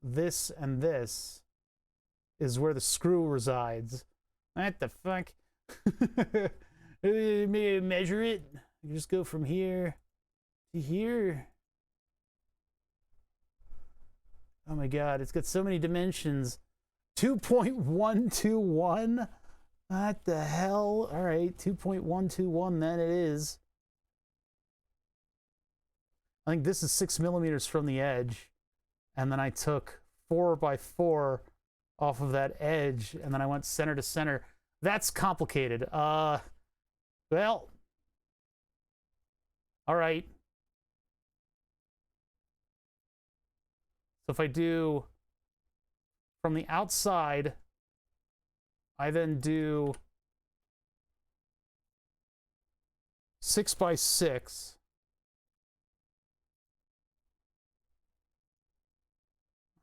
this and this is where the screw resides. What the fuck? Measure it. You just go from here to here. Oh my god, it's got so many dimensions. 2.121? What the hell? All right, 2.121 then it is. I think this is 6 millimeters from the edge. And then I took 4 by 4 off of that edge, and then I went center to center. That's complicated. Well, all right. So if I do from the outside, I then do 6 by 6.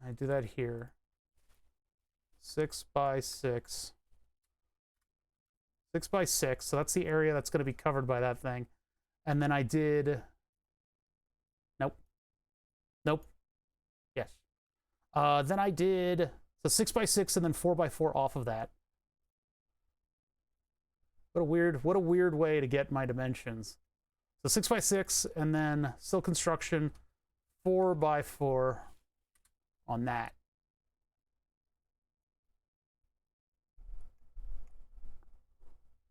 I do that here. 6 by 6. 6 by 6. So that's the area that's going to be covered by that thing. And then I did... Nope. Nope. Yes. Then I did... So 6 by 6 and then 4 by 4 off of that. What a weird way to get my dimensions. So 6 by 6 and then still construction 4 by 4 on that.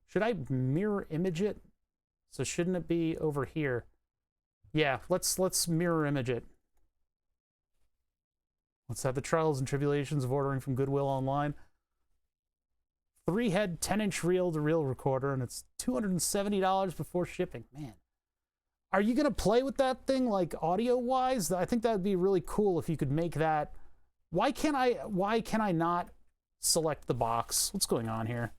Should I mirror image it? So shouldn't it be over here? Yeah, let's mirror image it. Let's have the trials and tribulations of ordering from Goodwill online. 3-head 10-inch reel-to-reel recorder, and it's $270 before shipping. Man, are you gonna play with that thing like audio-wise? I think that would be really cool if you could make that. Why can I not select the box? What's going on here?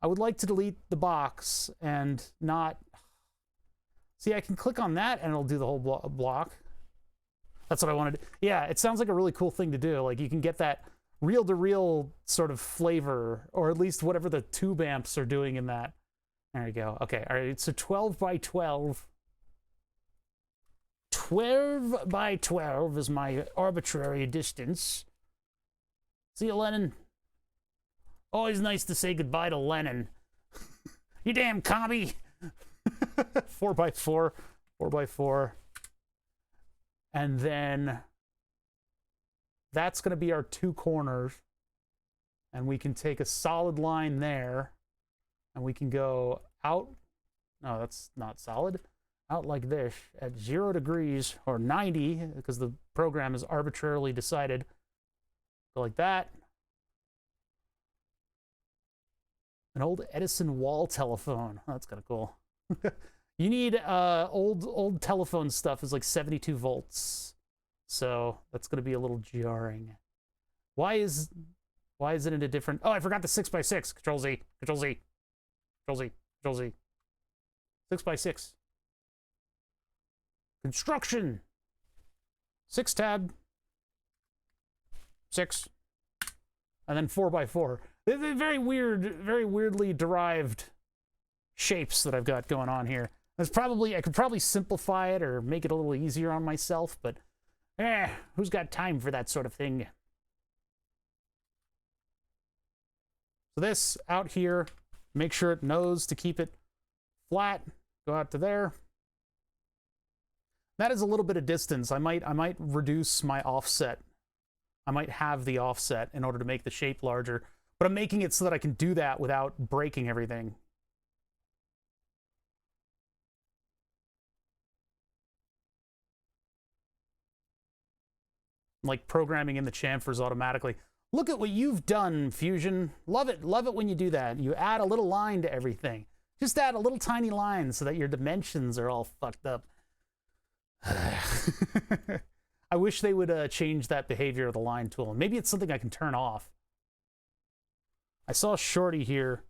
I would like to delete the box and not. See, I can click on that and it'll do the whole block. That's what I wanted. Yeah, it sounds like a really cool thing to do. Like you can get that reel-to-reel sort of flavor, or at least whatever the tube amps are doing in that. There you go. Okay, all right, so 12 by 12. 12 by 12 is my arbitrary distance. See you, Lennon. Always nice to say goodbye to Lennon. You damn commie. 4 by 4, 4 by 4. And then that's going to be our 2 corners. And we can take a solid line there. And we can go out. No, that's not solid. Out like this at 0 degrees or 90, because the program is arbitrarily decided. Go like that. An old Edison wall telephone. Oh, that's kind of cool. You need old telephone stuff is like 72 volts. So that's going to be a little jarring. Why is it in a different? Oh, I forgot the 6x6. Control Z. Control Z. Control Z. Control Z. 6x6. Construction. 6 tab. 6. And then 4x4. They're very weird, very weirdly derived shapes that I've got going on here. I could probably simplify it or make it a little easier on myself, but who's got time for that sort of thing? So this out here, make sure it knows to keep it flat. Go out to there. That is a little bit of distance. I might reduce my offset. I might have the offset in order to make the shape larger, but I'm making it so that I can do that without breaking everything. Like programming in the chamfers automatically. Look at what you've done, Fusion. Love it when you do that. You add a little line to everything. Just add a little tiny line so that your dimensions are all fucked up. I wish they would change that behavior of the line tool. Maybe it's something I can turn off. I saw Shorty here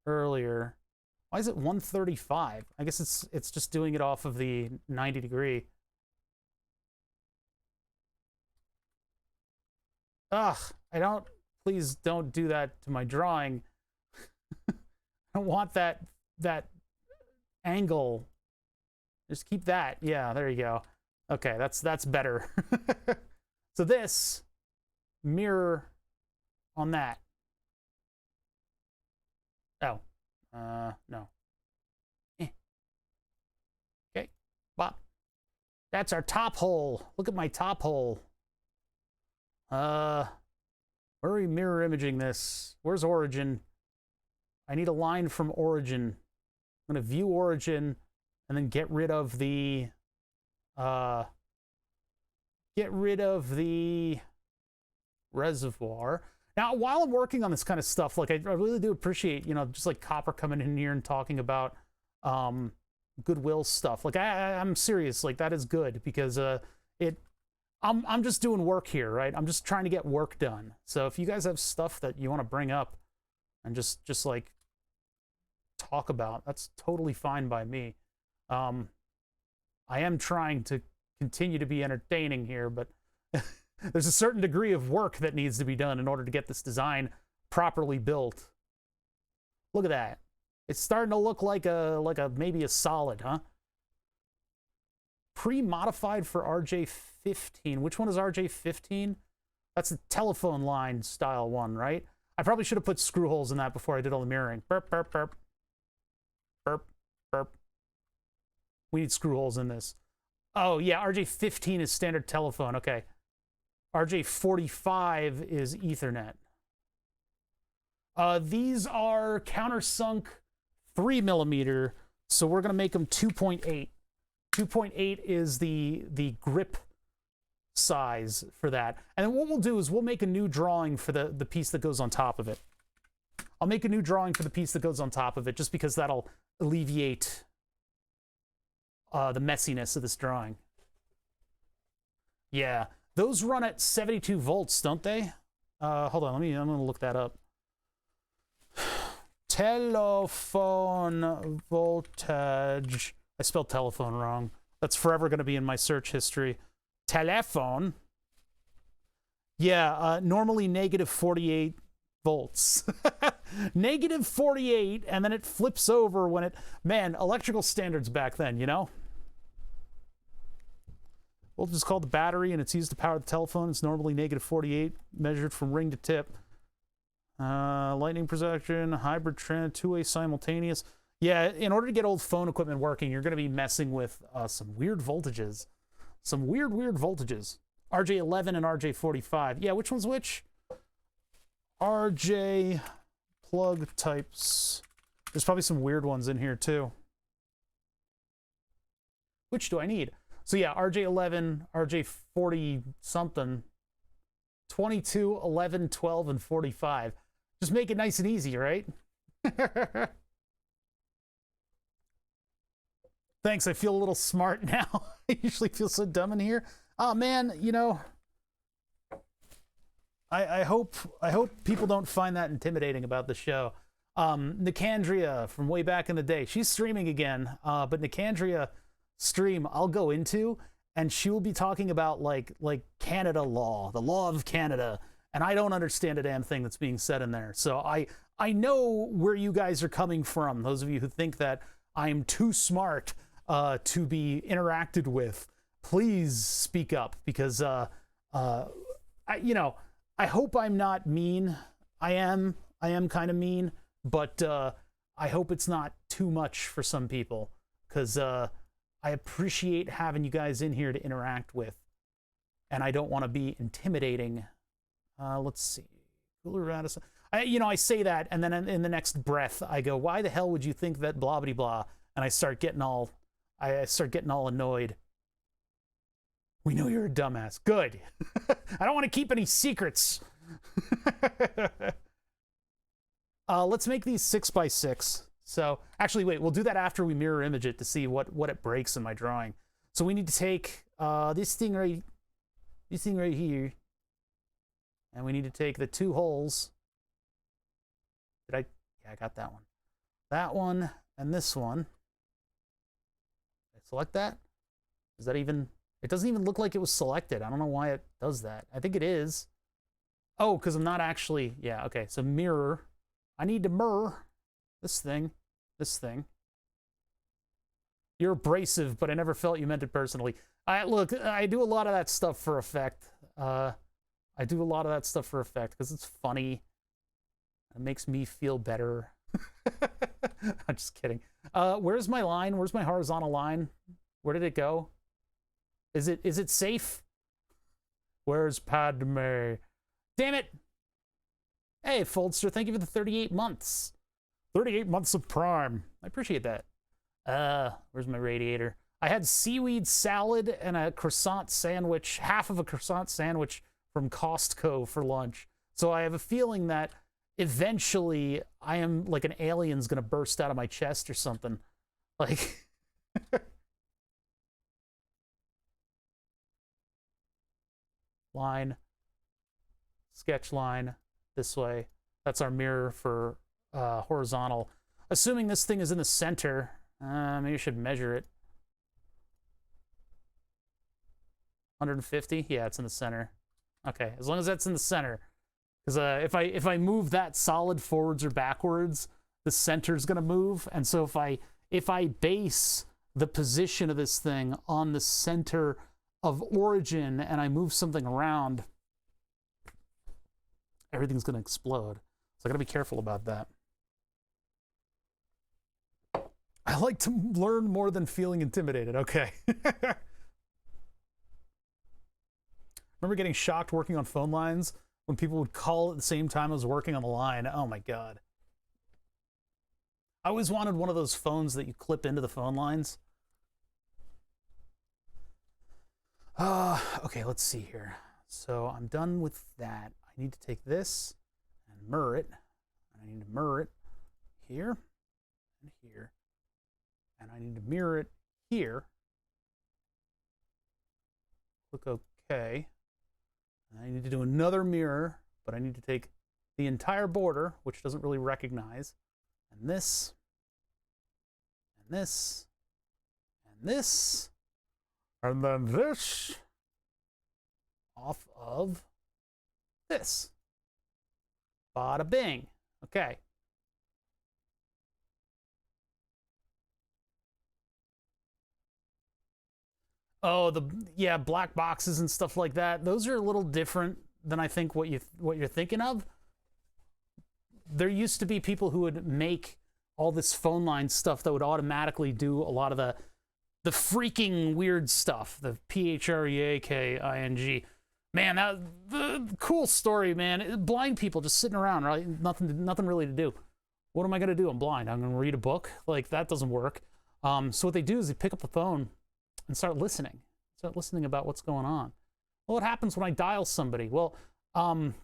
earlier. Why is it 135? I guess it's just doing it off of the 90 degree. Ugh, please don't do that to my drawing. I don't want that angle. Just keep that. Yeah, there you go. Okay, that's better. So this mirror on that. Oh, no. Okay, bop. That's our top hole. Look at my top hole. Where are we mirror imaging this? Where's origin? I need a line from origin. I'm gonna view origin and then get rid of the reservoir. Now, while I'm working on this kind of stuff, like I really do appreciate, just like Copper coming in here and talking about Goodwill stuff. Like I'm serious, like that is good because I'm just doing work here, right? I'm just trying to get work done. So if you guys have stuff that you want to bring up and just like talk about, that's totally fine by me. I am trying to continue to be entertaining here, but there's a certain degree of work that needs to be done in order to get this design properly built. Look at that. It's starting to look like maybe a solid, huh? Pre-modified for RJ15. Which one is RJ15? That's the telephone line style one, right? I probably should have put screw holes in that before I did all the mirroring. Burp, burp, burp. Burp, burp. We need screw holes in this. Oh, yeah, RJ15 is standard telephone. Okay. RJ45 is Ethernet. These are countersunk 3mm, so we're going to make them 2.8. 2.8 is the grip size for that. And then what we'll do is we'll make a new drawing for the piece that goes on top of it. I'll make a new drawing for the piece that goes on top of it, just because that'll alleviate the messiness of this drawing. Yeah, those run at 72 volts, don't they? Hold on, I'm gonna look that up. Telephone voltage. I spelled telephone wrong. That's forever gonna be in my search history. Telephone. Yeah, normally negative 48 volts. Negative 48, and then it flips over when it... Man, electrical standards back then, you know? Voltage is called the battery, and it's used to power the telephone. It's normally negative 48, measured from ring to tip. Lightning projection, hybrid trend, two-way simultaneous. Yeah, in order to get old phone equipment working, you're going to be messing with some weird voltages. Some weird voltages. RJ11 and RJ45. Yeah, which one's which? RJ plug types. There's probably some weird ones in here too. Which do I need? So yeah, RJ11, RJ40 something, 22, 11, 12, and 45. Just make it nice and easy, right? Thanks, I feel a little smart now. I usually feel so dumb in here. Oh man, you know, I hope people don't find that intimidating about the show. Nicandria from way back in the day, she's streaming again, but Nicandria stream I'll go into, and she will be talking about like Canada law, the law of Canada, and I don't understand a damn thing that's being said in there. So I know where you guys are coming from, those of you who think that I'm too smart to be interacted with. Please speak up, because you know, I hope I'm not mean. I am kind of mean, but I hope it's not too much for some people, because I appreciate having you guys in here to interact with, and I don't want to be intimidating. Let's see. You know, I say that, and then in the next breath, I go, "Why the hell would you think that blah blah blah?" And I start getting all annoyed. We know you're a dumbass. Good. I don't want to keep any secrets. Let's make these 6x6. So actually, wait, we'll do that after we mirror image it to see what it breaks in my drawing. So we need to take this thing right here, and we need to take the two holes. Yeah, I got that one. That one and this one. Select that. Is that even... It doesn't even look like it was selected. I don't know why it does that. I think it is. Oh, because I'm not actually... Yeah, okay. So mirror. I need to mirror this thing. This thing. You're abrasive, but I never felt you meant it personally. Look, I do a lot of that stuff for effect. I do a lot of that stuff for effect because it's funny. It makes me feel better. I'm just kidding. Where's my line? Where's my horizontal line? Where did it go? Is it safe? Where's Padme? Damn it! Hey, Foldster, thank you for the 38 months. 38 months of Prime. I appreciate that. Where's my radiator? I had seaweed salad and a croissant sandwich, half of a croissant sandwich from Costco for lunch. So I have a feeling that eventually I am like an alien's gonna burst out of my chest or something. Like... line, sketch line, this way. That's our mirror for horizontal. Assuming this thing is in the center, maybe I should measure it. 150? Yeah, it's in the center. Okay, as long as that's in the center. Because if I move that solid forwards or backwards, the center's gonna move. And so if I base the position of this thing on the center of origin and I move something around, everything's gonna explode. So I gotta be careful about that. I like to learn more than feeling intimidated. Okay. Remember getting shocked working on phone lines when people would call at the same time I was working on the line. Oh my God. I always wanted one of those phones that you clip into the phone lines. Okay, let's see here. So I'm done with that. I need to take this and mirror it. And I need to mirror it here and here. And I need to mirror it here. Click OK. And I need to do another mirror, but I need to take the entire border, which doesn't really recognize, and this, and this, and this, and then this off of this. Bada bing. Okay. Oh, yeah, black boxes and stuff like that. Those are a little different than I think what you're thinking of. There used to be people who would make all this phone line stuff that would automatically do a lot of the freaking weird stuff, the PHREAKING. Man, that the cool story, man. Blind people just sitting around, right? Nothing really to do. What am I gonna do? I'm blind. I'm gonna read a book. Like, that doesn't work. So what they do is they pick up the phone and start listening about what's going on. Well, what happens when I dial somebody? Well,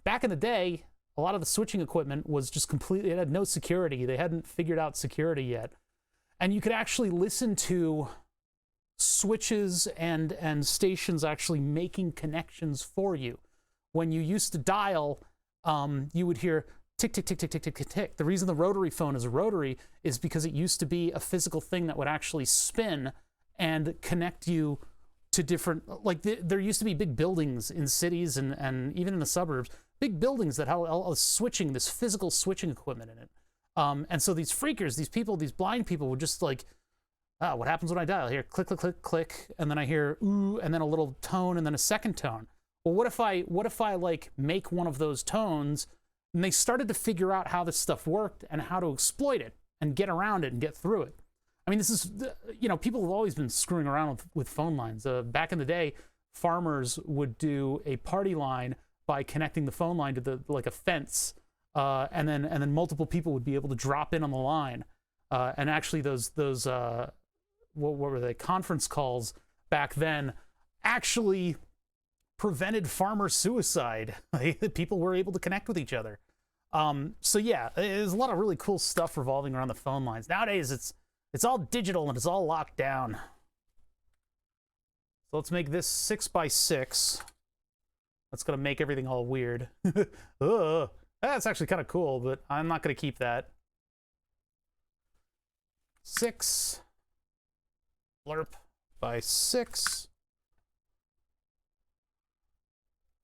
back in the day, a lot of the switching equipment was just completely, it had no security. They hadn't figured out security yet. And you could actually listen to switches and stations actually making connections for you. When you used to dial, you would hear tick, tick, tick, tick, tick, tick, tick, tick. The reason the rotary phone is a rotary is because it used to be a physical thing that would actually spin and connect you to different, like there used to be big buildings in cities and even in the suburbs, big buildings that had all switching, this physical switching equipment in it. And so these freakers, these people, these blind people would just like, what happens when I dial? Here, click, click, click, click, and then I hear ooh, and then a little tone, and then a second tone. Well, what if I like make one of those tones? And they started to figure out how this stuff worked and how to exploit it and get around it and get through it. I mean, this is, you know, people have always been screwing around with phone lines. Back in the day, farmers would do a party line by connecting the phone line to like a fence, and then multiple people would be able to drop in on the line. And actually, those what were they, conference calls back then actually prevented farmer suicide. People were able to connect with each other. So yeah, there's a lot of really cool stuff revolving around the phone lines. Nowadays, it's all digital and it's all locked down. So let's make this 6x6. That's gonna make everything all weird. That's actually kind of cool, but I'm not gonna keep that. 6 blurp by 6.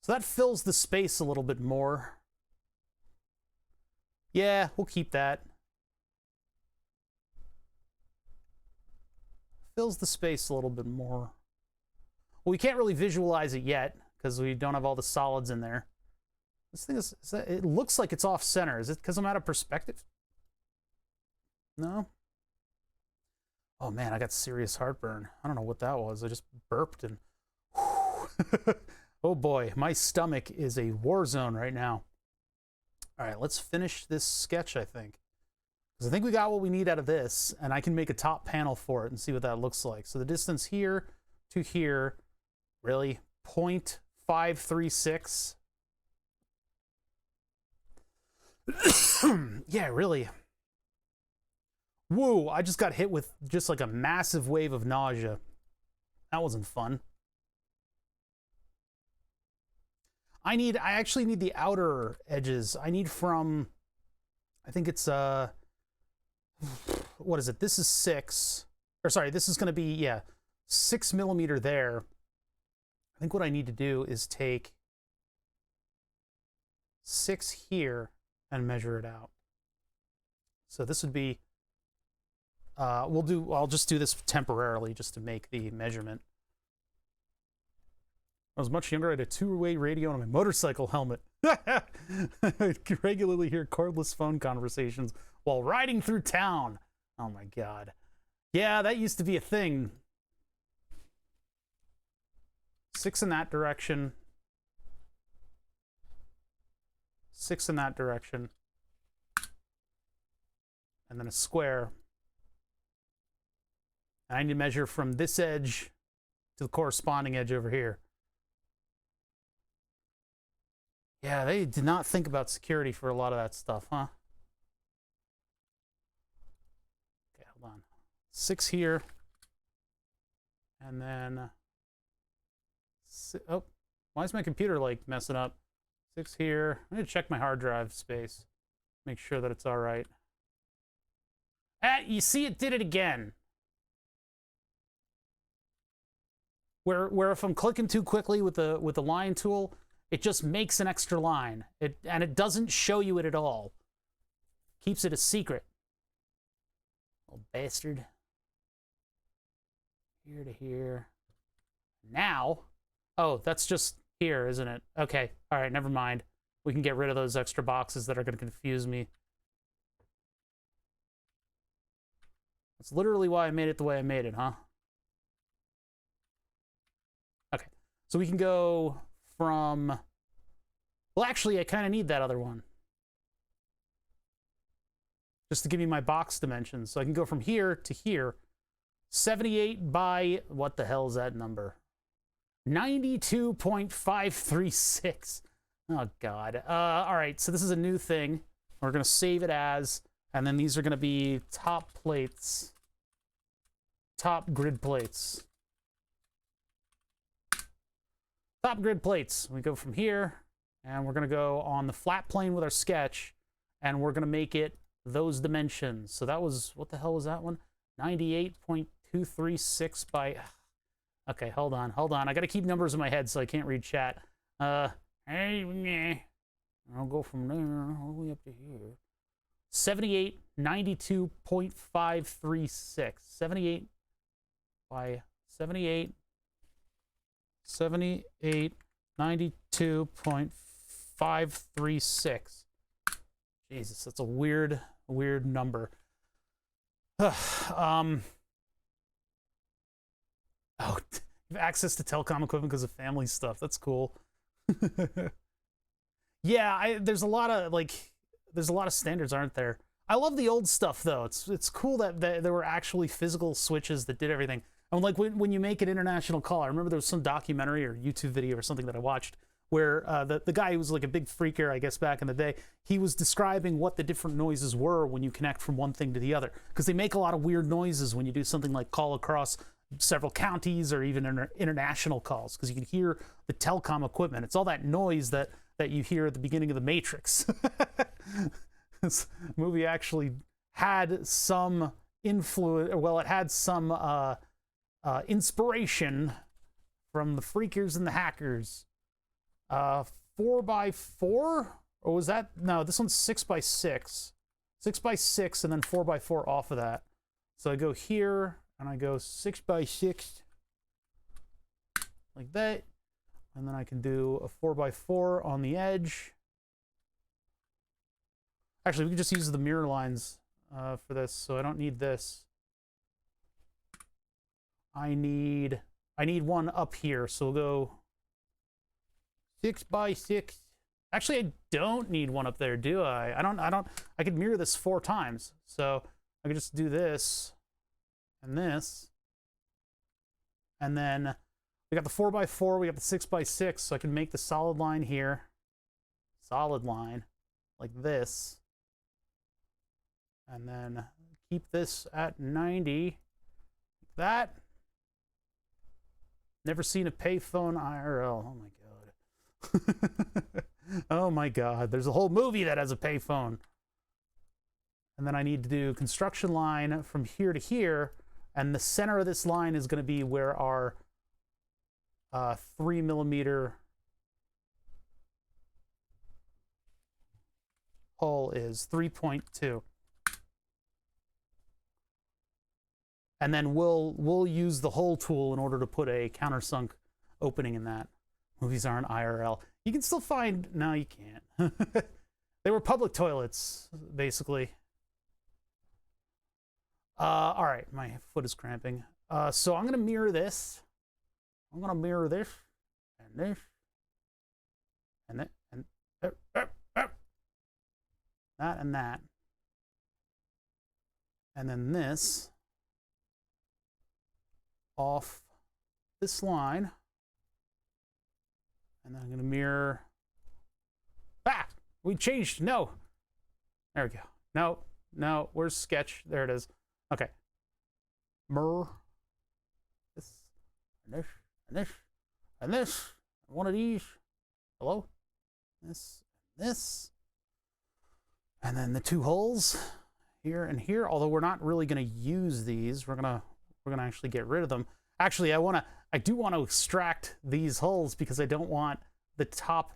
So that fills the space a little bit more. Yeah, we'll keep that. Fills the space a little bit more. Well, we can't really visualize it yet because we don't have all the solids in there. This thing is that, it looks like it's off center. Is it because I'm out of perspective? No? Oh man, I got serious heartburn. I don't know what that was. I just burped and oh boy, my stomach is a war zone right now. All right, let's finish this sketch, I think. Because I think we got what we need out of this, and I can make a top panel for it and see what that looks like. So the distance here to here, really, 0.536. Yeah, really. Whoa, I just got hit with just like a massive wave of nausea. That wasn't fun. I actually need the outer edges. I need from, I think it's, what is it? This is 6, or sorry, this is gonna be, yeah, 6 millimeter there. I think what I need to do is take 6 here and measure it out. So this would be, I'll just do this temporarily just to make the measurement. I was much younger. I had a 2-way radio on my motorcycle helmet. I regularly hear cordless phone conversations while riding through town. Oh my God. Yeah, that used to be a thing. 6 in that direction. 6 in that direction. And then a square. And I need to measure from this edge to the corresponding edge over here. Yeah, they did not think about security for a lot of that stuff, huh? Okay, hold on. 6 here. And then... oh, why is my computer, like, messing up? 6 here. I'm going to check my hard drive space. Make sure that it's all right. You see, it did it again. Where if I'm clicking too quickly with the line tool, it just makes an extra line. And it doesn't show you it at all. Keeps it a secret. Little bastard. Here to here. Now, oh, that's just here, isn't it? Okay, all right, never mind. We can get rid of those extra boxes that are going to confuse me. That's literally why I made it the way I made it, huh? Okay, so we can go from... well, actually, I kind of need that other one. Just to give me my box dimensions. So I can go from here to here. 78 by... what the hell is that number? 92.536. Oh, God. All right, so this is a new thing. We're going to save it as... and then these are going to be top plates. Top grid plates. Top grid plates. We go from here, and we're going to go on the flat plane with our sketch, and we're going to make it those dimensions. So that was, what the hell was that one? 98.236 by... okay, hold on. I got to keep numbers in my head so I can't read chat. I'll go from there all the way up to here. 78, 92.536. 78 by 78. 78, 92.536. Jesus, that's a weird number. Oh, you have access to telecom equipment because of family stuff. That's cool. Yeah, there's a lot of standards, aren't there? I love the old stuff though. It's cool that there were actually physical switches that did everything. And like when you make an international call, I remember there was some documentary or YouTube video or something that I watched where the guy who was like a big freaker, I guess back in the day, he was describing what the different noises were when you connect from one thing to the other. Because they make a lot of weird noises when you do something like call across several counties or even international calls, because you can hear the telecom equipment. It's all that noise that you hear at the beginning of The Matrix. This movie actually had some influence, well, it had some inspiration from the freakers and the hackers. 4x4, or was that, no, this one's 6x6. 6x6 and then 4x4 off of that. So I go here and I go 6x6 like that, and then I can do a 4x4 on the edge. Actually, we can just use the mirror lines for this, so I don't need this. I need one up here, so we'll go 6x6. Actually, I don't need one up there, do I? I could mirror this 4 times, so I could just do this and this, and then we got the 4x4, we got the 6x6, so I can make the solid line here, solid line like this. And then keep this at 90, like that. Never seen a payphone IRL. Oh my God. Oh my God. There's a whole movie that has a payphone. And then I need to do construction line from here to here. And the center of this line is going to be where our 3mm hole is, 3.2. And then we'll use the hole tool in order to put a countersunk opening in that. Movies aren't IRL. You can still find... no, you can't. They were public toilets, basically. All right, my foot is cramping. So I'm going to mirror this. I'm going to mirror this, and this, and that, and that, and that. And then this. Off this line. And then I'm going to mirror. Ah! We changed. No. There we go. No. No. Where's sketch? There it is. Okay. Mer. This. And this. And this. And this. One of these. Hello? This. This. And then the two holes. Here and here. Although we're not really going to use these. We're gonna actually get rid of them. Actually, I do want to extract these holes because I don't want the top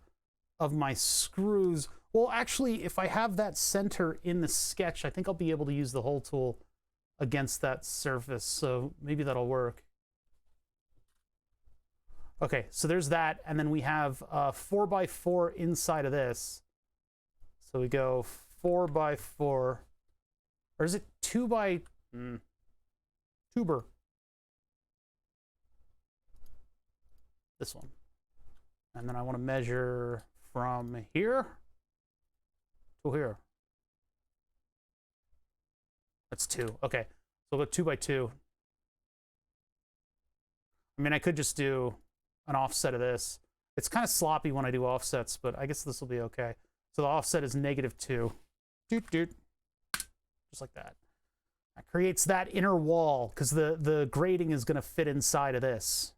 of my screws. Well, actually, if I have that center in the sketch, I think I'll be able to use the hole tool against that surface. So maybe that'll work. Okay, so there's that. And then we have 4x4 inside of this. So we go 4x4. Or is it 2x... tuber. This one. And then I want to measure from here to here. That's 2. Okay. So we'll go 2x2. I mean, I could just do an offset of this. It's kind of sloppy when I do offsets, but I guess this will be okay. So the offset is -2. Doot, doot. Just like that. That creates that inner wall because the grating is going to fit inside of this.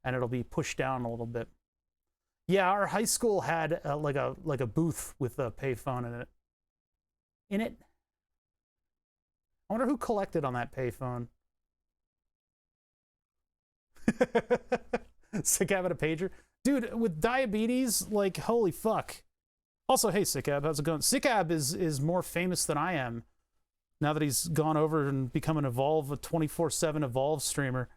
And it'll be pushed down a little bit. Yeah, our high school had like a booth with a payphone in it. I wonder who collected on that payphone. Sickab had a pager. Dude, with diabetes, like, holy fuck. Also, hey, Sickab, how's it going? Sickab is more famous than I am now that he's gone over and become a 24/7 Evolve streamer.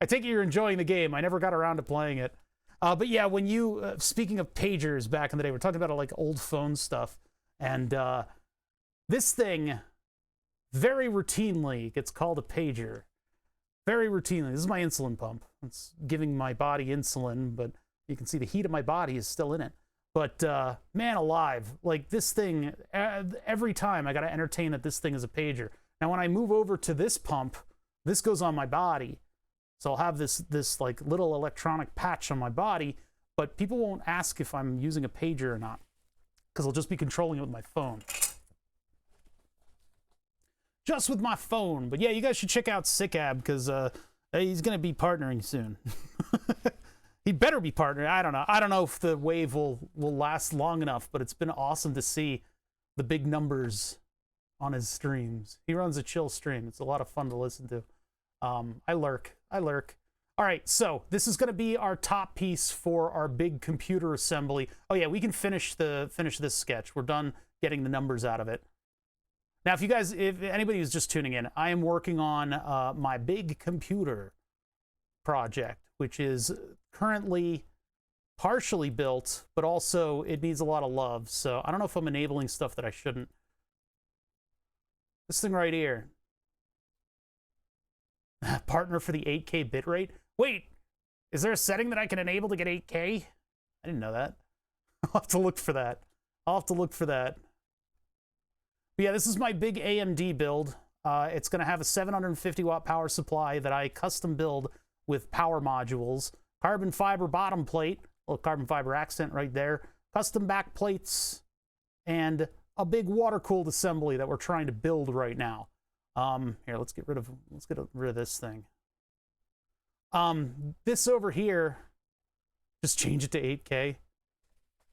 I take it you're enjoying the game. I never got around to playing it. But yeah, when you, speaking of pagers back in the day, we're talking about like old phone stuff. And this thing very routinely gets called a pager. Very routinely. This is my insulin pump. It's giving my body insulin, but you can see the heat of my body is still in it. But man alive, like this thing, every time I got to entertain that this thing is a pager. Now, when I move over to this pump, this goes on my body. So I'll have this like little electronic patch on my body, but people won't ask if I'm using a pager or not because I'll just be controlling it with my phone. Just with my phone. But yeah, you guys should check out Sickab because he's going to be partnering soon. He better be partnering. I don't know. I don't know if the wave will last long enough, but it's been awesome to see the big numbers on his streams. He runs a chill stream. It's a lot of fun to listen to. I lurk. All right, so this is going to be our top piece for our big computer assembly. Oh yeah, we can finish this sketch. We're done getting the numbers out of it. Now, if anybody who's just tuning in, I am working on my big computer project, which is currently partially built, but also it needs a lot of love. So I don't know if I'm enabling stuff that I shouldn't. This thing right here. Partner for the 8K bitrate. Wait, is there a setting that I can enable to get 8K? I didn't know that. I'll have to look for that. But yeah, this is my big AMD build. It's going to have a 750 watt power supply that I custom build with power modules. Carbon fiber bottom plate, little carbon fiber accent right there. Custom back plates, and a big water-cooled assembly that we're trying to build right now. Here, let's get rid of this thing. This over here, just change it to 8K.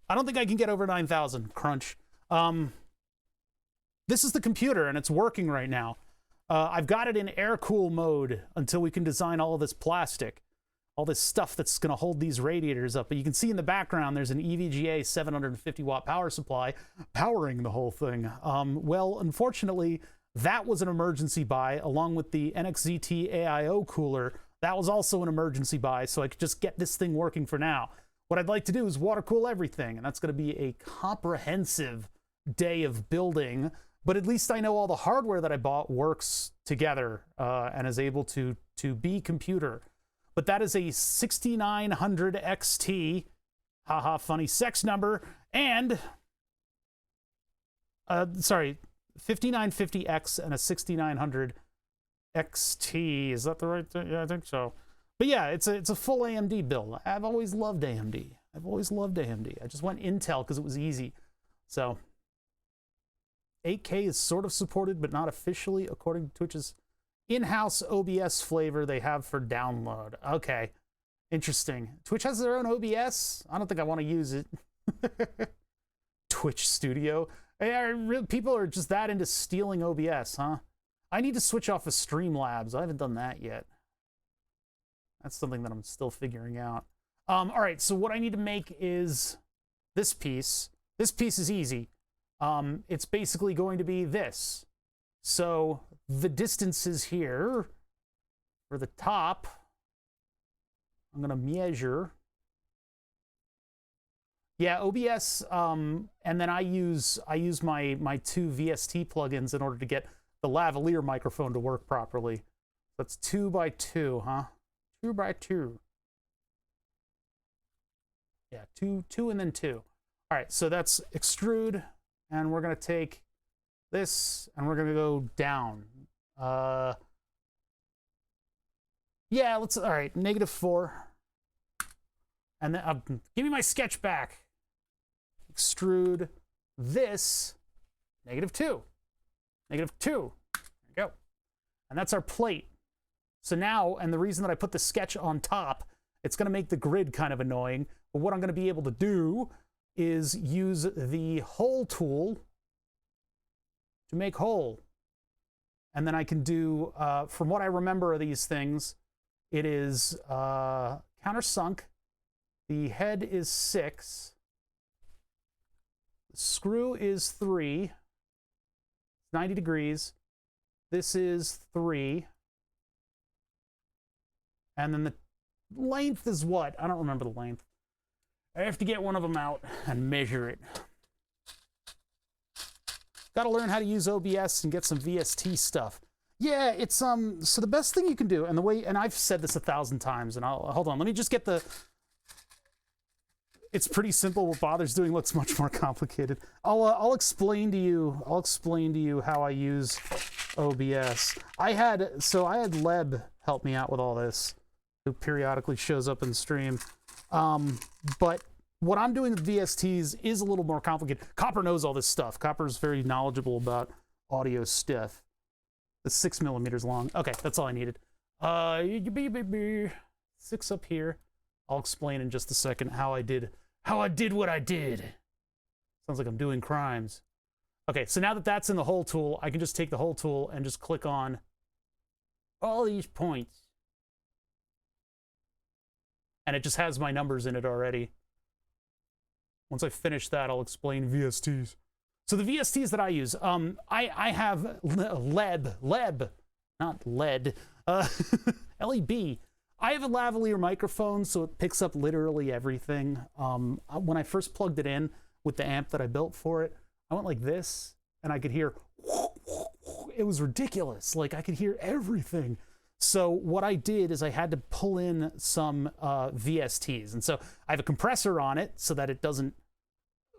I don't think I can get over 9,000 crunch. This is the computer and it's working right now. I've got it in air cool mode until we can design all of this plastic, all this stuff that's going to hold these radiators up. But you can see in the background, there's an EVGA 750 watt power supply powering the whole thing. Well, unfortunately, that was an emergency buy, along with the NXZT AIO cooler. That was also an emergency buy, so I could just get this thing working for now. What I'd like to do is water cool everything, and that's going to be a comprehensive day of building. But at least I know all the hardware that I bought works together and is able to be computer. But that is a 6900 XT, haha, funny sex number, and 5950X and a 6900 XT. Is that the right thing? Yeah, I think so. But yeah, it's a full AMD build. I've always loved AMD. I've always loved AMD. I just went Intel because it was easy. So 8K is sort of supported, but not officially, according to Twitch's in-house OBS flavor they have for download. Okay, interesting. Twitch has their own OBS? I don't think I want to use it. Twitch Studio. People are just that into stealing OBS, huh? I need to switch off of Streamlabs. I haven't done that yet. That's something that I'm still figuring out. All right, so what I need to make is this piece. This piece is easy. It's basically going to be this. So the distances here for the top, I'm going to measure. Yeah, OBS, and then I use my two VST plugins in order to get the lavalier microphone to work properly. That's 2 by 2, huh? 2 by 2. Yeah, 2 and then 2. All right, so that's extrude, and we're gonna take this and we're gonna go down. Yeah, let's, all right, -4. And then give me my sketch back. Extrude this, -2. -2. There you go. And that's our plate. So now, and the reason that I put the sketch on top, it's going to make the grid kind of annoying. But what I'm going to be able to do is use the hole tool to make hole. And then I can do, from what I remember of these things, it is countersunk. The head is 6. The screw is 3. 90 degrees. This is 3. And then the length is what? I don't remember the length. I have to get one of them out and measure it. Got to learn how to use OBS and get some VST stuff. Yeah, it's so the best thing you can do, and the way, and I've said this 1,000 times, and hold on, let me just get the. It's pretty simple. What Bother's doing looks much more complicated. I'll explain to you. I'll explain to you how I use OBS. I had Leb help me out with all this, who periodically shows up in stream. But what I'm doing with VSTs is a little more complicated. Copper knows all this stuff. Copper's very knowledgeable about audio stuff. It's 6 millimeters long. Okay, that's all I needed. 6 up here. I'll explain in just a second how I did what I did. Sounds like I'm doing crimes. Okay, so now that that's in the hole tool, I can just take the hole tool and just click on all these points. And it just has my numbers in it already. Once I finish that, I'll explain VSTs. So the VSTs that I use, I have Leb, not lead, LEB. I have a lavalier microphone, so it picks up literally everything. When I first plugged it in with the amp that I built for it, I went like this, and I could hear, it was ridiculous. Like, I could hear everything. So what I did is I had to pull in some VSTs. And so I have a compressor on it so that it doesn't,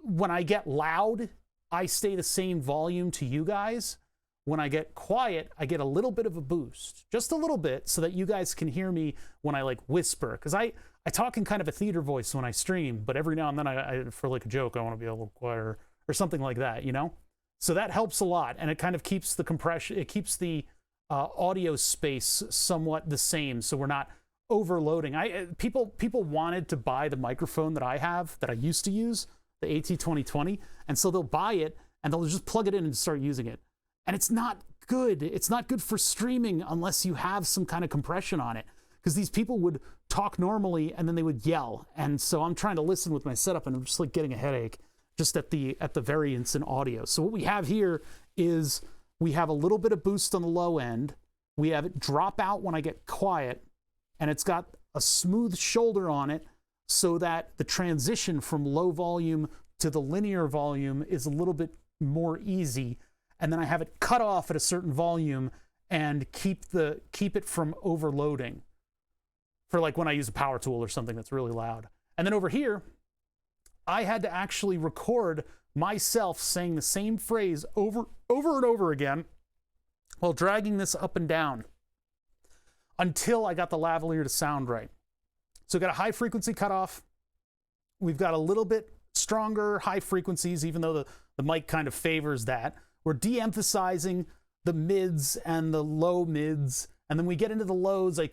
when I get loud, I stay the same volume to you guys. When I get quiet, I get a little bit of a boost, just a little bit, so that you guys can hear me when I like whisper. Because I talk in kind of a theater voice when I stream, but every now and then I for like a joke, I want to be a little quieter or something like that, you know? So that helps a lot, and it kind of keeps the compression, it keeps the audio space somewhat the same, so we're not overloading. People wanted to buy the microphone that I have, that I used to use, the AT2020, and so they'll buy it, and they'll just plug it in and start using it. And it's not good. It's not good for streaming unless you have some kind of compression on it. Because these people would talk normally and then they would yell. And so I'm trying to listen with my setup and I'm just like getting a headache just at the variance in audio. So what we have here is we have a little bit of boost on the low end. We have it drop out when I get quiet. And it's got a smooth shoulder on it so that the transition from low volume to the linear volume is a little bit more easy. And then I have it cut off at a certain volume and keep it from overloading for like when I use a power tool or something that's really loud. And then over here, I had to actually record myself saying the same phrase over and over again while dragging this up and down. until I got the lavalier to sound right. So we got a high frequency cutoff. We've got a little bit stronger high frequencies, even though the mic kind of favors that. We're de-emphasizing the mids and the low mids. And then we get into the lows. I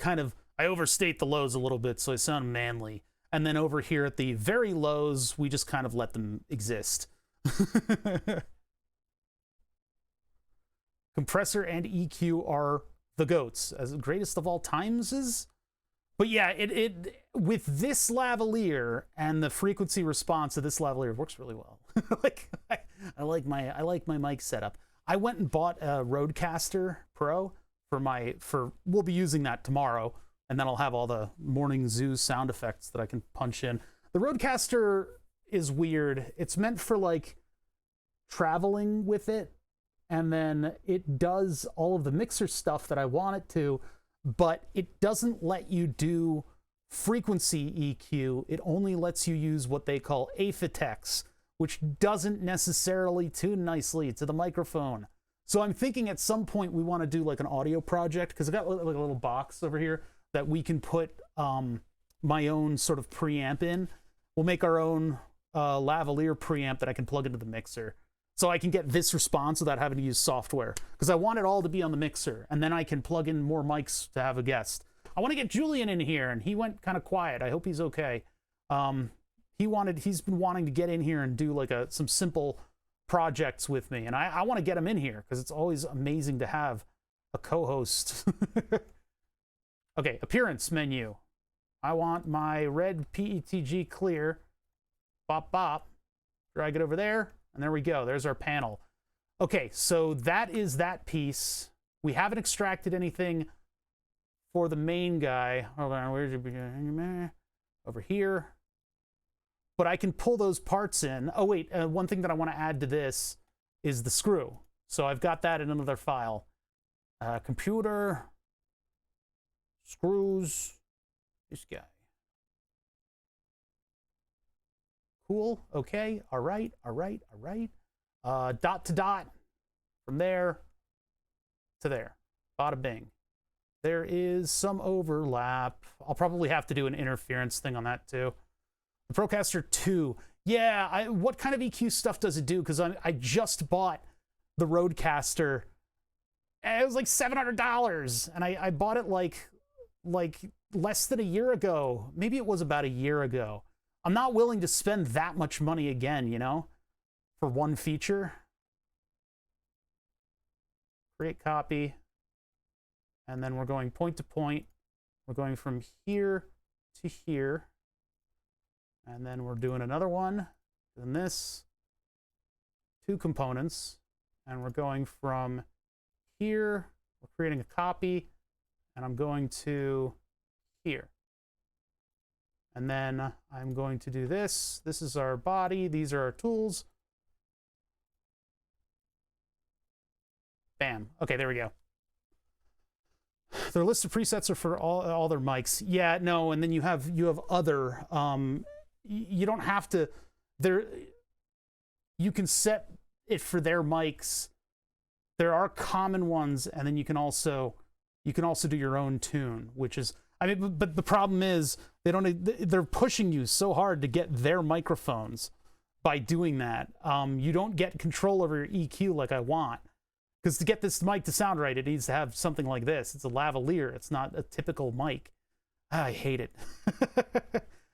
overstate the lows a little bit, so I sound manly. And then over here at the very lows, we just kind of let them exist. Compressor and EQ are the goats, as the greatest of all times is. But yeah, it with this lavalier and the frequency response of this lavalier works really well. I like my mic setup. I went and bought a Rodecaster Pro we'll be using that tomorrow, and then I'll have all the morning zoo sound effects that I can punch in. The Rodecaster is weird. It's meant for like traveling with it, and then it does all of the mixer stuff that I want it to, but it doesn't let you do frequency EQ. It only lets you use what they call aphotex, which doesn't necessarily tune nicely to the microphone. So I'm thinking at some point we want to do like an audio project, because I got like a little box over here that we can put my own sort of preamp in. We'll make our own lavalier preamp that I can plug into the mixer, so I can get this response without having to use software, because I want it all to be on the mixer, and then I can plug in more mics to have a guest. I want to get Julian in here, and he went kind of quiet. I hope he's okay. He's been wanting to get in here and do like some simple projects with me, and I want to get him in here because it's always amazing to have a co-host. Okay, appearance menu. I want my red PETG clear. Bop, bop. Drag it over there, and there we go. There's our panel. Okay, so that is that piece. We haven't extracted anything for the main guy. Hold on, where's your... Over here. But I can pull those parts in. Oh, wait, one thing that I want to add to this is the screw. So I've got that in another file. Computer, screws, this guy. Cool, okay, all right. Dot to dot, from there to there. Bada bing. There is some overlap. I'll probably have to do an interference thing on that too. The Procaster 2. Yeah, what kind of EQ stuff does it do? Because I just bought the Rodecaster. It was like $700, and I bought it like less than a year ago. Maybe it was about a year ago. I'm not willing to spend that much money again, you know, for one feature. Create copy. And then we're going point to point. We're going from here to here. And then we're doing another one, and this, 2 components, and we're going from here, we're creating a copy, and I'm going to here. And then I'm going to do this. This is our body, these are our tools. Bam. Okay, there we go. Their list of presets are for all their mics. Yeah, no, and then you have other you don't have to, you can set it for their mics. There are common ones, and then you can also do your own tune, which is, I mean, but the problem is they're pushing you so hard to get their microphones by doing that. You don't get control over your EQ like I want, because to get this mic to sound right, it needs to have something like this. It's a lavalier. It's not a typical mic. I hate it.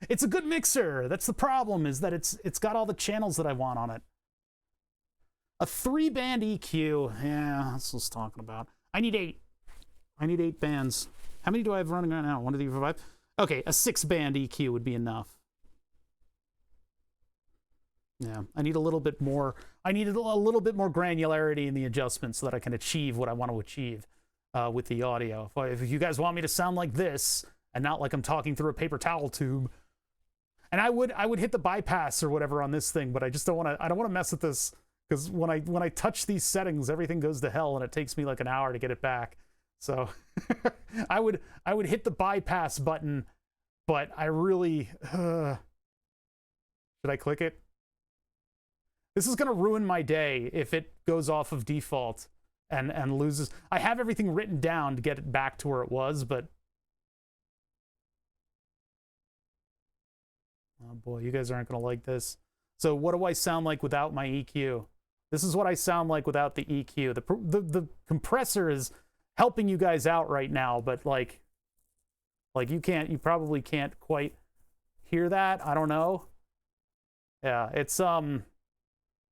It's a good mixer. That's the problem, is that it's got all the channels that I want on it. A 3-band EQ. Yeah, that's what I was talking about. I need 8. I need 8 bands. How many do I have running right now? 1, 2, 3, 4, 5. Okay, a 6-band EQ would be enough. Yeah, I need a little bit more. I need a little bit more granularity in the adjustment so that I can achieve what I want to achieve with the audio. If you guys want me to sound like this and not like I'm talking through a paper towel tube, and I would hit the bypass or whatever on this thing, but I just don't want to. I don't want to mess with this, because when I touch these settings, everything goes to hell, and it takes me like an hour to get it back. So I would hit the bypass button, but I really should I click it? This is gonna ruin my day if it goes off of default and loses. I have everything written down to get it back to where it was, but Oh boy, you guys aren't going to like this. So what do I sound like without my EQ? This is what I sound like without the EQ. The compressor is helping you guys out right now, but like you probably can't quite hear that. I don't know. Yeah, it's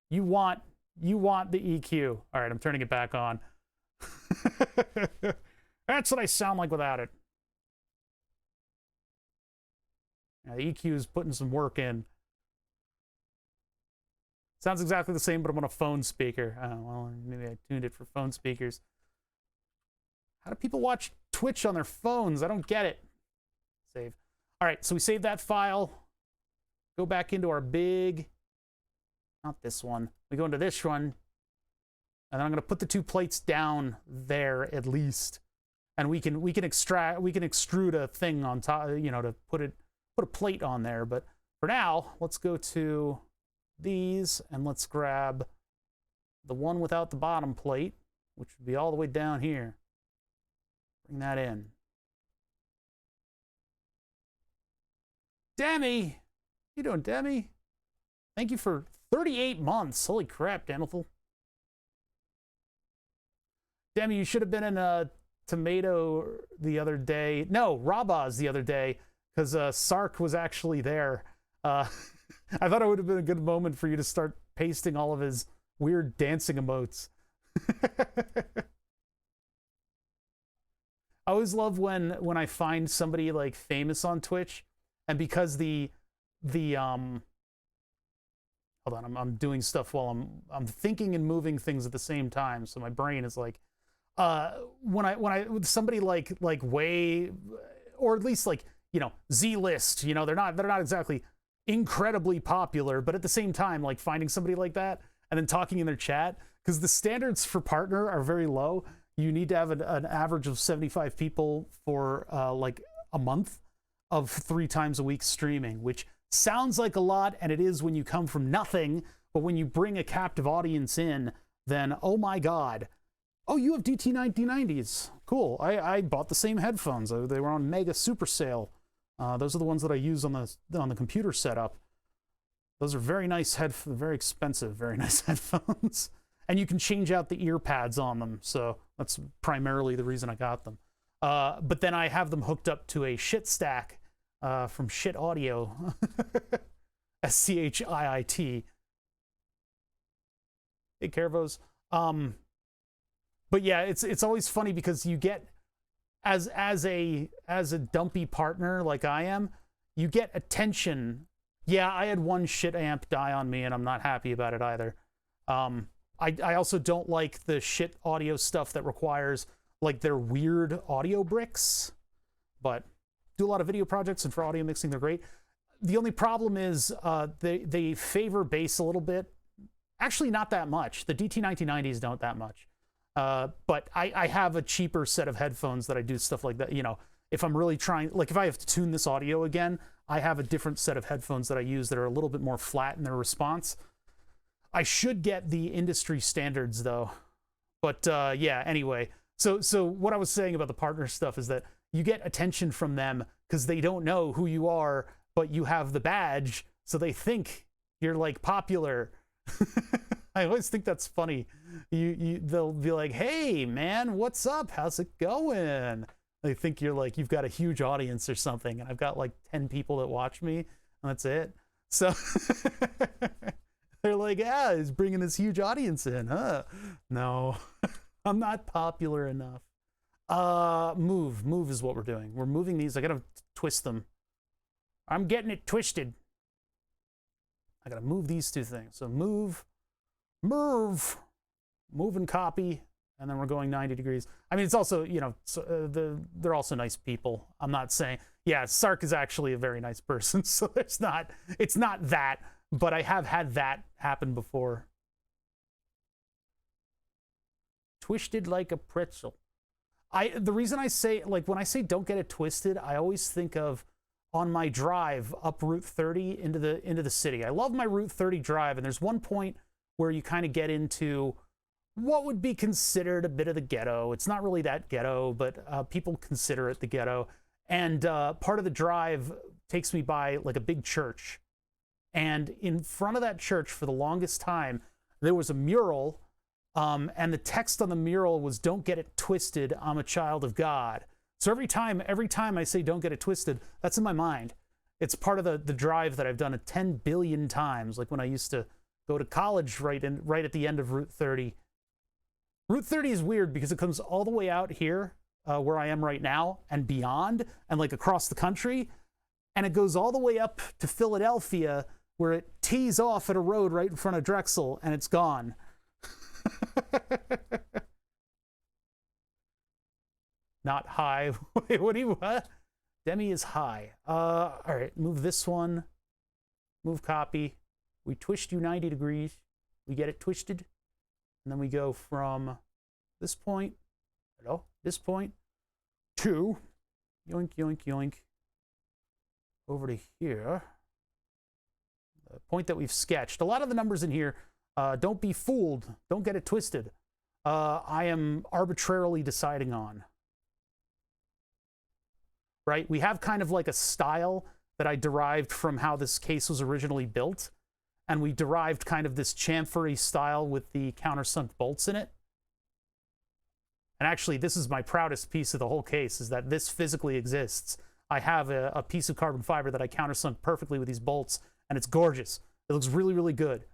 you want the EQ. All right, I'm turning it back on. That's what I sound like without it. Yeah, the EQ is putting some work in. Sounds exactly the same, but I'm on a phone speaker. Oh, well, maybe I tuned it for phone speakers. How do people watch Twitch on their phones? I don't get it. Save. All right, so we saved that file. Go back into our big, not this one. We go into this one, and then I'm going to put the 2 plates down there at least, and we can extrude a thing on top, you know, to put a plate on there. But for now, let's go to these and let's grab the one without the bottom plate, which would be all the way down here. Bring that in. Demi, how you doing, Demi? Thank you for 38 months. Holy crap, Demithel. Demi, you should have been in a Tomato the other day. No, Rabaz the other day, because Sark was actually there. I thought it would have been a good moment for you to start pasting all of his weird dancing emotes. I always love when I find somebody like famous on Twitch, and because hold on, I'm doing stuff while I'm thinking and moving things at the same time, so my brain is like, when I with somebody like way, or at least like, you know, Z-list, you know, they're not exactly incredibly popular, but at the same time, like finding somebody like that and then talking in their chat, because the standards for partner are very low. You need to have an average of 75 people for like a month of 3 times a week streaming, which sounds like a lot, and it is when you come from nothing, but when you bring a captive audience in, then oh my god. Oh, you have DT1990s. Cool. I bought the same headphones. They were on mega super sale. Those are the ones that I use on the computer setup. Those are very nice very expensive, very nice headphones. And you can change out the ear pads on them, so that's primarily the reason I got them. But then I have them hooked up to a shit stack from Shit Audio. SCHIIT. Hey, Carvos. But yeah, it's always funny because you get, as a dumpy partner like I am, you get attention. Yeah, I had one shit amp die on me, and I'm not happy about it either. I also don't like the shit audio stuff that requires like their weird audio bricks, but do a lot of video projects, and for audio mixing they're great. The only problem is they favor bass a little bit. Actually, not that much. The DT1990s don't that much. But I have a cheaper set of headphones that I do stuff like that. You know, if I'm really trying, like if I have to tune this audio again, I have a different set of headphones that I use that are a little bit more flat in their response. I should get the industry standards though. But yeah, anyway. So what I was saying about the partner stuff is that you get attention from them because they don't know who you are, but you have the badge, so they think you're like popular. I always think that's funny. They'll be like, "Hey, man, what's up? How's it going?" They think you're like you've got a huge audience or something, and I've got like 10 people that watch me, and that's it. So they're like, "Yeah, he's bringing this huge audience in, huh?" No, I'm not popular enough. Move is what we're doing. We're moving these. I gotta twist them. I'm getting it twisted. I gotta move these 2 things. So move and copy, and then we're going 90 degrees. I mean, it's also, you know, they're also nice people. I'm not saying, yeah, Sark is actually a very nice person, so it's not that, but I have had that happen before. Twisted like a pretzel. The reason I say, like, when I say don't get it twisted, I always think of on my drive up Route 30 into the city. I love my Route 30 drive, and there's one point where you kind of get into what would be considered a bit of the ghetto. It's not really that ghetto, but people consider it the ghetto. And part of the drive takes me by like a big church. And in front of that church for the longest time, there was a mural, and the text on the mural was, "Don't get it twisted, I'm a child of God." So every time I say "don't get it twisted," that's in my mind. It's part of the drive that I've done 10 billion times, like when I used to go to college right at the end of Route 30. Route 30 is weird because it comes all the way out here, where I am right now, and beyond, and like across the country, and it goes all the way up to Philadelphia, where it tees off at a road right in front of Drexel, and it's gone. Not high. Wait, what? Demi is high. All right, move this one. Move copy. We twist you 90 degrees. We get it twisted. And then we go from this point, this point, to yoink, yoink, yoink, over to here. The point that we've sketched. A lot of the numbers in here, don't be fooled. Don't get it twisted. I am arbitrarily deciding on. Right? We have kind of like a style that I derived from how this case was originally built. And we derived kind of this chamfery style with the countersunk bolts in it. And actually, this is my proudest piece of the whole case, is that this physically exists. I have a piece of carbon fiber that I countersunk perfectly with these bolts, and it's gorgeous. It looks really, really good.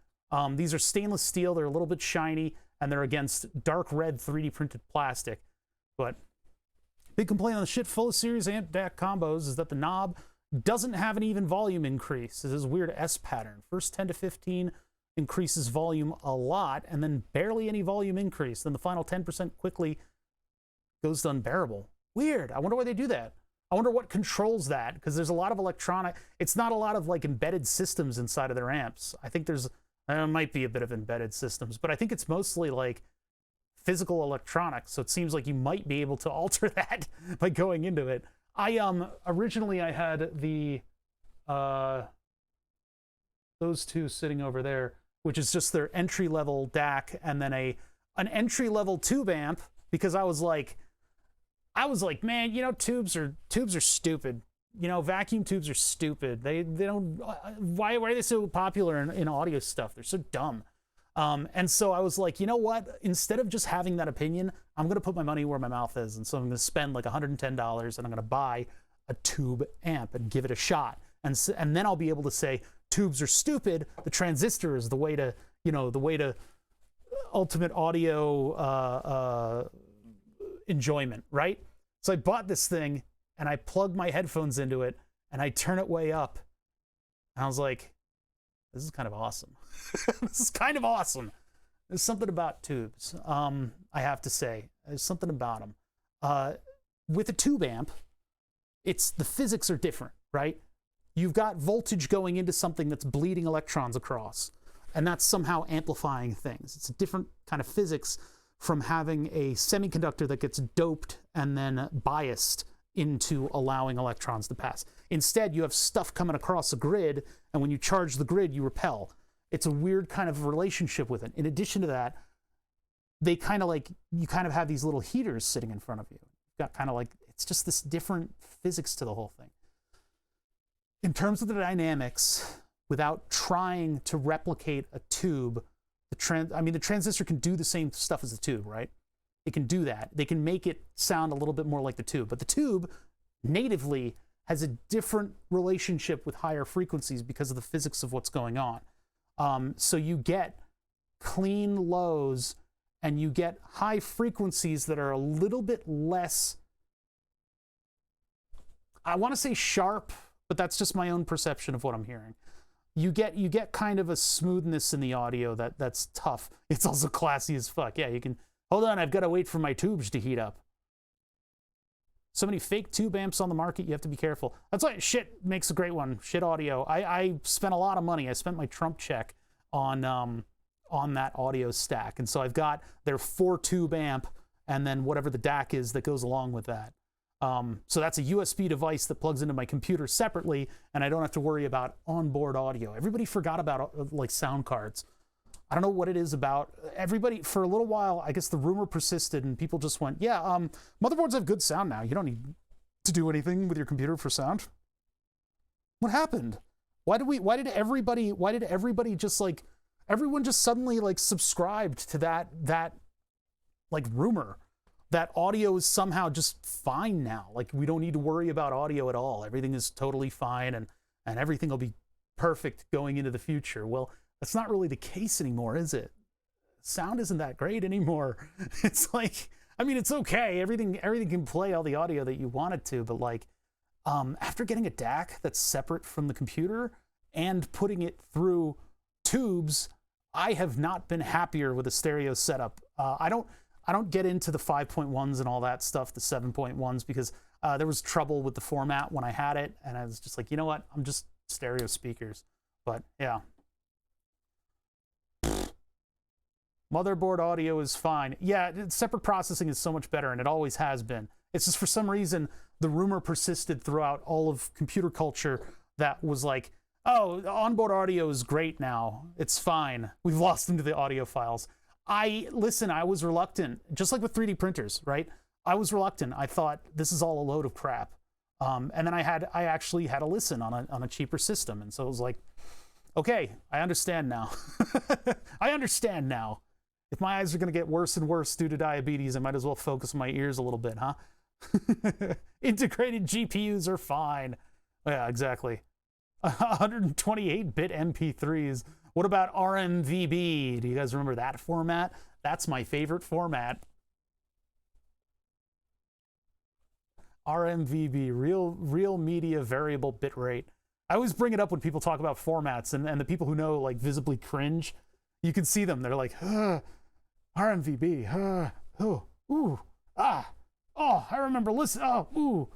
These are stainless steel. They're a little bit shiny, and they're against dark red 3D printed plastic. But big complaint on the shit full of series amp DAC combos is that the knob doesn't have an even volume increase. It's this weird S pattern. First 10 to 15 increases volume a lot, and then barely any volume increase. Then the final 10% quickly goes to unbearable. Weird. I wonder why they do that. I wonder what controls that, because there's a lot of electronic. It's not a lot of like embedded systems inside of their amps. I think there might be a bit of embedded systems, but I think it's mostly like physical electronics. So it seems like you might be able to alter that by going into it. Originally I had the those two sitting over there, which is just their entry-level DAC, and then an entry-level tube amp, because I was like, man, you know, tubes are stupid. You know, vacuum tubes are stupid. They don't. Why are they so popular in audio stuff? They're so dumb. And so I was like, you know what? Instead of just having that opinion, I'm going to put my money where my mouth is. And so I'm going to spend like $110 and I'm going to buy a tube amp and give it a shot. And then I'll be able to say tubes are stupid. The transistor is the way to, ultimate audio enjoyment, right? So I bought this thing and I plugged my headphones into it and I turn it way up. And I was like, this is kind of awesome. This is kind of awesome. There's something about tubes, I have to say. There's something about them. With a tube amp, the physics are different, right? You've got voltage going into something that's bleeding electrons across, and that's somehow amplifying things. It's a different kind of physics from having a semiconductor that gets doped and then biased into allowing electrons to pass. Instead, you have stuff coming across a grid, and when you charge the grid, you repel. It's a weird kind of relationship with it. In addition to that, you kind of have these little heaters sitting in front of you. You've got kind of like, it's just this different physics to the whole thing. In terms of the dynamics, without trying to replicate a tube, the transistor can do the same stuff as the tube, right? It can do that. They can make it sound a little bit more like the tube, but the tube natively has a different relationship with higher frequencies because of the physics of what's going on. So you get clean lows and you get high frequencies that are a little bit less, I want to say sharp, but that's just my own perception of what I'm hearing. You get kind of a smoothness in the audio that's tough. It's also classy as fuck. Yeah, you can, hold on, I've got to wait for my tubes to heat up. So many fake tube amps on the market, you have to be careful. That's why shit makes a great one, shit audio. I spent a lot of money. I spent my Trump check on that audio stack. And so I've got their 4-tube amp and then whatever the DAC is that goes along with that. So that's a USB device that plugs into my computer separately, and I don't have to worry about onboard audio. Everybody forgot about like sound cards. I don't know what it is about everybody. For a little while, I guess the rumor persisted and people just went, yeah, motherboards have good sound now. You don't need to do anything with your computer for sound. What happened? Why did everybody just like, everyone just suddenly like subscribed to that like rumor that audio is somehow just fine now. Like we don't need to worry about audio at all. Everything is totally fine and everything will be perfect going into the future. Well, that's not really the case anymore, is it? Sound isn't that great anymore. It's like, I mean, it's okay. Everything can play all the audio that you want it to, but like, after getting a DAC that's separate from the computer and putting it through tubes, I have not been happier with a stereo setup. I don't get into the 5.1s and all that stuff, the 7.1s, because there was trouble with the format when I had it, and I was just like, you know what? I'm just stereo speakers. But yeah. Motherboard audio is fine. Yeah, separate processing is so much better, and it always has been. It's just for some reason, the rumor persisted throughout all of computer culture that was like, oh, onboard audio is great now. It's fine. We've lost into the audio files. I was reluctant, just like with 3D printers, right? I was reluctant. I thought this is all a load of crap. And then I actually had to listen on a cheaper system. And so it was like, okay, I understand now. I understand now. If my eyes are going to get worse and worse due to diabetes, I might as well focus on my ears a little bit, huh? Integrated GPUs are fine. Yeah, exactly. 128-bit MP3s. What about RMVB? Do you guys remember that format? That's my favorite format. RMVB, real media variable bitrate. I always bring it up when people talk about formats, and the people who know like visibly cringe. You can see them. They're like, RMVB. Ooh, ah, oh, I remember. Listen. Oh,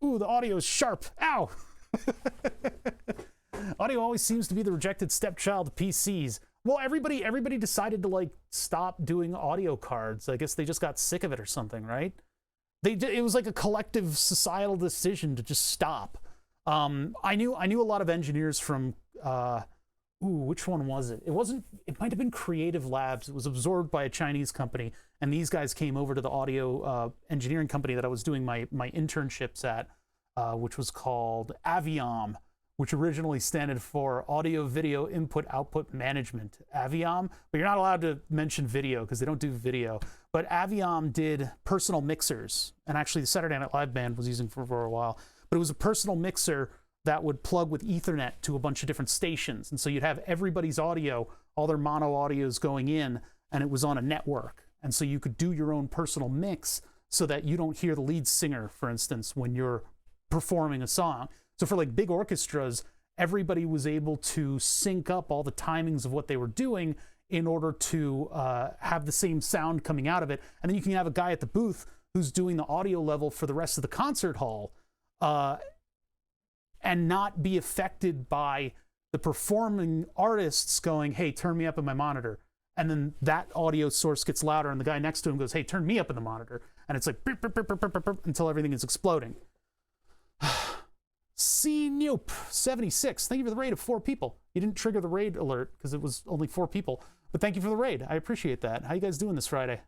ooh, the audio is sharp. Ow. Audio always seems to be the rejected stepchild of PCs. Well, everybody decided to like stop doing audio cards. I guess they just got sick of it or something, right? It was like a collective societal decision to just stop. I knew a lot of engineers from which one was it? It might have been Creative Labs. It was absorbed by a Chinese company, and these guys came over to the audio engineering company that I was doing my internships at, which was called Aviom, which originally stood for Audio Video Input Output Management. Aviom, but you're not allowed to mention video because they don't do video. But Aviom did personal mixers, and actually the Saturday Night Live band was using for a while. But it was a personal mixer that would plug with Ethernet to a bunch of different stations. And so you'd have everybody's audio, all their mono audios going in, and it was on a network. And so you could do your own personal mix so that you don't hear the lead singer, for instance, when you're performing a song. So for like big orchestras, everybody was able to sync up all the timings of what they were doing in order to have the same sound coming out of it. And then you can have a guy at the booth who's doing the audio level for the rest of the concert hall and not be affected by the performing artists going, hey, turn me up in my monitor. And then that audio source gets louder and the guy next to him goes, hey, turn me up in the monitor. And it's like burp, burp, burp, burp, burp, burp, until everything is exploding. C Nope 76, thank you for the raid of 4 people. You didn't trigger the raid alert because it was only 4 people, but thank you for the raid. I appreciate that. How you guys doing this Friday?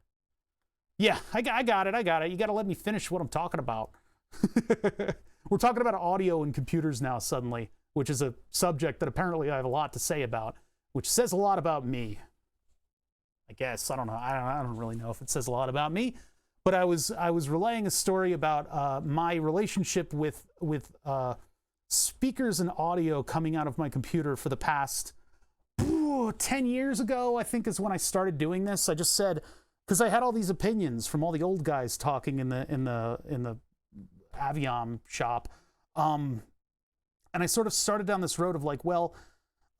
Yeah, I got it. You got to let me finish what I'm talking about. We're talking about audio and computers now suddenly, which is a subject that apparently I have a lot to say about, which says a lot about me. I guess, I don't know. I don't really know if it says a lot about me, but I was relaying a story about my relationship with speakers and audio coming out of my computer for the past 10 years ago, I think is when I started doing this. I just said, because I had all these opinions from all the old guys talking in the Aviom shop, and I sort of started down this road of like, well,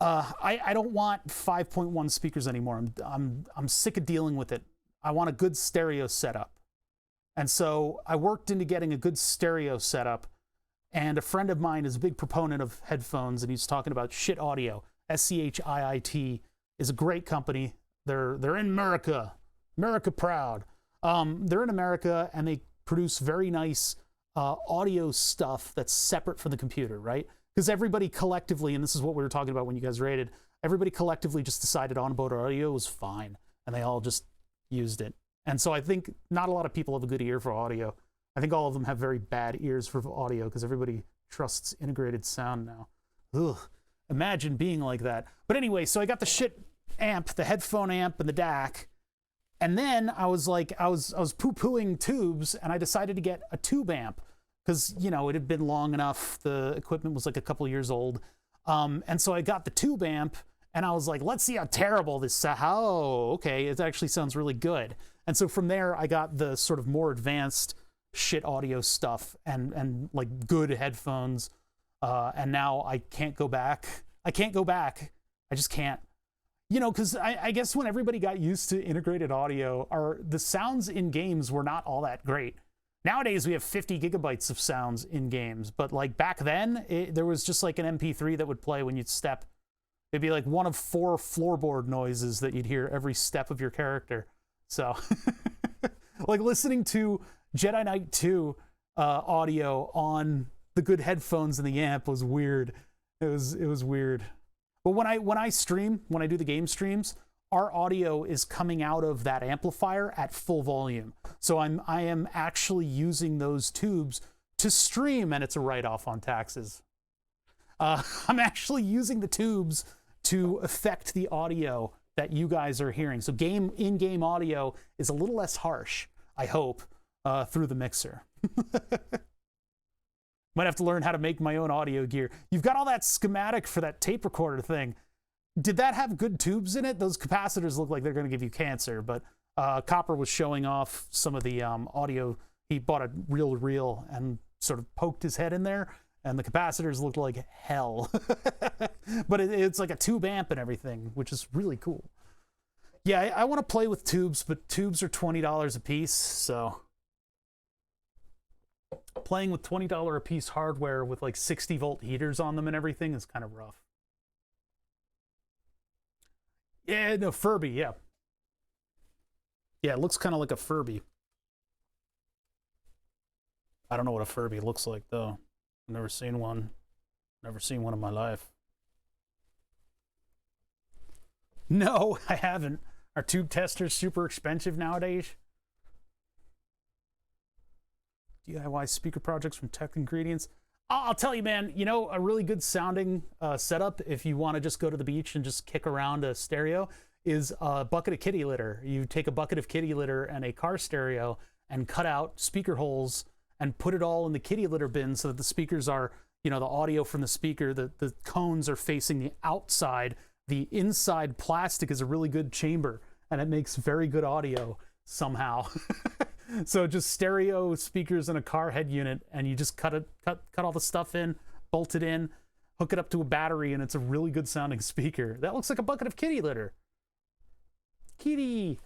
I don't want 5.1 speakers anymore. I'm sick of dealing with it. I want a good stereo setup. And so I worked into getting a good stereo setup, and a friend of mine is a big proponent of headphones, and he's talking about Shit Audio. SCHIIT is a great company. They're in America. America proud. They're in America, and they produce very nice audio stuff that's separate from the computer, right? Because everybody collectively, and this is what we were talking about when you guys rated, everybody collectively just decided onboard audio was fine, and they all just used it. And so I think not a lot of people have a good ear for audio. I think all of them have very bad ears for audio because everybody trusts integrated sound now. Ugh. imagine being like that. But anyway, so I got the shit amp, the headphone amp, and the DAC. And then I was like, I was poo-pooing tubes, and I decided to get a tube amp because, you know, it had been long enough. The equipment was like a couple years old. And so I got the tube amp, and I was like, let's see how terrible this, okay, it actually sounds really good. And so from there, I got the sort of more advanced shit audio stuff and like good headphones. And now I can't go back. I just can't. You know, because I guess when everybody got used to integrated audio, the sounds in games were not all that great. Nowadays, we have 50 gigabytes of sounds in games, but like back then, there was just like an MP3 that would play when you'd step. It'd be like one of 4 floorboard noises that you'd hear every step of your character. So, like listening to Jedi Knight 2 audio on the good headphones in the amp was weird. It was weird. But when I stream, when I do the game streams, our audio is coming out of that amplifier at full volume. So I am actually using those tubes to stream, and it's a write-off on taxes. I'm actually using the tubes to affect the audio that you guys are hearing. So in-game audio is a little less harsh, I hope, through the mixer. Might have to learn how to make my own audio gear. You've got all that schematic for that tape recorder thing. Did that have good tubes in it? Those capacitors look like they're going to give you cancer, but Copper was showing off some of the audio. He bought a reel and sort of poked his head in there, and the capacitors looked like hell. But it's like a tube amp and everything, which is really cool. Yeah, I want to play with tubes, but tubes are $20 a piece, so playing with $20 a piece hardware with like 60-volt heaters on them and everything is kind of rough. Yeah, no, Furby, yeah. Yeah, it looks kind of like a Furby. I don't know what a Furby looks like, though. I've never seen one. Never seen one in my life. No, I haven't. Are tube testers super expensive nowadays? DIY speaker projects from Tech Ingredients. I'll tell you, man, you know, a really good sounding setup, if you want to just go to the beach and just kick around a stereo, is a bucket of kitty litter. You take a bucket of kitty litter and a car stereo and cut out speaker holes and put it all in the kitty litter bin so that the speakers are, you know, the audio from the speaker, the cones are facing the outside. The inside plastic is a really good chamber, and it makes very good audio somehow. So just stereo speakers in a car head unit, and you just cut all the stuff in, bolt it in, hook it up to a battery, and it's a really good sounding speaker. That looks like a bucket of kitty litter. Kitty.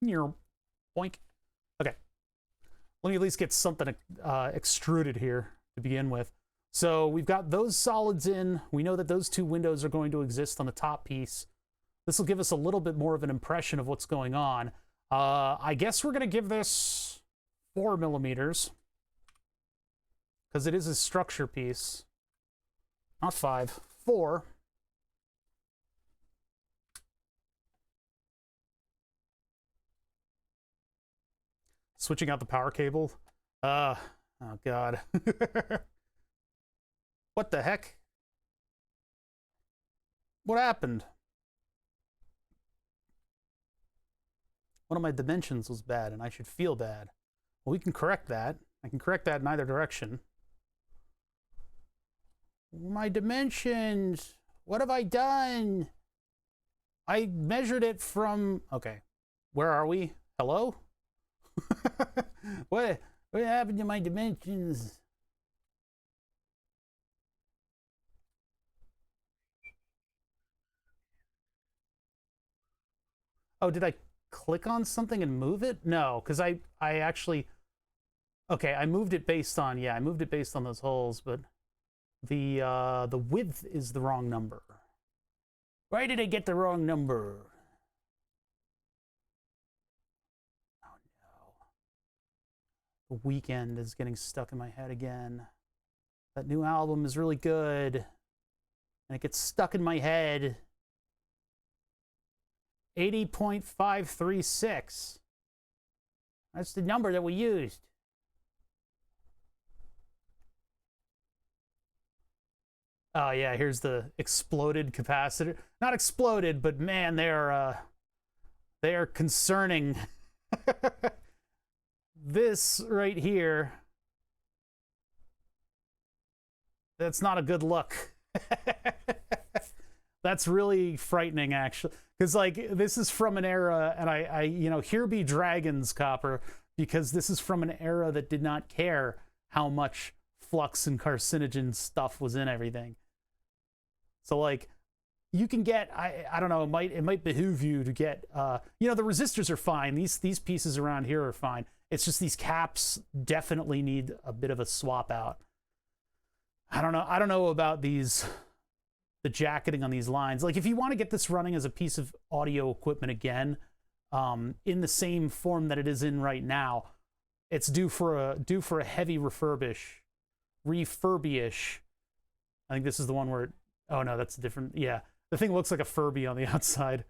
Boink. Okay. Let me at least get something extruded here to begin with. So we've got those solids in. We know that those 2 windows are going to exist on the top piece. This will give us a little bit more of an impression of what's going on. I guess we're going to give this 4 millimeters because it is a structure piece. Not 5, 4. Switching out the power cable. Oh God. What the heck? What happened? One of my dimensions was bad, and I should feel bad. Well, we can correct that. I can correct that in either direction. My dimensions! What have I done? I measured it from... Okay. Where are we? Hello? What happened to my dimensions? Oh, did I click on something and move it? No, because I actually... Okay, I moved it based on... Yeah, I moved it based on those holes, but the width is the wrong number. Why did I get the wrong number? Oh, no. The Weekend is getting stuck in my head again. That new album is really good, and it gets stuck in my head. 80.536. That's the number that we used. Oh yeah, here's the exploded capacitor. Not exploded, but man, they are concerning. This right here, that's not a good look. That's really frightening, actually, because like this is from an era, and I you know, here be dragons, Copper, because this is from an era that did not care how much flux and carcinogen stuff was in everything. So like, you can get, I don't know, it might behoove you to get, you know, the resistors are fine. These pieces around here are fine. It's just these caps definitely need a bit of a swap out. I don't know about the jacketing on these lines. Like, if you want to get this running as a piece of audio equipment again, in the same form that it is in right now, it's due for a heavy refurbish. I think this is the one where oh no, that's different. Yeah, the thing looks like a Furby on the outside.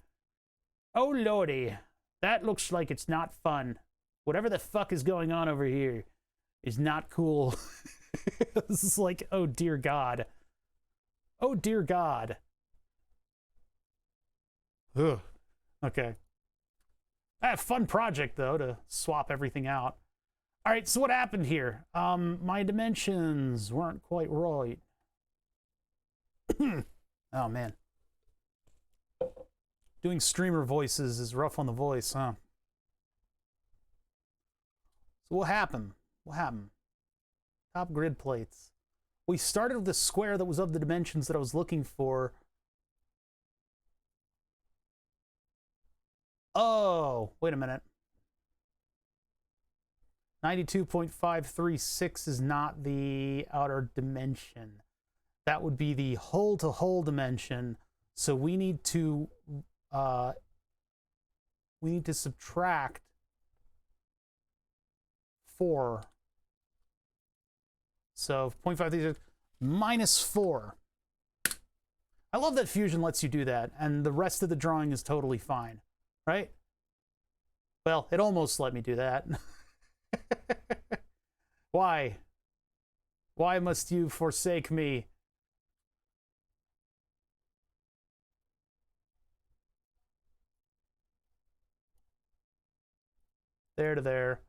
Oh lordy, that looks like it's not fun. Whatever the fuck is going on over here is not cool. This is like, oh dear God. Oh dear God. Ugh. Okay. Fun project though, to swap everything out. All right, so what happened here? My dimensions weren't quite right. Oh man. Doing streamer voices is rough on the voice, huh? So what happened? Top grid plates. We started with the square that was of the dimensions that I was looking for. Oh, wait a minute. 92.536 is not the outer dimension. That would be the hole-to-hole dimension. So we need to subtract 4. So 0.536 minus 4. I love that Fusion lets you do that, and the rest of the drawing is totally fine, right? Well, it almost let me do that. Why? Why must you forsake me? There to there.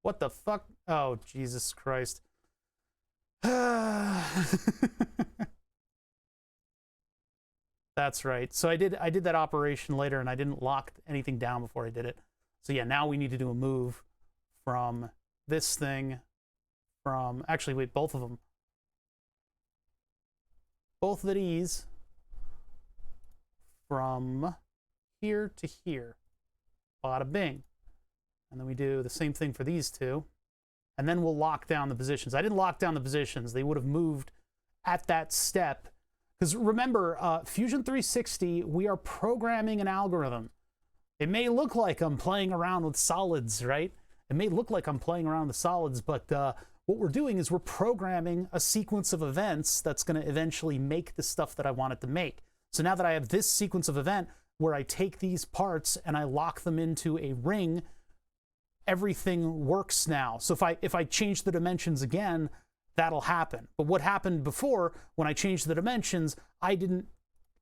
What the fuck? Oh, Jesus Christ. That's right. So I did that operation later, and I didn't lock anything down before I did it. So yeah, now we need to do a move from this thing, from, actually, wait, both of them. Both of these from here to here. Bada bing. And then we do the same thing for these two. And then we'll lock down the positions. I didn't lock down the positions. They would have moved at that step. Because remember, Fusion 360, we are programming an algorithm. It may look like I'm playing around with solids, right? It may look like I'm playing around with solids, but what we're doing is we're programming a sequence of events that's going to eventually make the stuff that I want it to make. So now that I have this sequence of event where I take these parts and I lock them into a ring, everything works now. So if I change the dimensions again, that'll happen. But what happened before, when I changed the dimensions, I didn't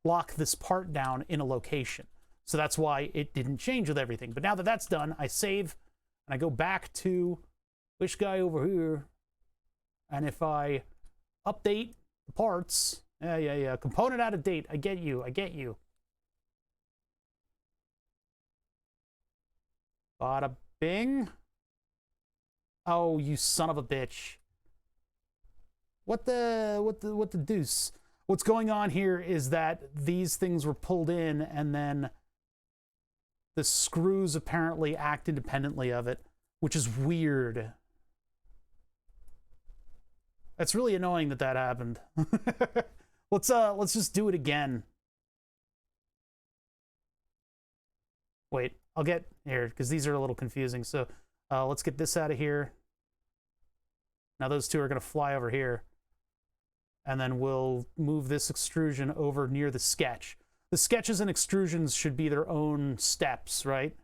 lock this part down in a location. So that's why it didn't change with everything. But now that that's done, I save and I go back to this guy over here. And if I update the parts, yeah, component out of date. I get you. Bada bing. Oh, you son of a bitch. What the deuce? What's going on here is that these things were pulled in, and then the screws apparently act independently of it, which is weird. That's really annoying that happened. Let's just do it again. Wait, I'll get here because these are a little confusing. So let's get this out of here. Now those two are going to fly over here. And then we'll move this extrusion over near the sketch. The sketches and extrusions should be their own steps, right?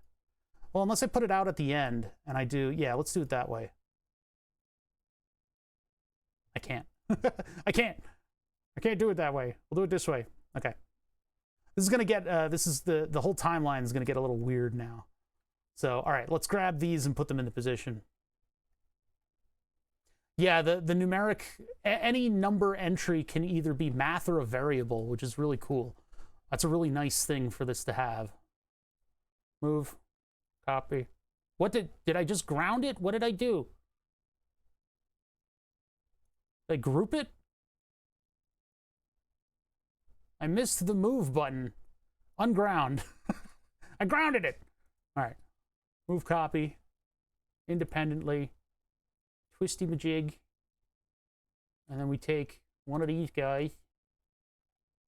Well, unless I put it out at the end, and I do, yeah, let's do it that way. I can't. I can't. I can't do it that way. We'll do it this way. Okay. This is gonna get, the whole timeline is gonna get a little weird now. So, all right, let's grab these and put them into position. Yeah, the numeric, any number entry can either be math or a variable, which is really cool. That's a really nice thing for this to have. Move, copy. What did I just ground it? What did I do? Did I group it? I missed the move button. Unground. I grounded it. All right. Move copy. Independently. Twisty majig. And then we take one of these guys.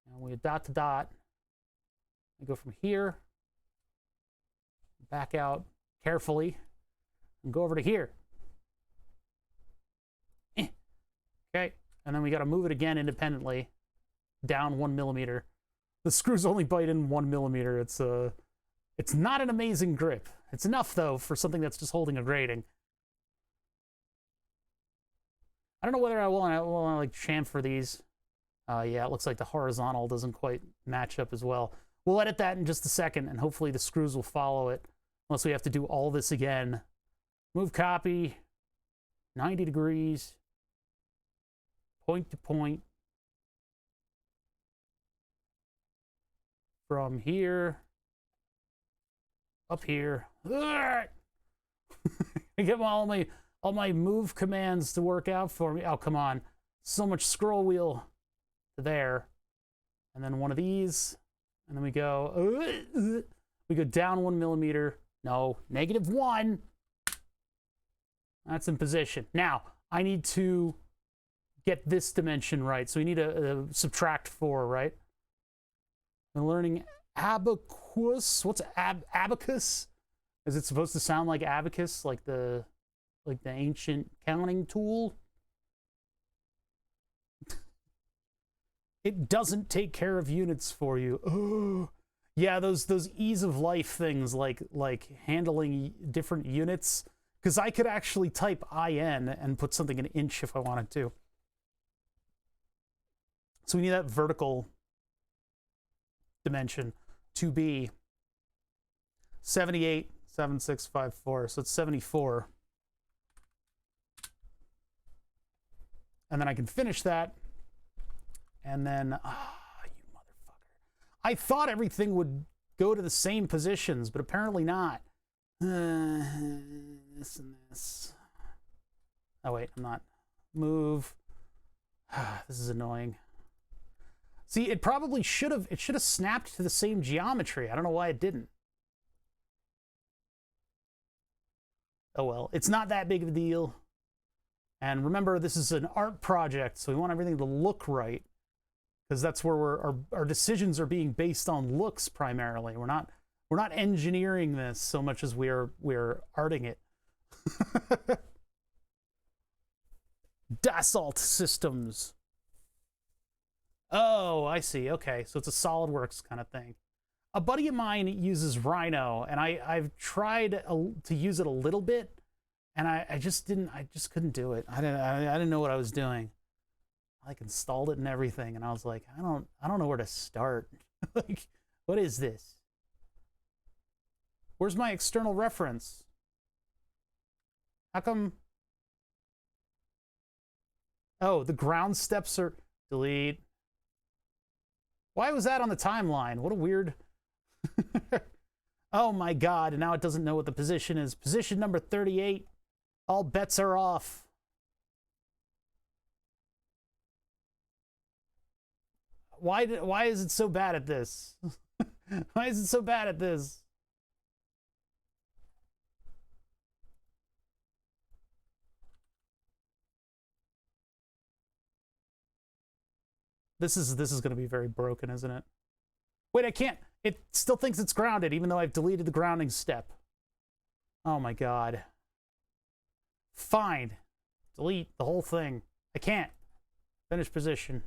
And we dot to dot. We go from here. Back out carefully. And go over to here. Okay. And then we got to move it again independently. Down 1 millimeter. The screws only bite in 1 millimeter. It's not an amazing grip. It's enough though for something that's just holding a grating. I don't know whether I want to like chamfer these. Yeah, it looks like the horizontal doesn't quite match up as well. We'll edit that in just a second, and hopefully the screws will follow it, unless we have to do all this again. Move copy, 90 degrees, point to point. From here, up here. I get all my move commands to work out for me. Oh, come on. So much scroll wheel to there. And then one of these. And then we go down 1 millimeter. No, -1. That's in position. Now, I need to get this dimension right. So we need to subtract 4, right? I'm learning abacus. What's abacus? Is it supposed to sound like abacus, like the ancient counting tool? It doesn't take care of units for you. Oh, yeah, those ease of life things, like handling different units. Because I could actually type IN and put something in inch if I wanted to. So we need that vertical dimension to be 787654. So it's 74. And then I can finish that. And then, you motherfucker. I thought everything would go to the same positions, but apparently not. This and this. Oh, wait, I'm not. Move. This is annoying. See, it probably should have snapped to the same geometry. I don't know why it didn't. Oh well, it's not that big of a deal. And remember, this is an art project, so we want everything to look right. Because that's where our decisions are being based on looks primarily. We're not engineering this so much as we're arting it. Dassault Systems. Oh, I see. Okay, so it's a SolidWorks kind of thing. A buddy of mine uses Rhino, and I've tried to use it a little bit, and I just couldn't do it. I didn't know what I was doing. I like installed it and everything, and I was like, I don't know where to start. Like, what is this? Where's my external reference? How come? Oh, the ground steps are delete. Why was that on the timeline? What a weird... Oh my god, and now it doesn't know what the position is. Position number 38. All bets are off. Why is it so bad at this? Why is it so bad at this? This is going to be very broken, isn't it? Wait, I can't. It still thinks it's grounded, even though I've deleted the grounding step. Oh my god. Fine. Delete the whole thing. I can't. Finish position.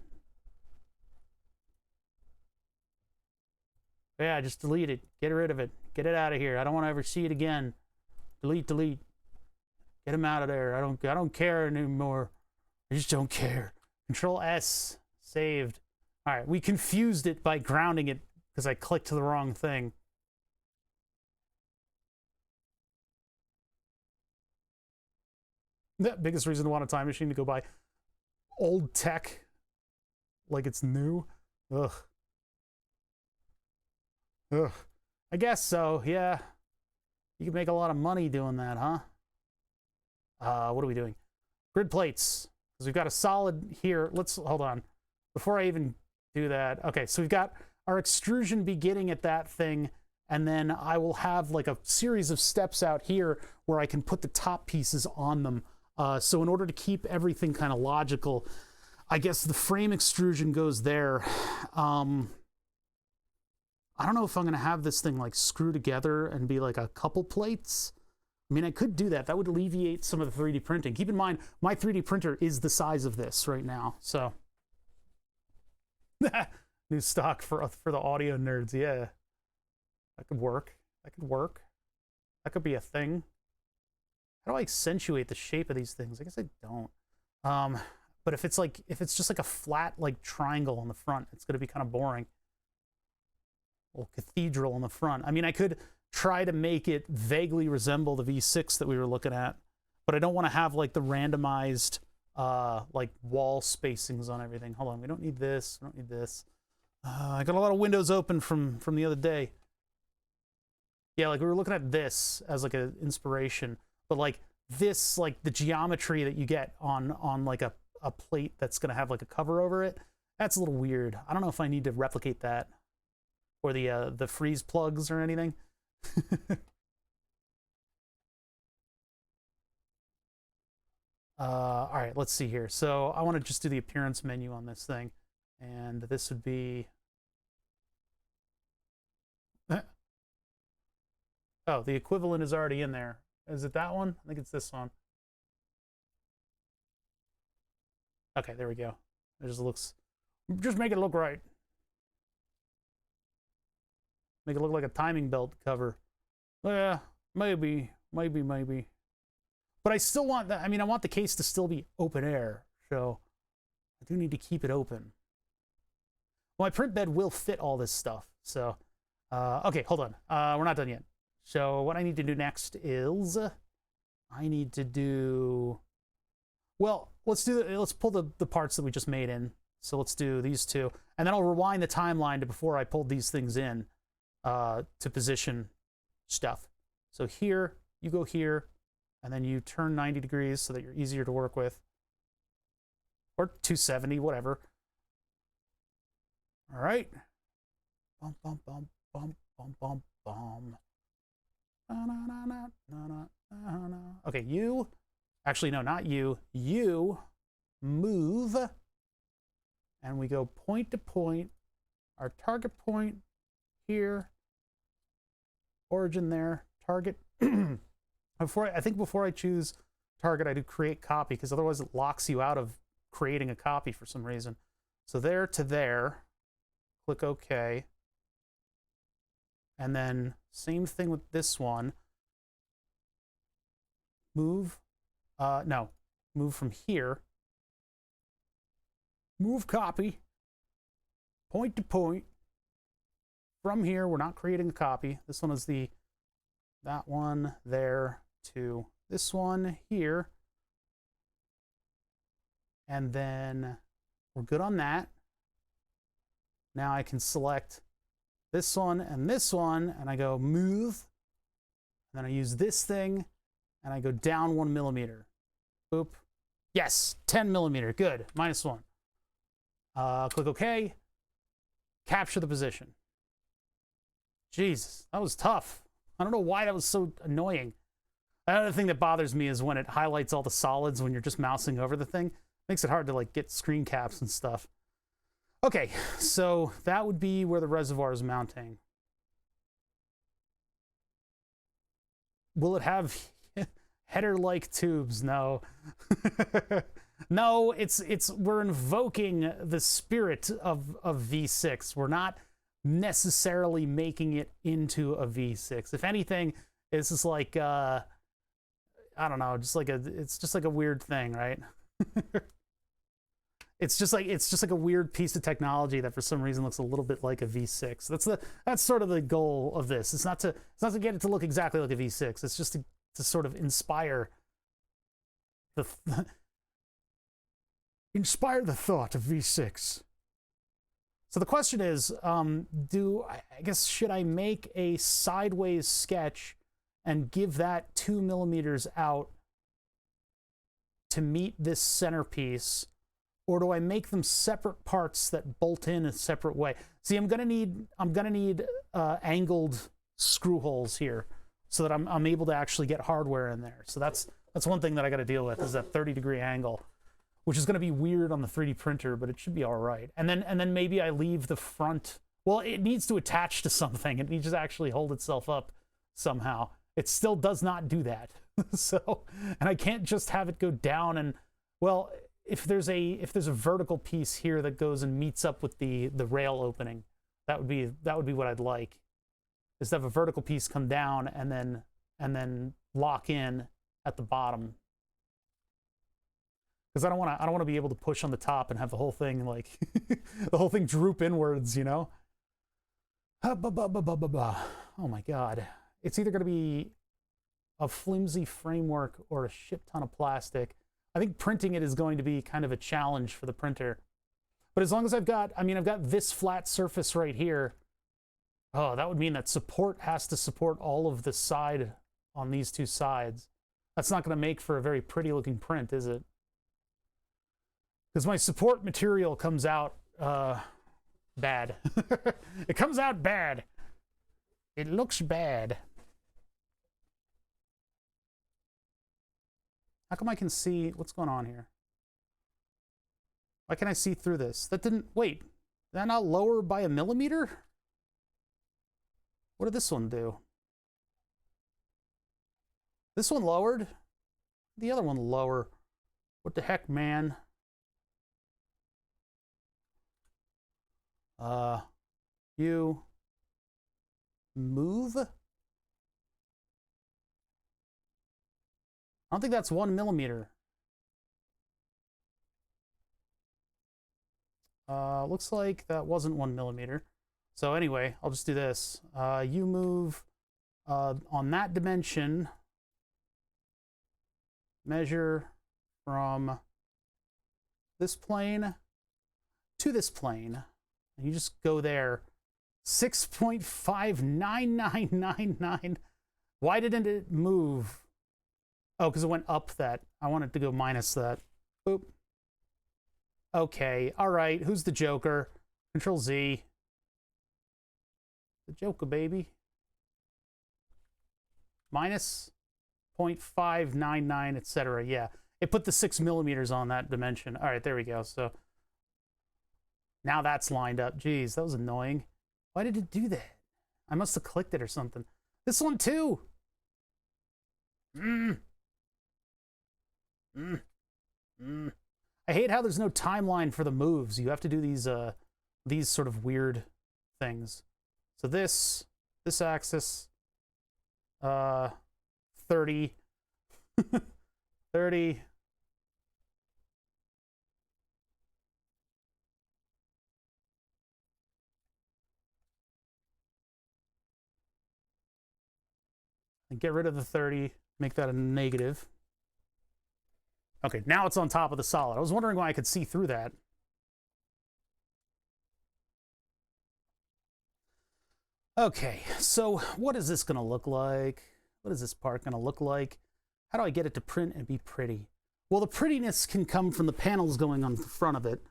Yeah, just delete it. Get rid of it. Get it out of here. I don't want to ever see it again. Delete, delete. Get him out of there. I don't care anymore. I just don't care. Control S. Saved. All right, we confused it by grounding it because I clicked the wrong thing. The biggest reason to want a time machine to go buy old tech like it's new. Ugh. Ugh. I guess so, yeah. You can make a lot of money doing that, huh? What are we doing? Grid plates. Because we've got a solid here. Let's, hold on. Before I even do that. Okay, so we've got our extrusion beginning at that thing, and then I will have like a series of steps out here where I can put the top pieces on them. So in order to keep everything kind of logical, I guess the frame extrusion goes there. I don't know if I'm going to have this thing like screw together and be like a couple plates. I mean, I could do that. That would alleviate some of the 3D printing. Keep in mind, my 3D printer is the size of this right now. So, new stock for the audio nerds. Yeah, that could work. That could work. That could be a thing. How do I accentuate the shape of these things? I guess I don't. But if it's just like a flat like triangle on the front, it's going to be kind of boring. Little cathedral on the front. I mean, I could try to make it vaguely resemble the V6 that we were looking at, but I don't want to have like the randomized like wall spacings on everything. Hold on, we don't need this. We don't need this. I got a lot of windows open from the other day. Yeah, like we were looking at this as like an inspiration, but like this, like the geometry that you get on like a plate that's gonna have like a cover over it, that's a little weird. I don't know if I need to replicate that, or the freeze plugs or anything. All right, let's see here. So I want to just do the appearance menu on this thing, and this would be oh, the equivalent is already in there. Is it that one? I think it's this one. Okay, there we go. It just looks, just make it look right. Make it look like a timing belt cover. Yeah, maybe. But I still want that. I mean, I want the case to still be open air, so I do need to keep it open. Well, my print bed will fit all this stuff. So, okay, hold on. We're not done yet. So what I need to do next is I need to do, well, let's pull the parts that we just made in. So let's do these two, and then I'll rewind the timeline to before I pulled these things in to position stuff. So here, you go here, and then you turn 90 degrees so that you're easier to work with, or 270, whatever. All right. Bum, bum, bum, bum, bum, bum, bum. Okay, you, actually, no, not you. You move, and we go point to point. Our target point here, origin there, target. I think before I choose target, I do create copy, because otherwise it locks you out of creating a copy for some reason. So there to there, click OK. And then same thing with this one. Move, no, move from here. Move copy, point to point. From here, we're not creating a copy. This one is that one there to this one here. And then we're good on that. Now I can select this one, and I go move, and then I use this thing, and I go down 1 millimeter. Boop. Yes, 10 millimeter, good, -1. Click OK, capture the position. Jesus, that was tough. I don't know why that was so annoying. Another thing that bothers me is when it highlights all the solids when you're just mousing over the thing. Makes it hard to like get screen caps and stuff. Okay, so that would be where the reservoir is mounting. Will it have header-like tubes? No. No, we're invoking the spirit of V6. We're not necessarily making it into a V6. If anything, it's just like I don't know, it's just like a weird thing, right? It's just like a weird piece of technology that for some reason looks a little bit like a V6. That's sort of the goal of this. It's not to get it to look exactly like a V6. It's just to sort of inspire the thought of V6. So the question is, I guess should I make a sideways sketch and give that 2 millimeters out to meet this centerpiece? Or do I make them separate parts that bolt in a separate way? See, I'm gonna need angled screw holes here so that I'm able to actually get hardware in there. So that's one thing that I got to deal with, is that 30-degree angle, which is gonna be weird on the 3D printer, but it should be all right. And then maybe I leave the front. Well, it needs to attach to something. It needs to actually hold itself up somehow. It still does not do that. So, and I can't just have it go down and, well, if there's a vertical piece here that goes and meets up with the rail opening, that would be what I'd like, is to have a vertical piece come down and then lock in at the bottom, because I don't want to be able to push on the top and have the whole thing like the whole thing droop inwards, you know. Oh my god, it's either going to be a flimsy framework or a shit ton of plastic. I think printing it is going to be kind of a challenge for the printer. But as long as I've got this flat surface right here, oh, that would mean that support has to support all of the side on these two sides. That's not going to make for a very pretty looking print, is it? Because my support material comes out bad. It comes out bad. It looks bad. How come I can see what's going on here? Why can I see through this? That didn't, wait, did that not lower by a millimeter? What did this one do? This one lowered? The other one lower. What the heck, man? You move? I don't think that's 1 millimeter. Looks like that wasn't 1 millimeter. So anyway, I'll just do this. You move on that dimension. Measure from this plane to this plane. And you just go there. 6.59999. Why didn't it move? Oh, because it went up that. I wanted to go minus that. Boop. Okay, all right. Who's the Joker? Control Z. The Joker, baby. Minus 0.599, etc. Yeah, it put the 6 millimeters on that dimension. All right, there we go. So now that's lined up. Jeez, that was annoying. Why did it do that? I must have clicked it or something. This one too. I hate how there's no timeline for the moves. You have to do these sort of weird things. So this axis, 30, 30. And get rid of the 30, make that a negative. Okay, now it's on top of the solid. I was wondering why I could see through that. Okay, so what is this gonna look like? What is this part gonna look like? How do I get it to print and be pretty? Well, the prettiness can come from the panels going on the front of it.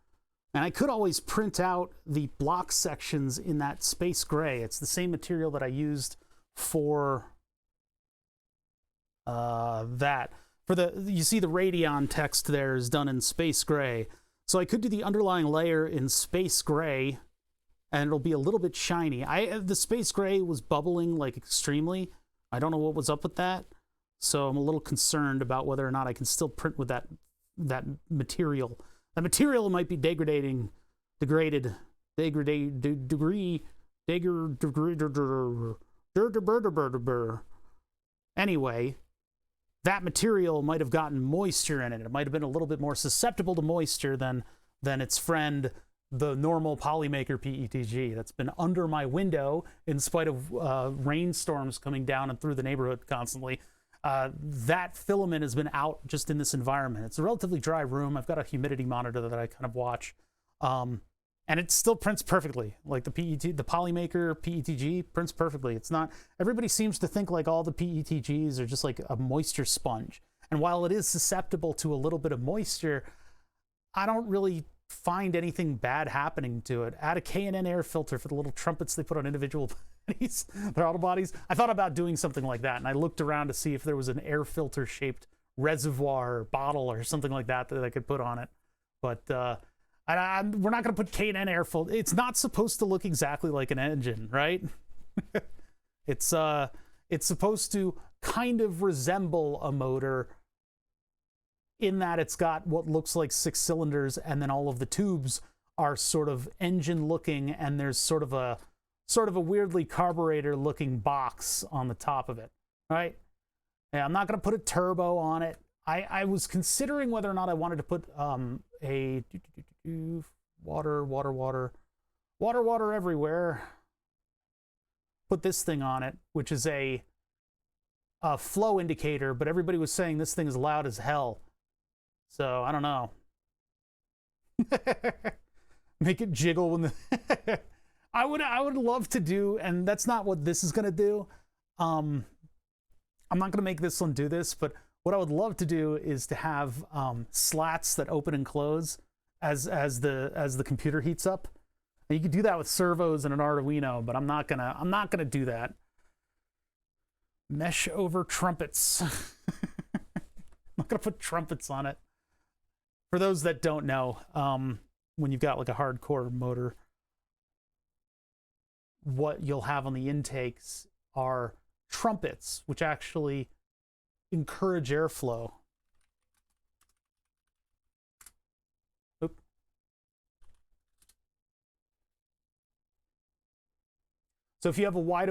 And I could always print out the block sections in that space gray. It's the same material that I used for that. You see the Radeon text there is done in space gray. So I could do the underlying layer in space gray, and it'll be a little bit shiny. The space gray was bubbling like extremely. I don't know what was up with that. So I'm a little concerned about whether or not I can still print with that material. That material might be degraded. Anyway, that material might have gotten moisture in it. It might have been a little bit more susceptible to moisture than than its friend, the normal Polymaker PETG that's been under my window in spite of rainstorms coming down and through the neighborhood constantly. That filament has been out just in this environment. It's a relatively dry room. I've got a humidity monitor that I kind of watch. And it still prints perfectly. Like the Polymaker PETG prints perfectly. It's not, everybody seems to think like all the PETGs are just like a moisture sponge. And while it is susceptible to a little bit of moisture, I don't really find anything bad happening to it. Add a K&N air filter for the little trumpets they put on individual bodies, throttle bodies. I thought about doing something like that, and I looked around to see if there was an air filter shaped reservoir or bottle or something like that that I could put on it. But we're not going to put K&N air filter. It's not supposed to look exactly like an engine, right? It's supposed to kind of resemble a motor in that it's got what looks like 6 cylinders, and then all of the tubes are sort of engine looking, and there's sort of a weirdly carburetor looking box on the top of it, right? Yeah, I'm not going to put a turbo on it. I was considering whether or not I wanted to put a water everywhere. Put this thing on it, which is a flow indicator, but everybody was saying this thing is loud as hell. So I don't know. Make it jiggle when the I would love to do, and that's not what this is gonna do. I'm not gonna make this one do this, but what I would love to do is to have slats that open and close as the computer heats up. And you could do that with servos and an Arduino, but I'm not gonna do that. Mesh over trumpets. I'm not gonna put trumpets on it. For those that don't know, when you've got like a hardcore motor, what you'll have on the intakes are trumpets, which actually encourage airflow. Oop. So if you have a wide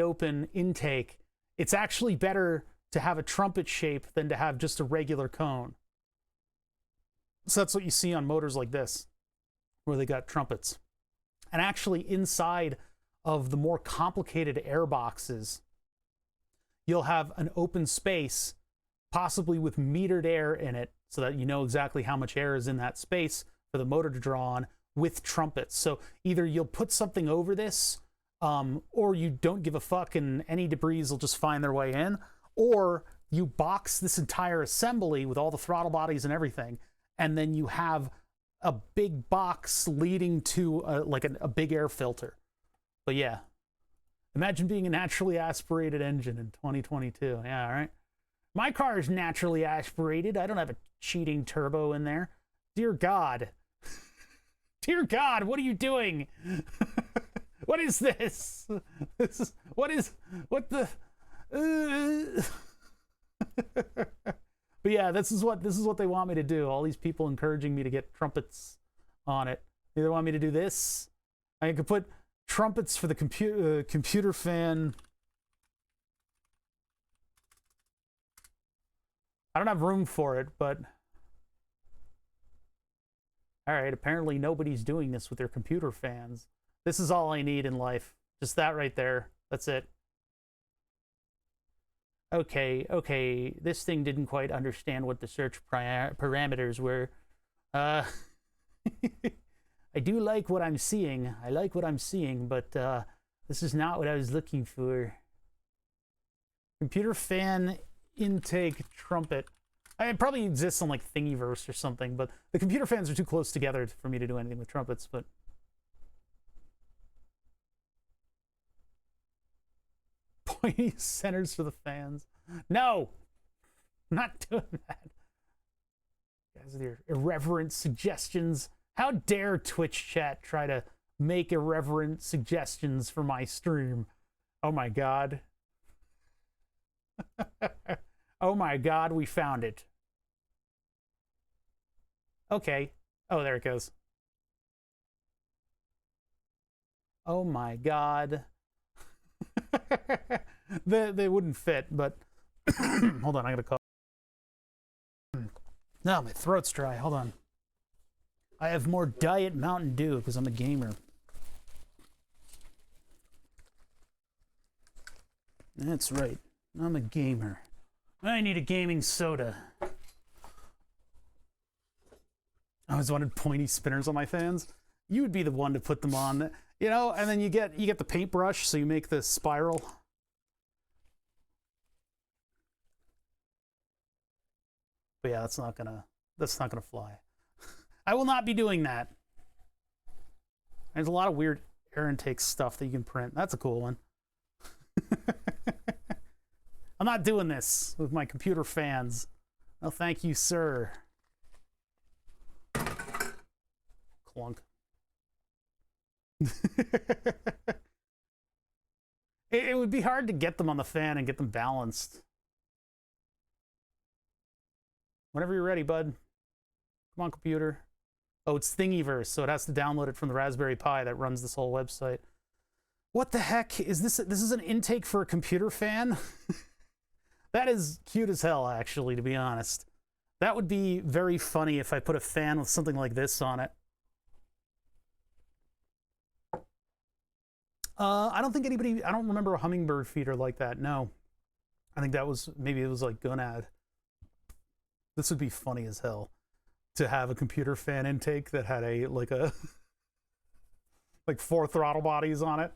open intake, it's actually better to have a trumpet shape than to have just a regular cone. So that's what you see on motors like this, where they got trumpets. And actually inside of the more complicated air boxes, you'll have an open space, possibly with metered air in it, so that you know exactly how much air is in that space for the motor to draw on, with trumpets. So either you'll put something over this, or you don't give a fuck and any debris will just find their way in, or you box this entire assembly with all the throttle bodies and everything, and then you have a big box leading to like a big air filter. But yeah, imagine being a naturally aspirated engine in 2022. Yeah, all right. My car is naturally aspirated. I don't have a cheating turbo in there. Dear God. Dear God, what are you doing? What is this? What the... But yeah, this is what they want me to do. All these people encouraging me to get trumpets on it. They either want me to do this. I could put trumpets for the computer fan. I don't have room for it, but all right, apparently nobody's doing this with their computer fans. This is all I need in life. Just that right there. That's it. Okay, this thing didn't quite understand what the search parameters were. I do like what I'm seeing. I like what I'm seeing, but this is not what I was looking for. Computer fan intake trumpet. It probably exists on like Thingiverse or something, but the computer fans are too close together for me to do anything with trumpets, but... Pointy centers for the fans. No! I'm not doing that. You guys with your irreverent suggestions. How dare Twitch chat try to make irreverent suggestions for my stream? Oh my God. Oh my God, we found it. Okay. Oh, there it goes. Oh my God. They wouldn't fit, but hold on, I gotta call. No, my throat's dry. Hold on. I have more Diet Mountain Dew because I'm a gamer. That's right. I'm a gamer. I need a gaming soda. I always wanted pointy spinners on my fans. You would be the one to put them on, you know, and then you get the paintbrush, so you make the spiral. But yeah, that's not gonna fly. I will not be doing that. There's a lot of weird air intake stuff that you can print. That's a cool one. I'm not doing this with my computer fans. Oh, thank you, sir. Clunk. It would be hard to get them on the fan and get them balanced. Whenever you're ready, bud. Come on, computer. Oh, it's Thingiverse, so it has to download it from the Raspberry Pi that runs this whole website. What the heck is this? This is an intake for a computer fan? That is cute as hell, actually, to be honest. That would be very funny if I put a fan with something like this on it. I don't remember a hummingbird feeder like that, no. I think that was, maybe it was like Gonad. This would be funny as hell. To have a computer fan intake that had like 4 throttle bodies on it.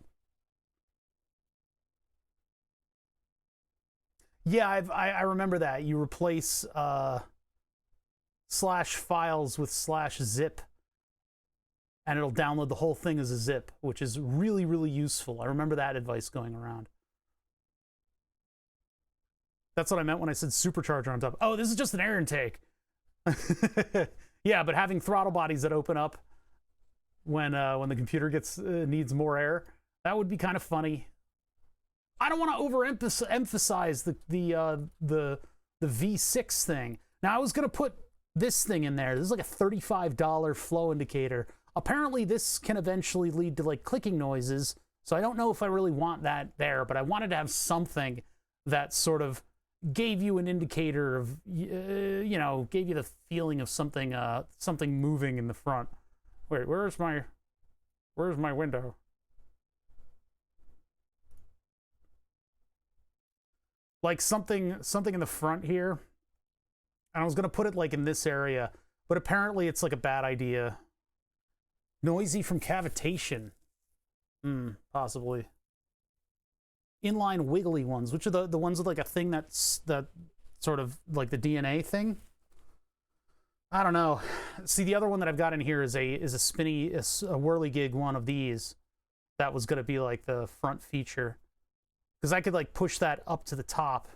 Yeah, I remember that. You replace /files with /zip, and it'll download the whole thing as a zip, which is really, really useful. I remember that advice going around. That's what I meant when I said supercharger on top. Oh, this is just an air intake. Yeah, but having throttle bodies that open up when the computer needs more air, that would be kind of funny. I don't want to overemphasize the V6 thing. Now, I was going to put this thing in there. This is like a $35 flow indicator. Apparently, this can eventually lead to like clicking noises, so I don't know if I really want that there, but I wanted to have something that sort of gave you an indicator of, you know, gave you the feeling of something moving in the front. Wait, where's my window? Like something in the front here. And I was gonna put it like in this area, but apparently it's like a bad idea. Noisy from cavitation. Possibly. Inline wiggly ones, which are the ones with like a thing that sort of like the DNA thing. I don't know. See, the other one that I've got in here is a whirligig one of these. That was gonna be like the front feature. Because I could like push that up to the top.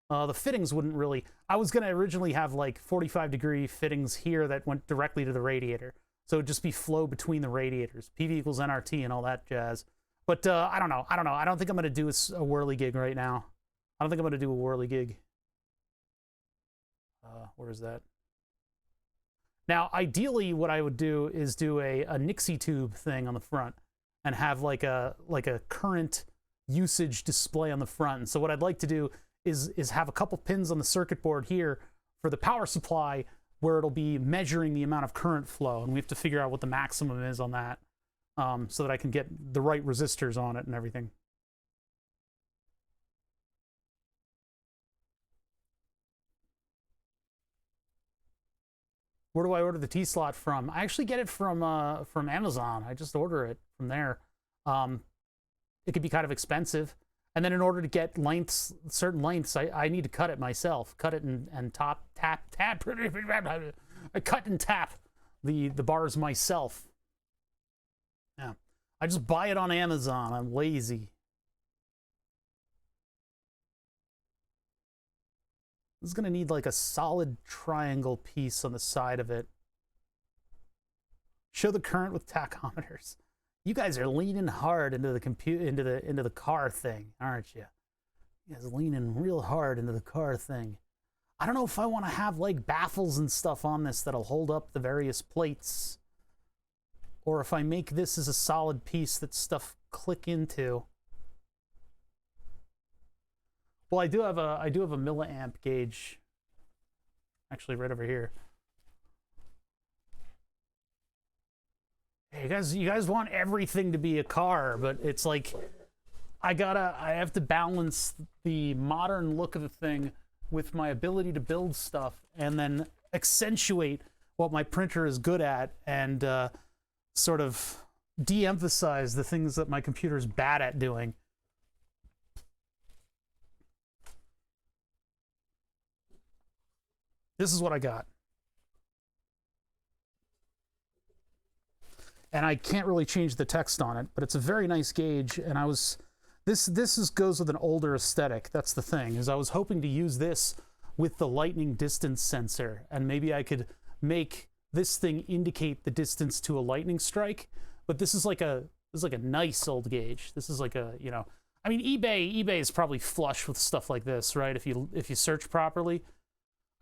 The fittings wouldn't really... I was going to originally have like 45-degree fittings here that went directly to the radiator. So it would just be flow between the radiators. PV equals NRT and all that jazz. But I don't know. I don't think I'm going to do a whirligig right now. I don't think I'm going to do a whirligig. Where is that? Now, ideally, what I would do is do a Nixie tube thing on the front and have like a current usage display on the front. And so what I'd like to do is have a couple pins on the circuit board here for the power supply where it'll be measuring the amount of current flow, and we have to figure out what the maximum is on that, so that I can get the right resistors on it and everything. Where do I order the T-slot from? I actually get it from Amazon. I just order it from there. It could be kind of expensive. And then in order to get certain lengths, I need to cut it myself. Cut it and tap. I cut and tap the bars myself. Yeah. I just buy it on Amazon. I'm lazy. This is going to need like a solid triangle piece on the side of it. Show the current with tachometers. You guys are leaning hard into the into the car thing, aren't you? You guys are leaning real hard into the car thing. I don't know if I want to have like baffles and stuff on this that'll hold up the various plates, or if I make this as a solid piece that stuff click into. Well, I do have a milliamp gauge, actually right over here. hey, you guys want everything to be a car, but it's like, I have to balance the modern look of the thing with my ability to build stuff and then accentuate what my printer is good at and sort of de-emphasize the things that my computer is bad at doing. This is what I got. And I can't really change the text on it, but it's a very nice gauge. And this goes with an older aesthetic. That's the thing, is I was hoping to use this with the lightning distance sensor, and maybe I could make this thing indicate the distance to a lightning strike. But this is like a nice old gauge. This is like a, you know, I mean, eBay is probably flush with stuff like this, right? If you search properly.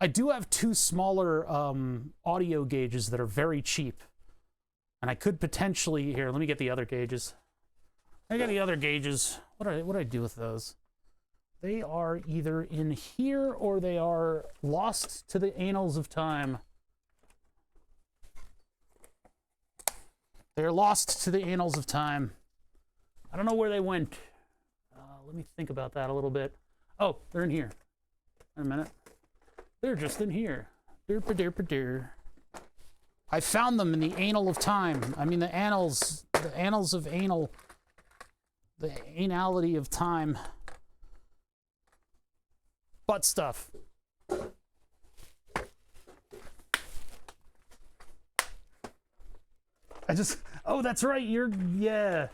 I do have two smaller audio gauges that are very cheap. And I could potentially, here, let me get the other gauges. I got the other gauges. What do I do with those? They are either in here or they are lost to the annals of time. They're lost to the annals of time. I don't know where they went. Let me think about that a little bit. Oh, they're in here. Wait a minute. They're just in here. I found them in the annal of time. I mean, the annals of anal, the anality of time. Butt stuff. Oh, that's right. Yeah.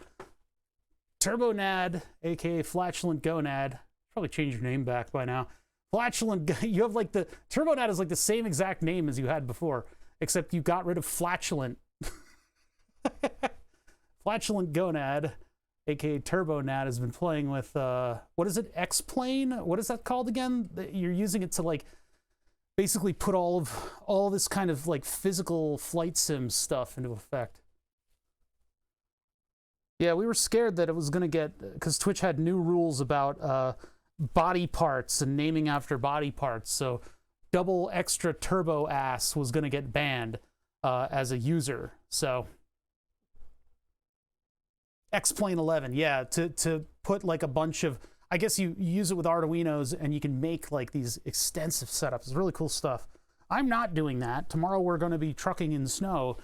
Turbonad, aka flatulent gonad. Probably change your name back by now. Flatulent, you have like Turbonad is like the same exact name as you had before, except you got rid of flatulent. Flatulent gonad, aka Turbonad, has been playing with, what is it, X-Plane? What is that called again? You're using it to like, basically put all this kind of like physical flight sim stuff into effect. Yeah, we were scared that it was gonna get, because Twitch had new rules about, body parts and naming after body parts, so double extra turbo ass was going to get banned as a user. So X-Plane 11, yeah, to put like a bunch of, I guess you use it with Arduinos and you can make like these extensive setups. It's really cool stuff. I'm not doing that. Tomorrow we're going to be trucking in snow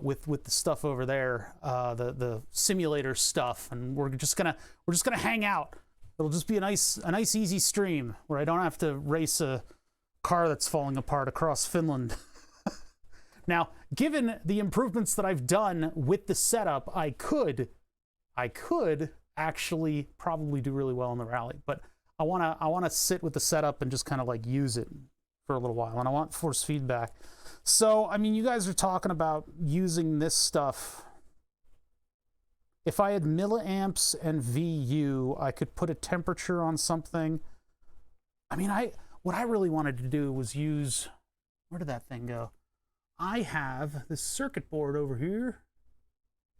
with the stuff over there, the simulator stuff, and we're just gonna hang out. It'll just be a nice easy stream where I don't have to race a car that's falling apart across Finland. Now, given the improvements that I've done with the setup, I could actually probably do really well in the rally, but I wanna sit with the setup and just kind of like use it for a little while, and I want force feedback. So, I mean, you guys are talking about using this stuff. If I had milliamps and VU, I could put a temperature on something. I mean, what I really wanted to do was use, where did that thing go? I have this circuit board over here.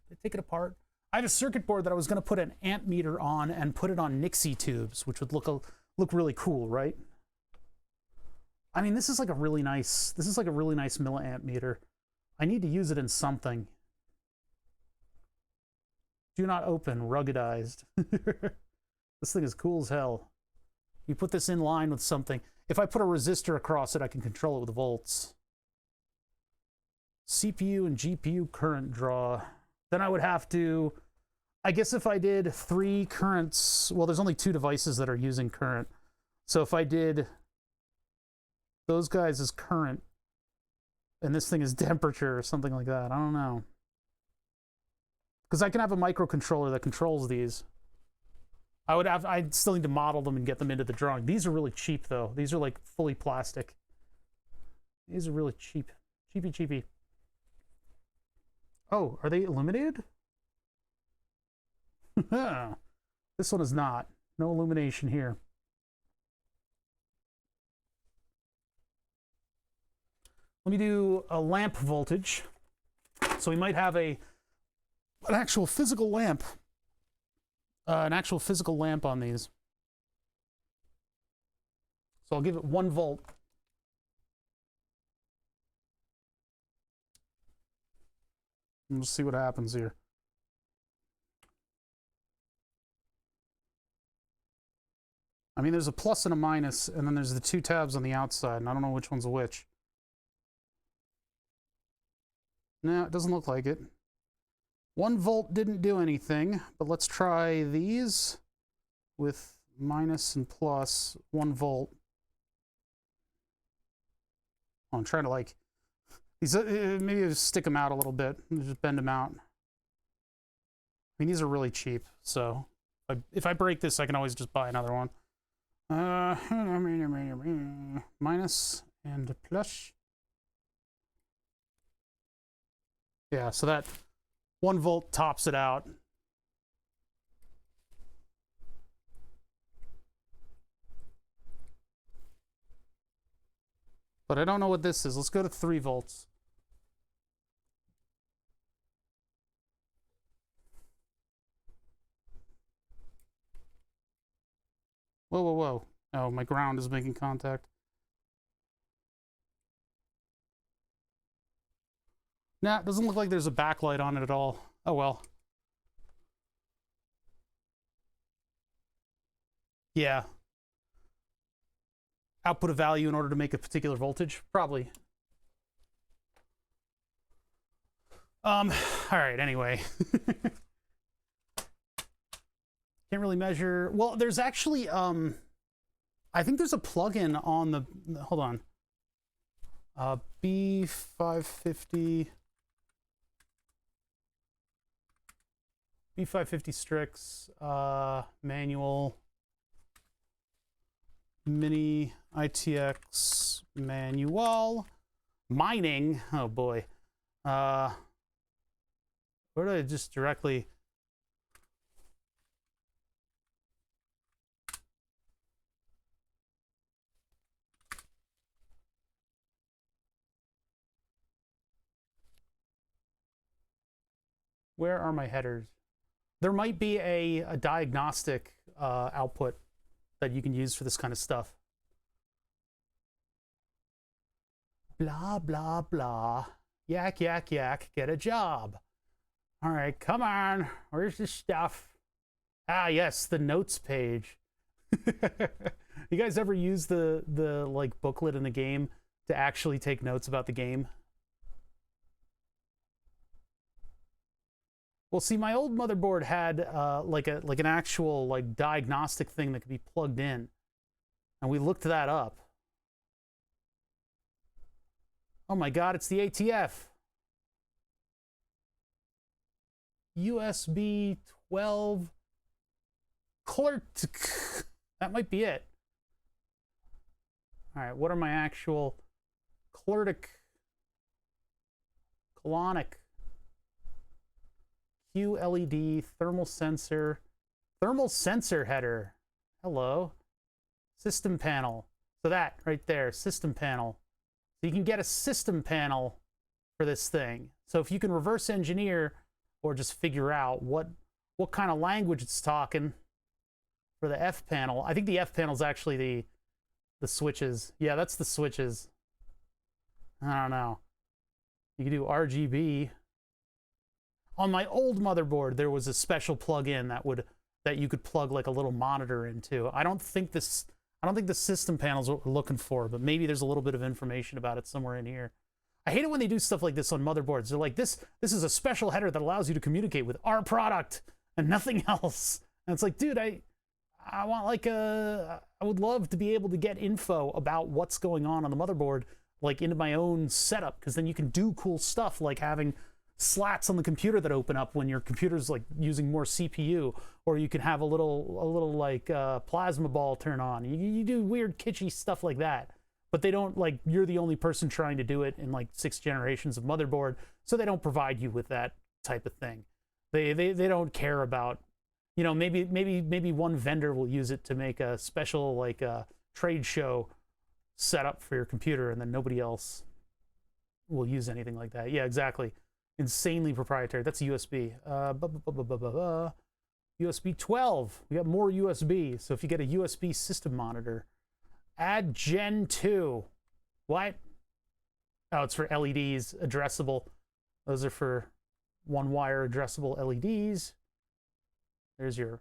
Did I take it apart? I have a circuit board that I was going to put an amp meter on and put it on Nixie tubes, which would look really cool, right? I mean, this is like a really nice milliamp meter. I need to use it in something. Do not open, ruggedized. This thing is cool as hell. You put this in line with something. If I put a resistor across it, I can control it with volts. CPU and GPU current draw. Then I would have to, I guess if I did 3 currents, well, there's only 2 devices that are using current. So if I did those guys as current, and this thing is temperature or something like that, I don't know. Because I can have a microcontroller that controls these. I'd still need to model them and get them into the drawing. These are really cheap, though. These are like fully plastic. These are really cheap. Cheapy. Oh, are they illuminated? This one is not. No illumination here. Let me do a lamp voltage. So we might have an actual physical lamp. An actual physical lamp on these. So I'll give it 1 volt. We'll see what happens here. I mean, there's a plus and a minus, and then there's the two tabs on the outside, and I don't know which one's which. No, it doesn't look like it. 1 volt didn't do anything, but let's try these with minus and plus 1 volt. Oh, I'm trying to like these. Maybe just stick them out a little bit, just bend them out. I mean, these are really cheap, so if I break this, I can always just buy another one. Minus and plus. Yeah, so that 1 volt tops it out. But I don't know what this is. Let's go to 3 volts. Whoa, whoa, whoa. Oh, my ground is making contact. Nah, it doesn't look like there's a backlight on it at all. Oh, well. Yeah. Output a value in order to make a particular voltage? Probably. All right, anyway. Can't really measure. Well, there's actually, I think there's a plugin on the, hold on. B550 Strix, manual, mini ITX manual, mining, oh boy. Where do I just directly... Where are my headers? There might be a diagnostic output that you can use for this kind of stuff. Blah, blah, blah. Yak, yak, yak, get a job. All right, come on. Where's the stuff? Ah, yes, the notes page. You guys ever use the like booklet in the game to actually take notes about the game? Well, see, my old motherboard had like an actual like diagnostic thing that could be plugged in, and we looked that up. Oh my God, it's the ATF. USB 12 clerk. That might be it. All right, what are my actual clertic colonic? QLED thermal sensor header. Hello. System panel. So that right there, system panel. So you can get a system panel for this thing. So if you can reverse engineer or just figure out what kind of language it's talking for the F panel. I think the F panel is actually the switches. Yeah, that's the switches. I don't know. You can do RGB. On my old motherboard, there was a special plug-in that you could plug like a little monitor into. I don't think the system panel is what we're looking for, but maybe there's a little bit of information about it somewhere in here. I hate it when they do stuff like this on motherboards. They're like, this is a special header that allows you to communicate with our product and nothing else. And it's like, dude, I want like I would love to be able to get info about what's going on the motherboard, like into my own setup, because then you can do cool stuff like having slats on the computer that open up when your computer's like using more CPU, or you can have a little like plasma ball turn on. You do weird kitschy stuff like that, but they don't, like, you're the only person trying to do it in like 6 generations of motherboard, so they don't provide you with that type of thing. They don't care about, you know, maybe one vendor will use it to make a special like trade show setup for your computer, and then nobody else will use anything like that. Yeah, exactly. Insanely proprietary. That's a USB. USB 12. We got more USB. So if you get a USB system monitor, add Gen 2. What? Oh, it's for LEDs, addressable. Those are for one wire addressable LEDs. There's your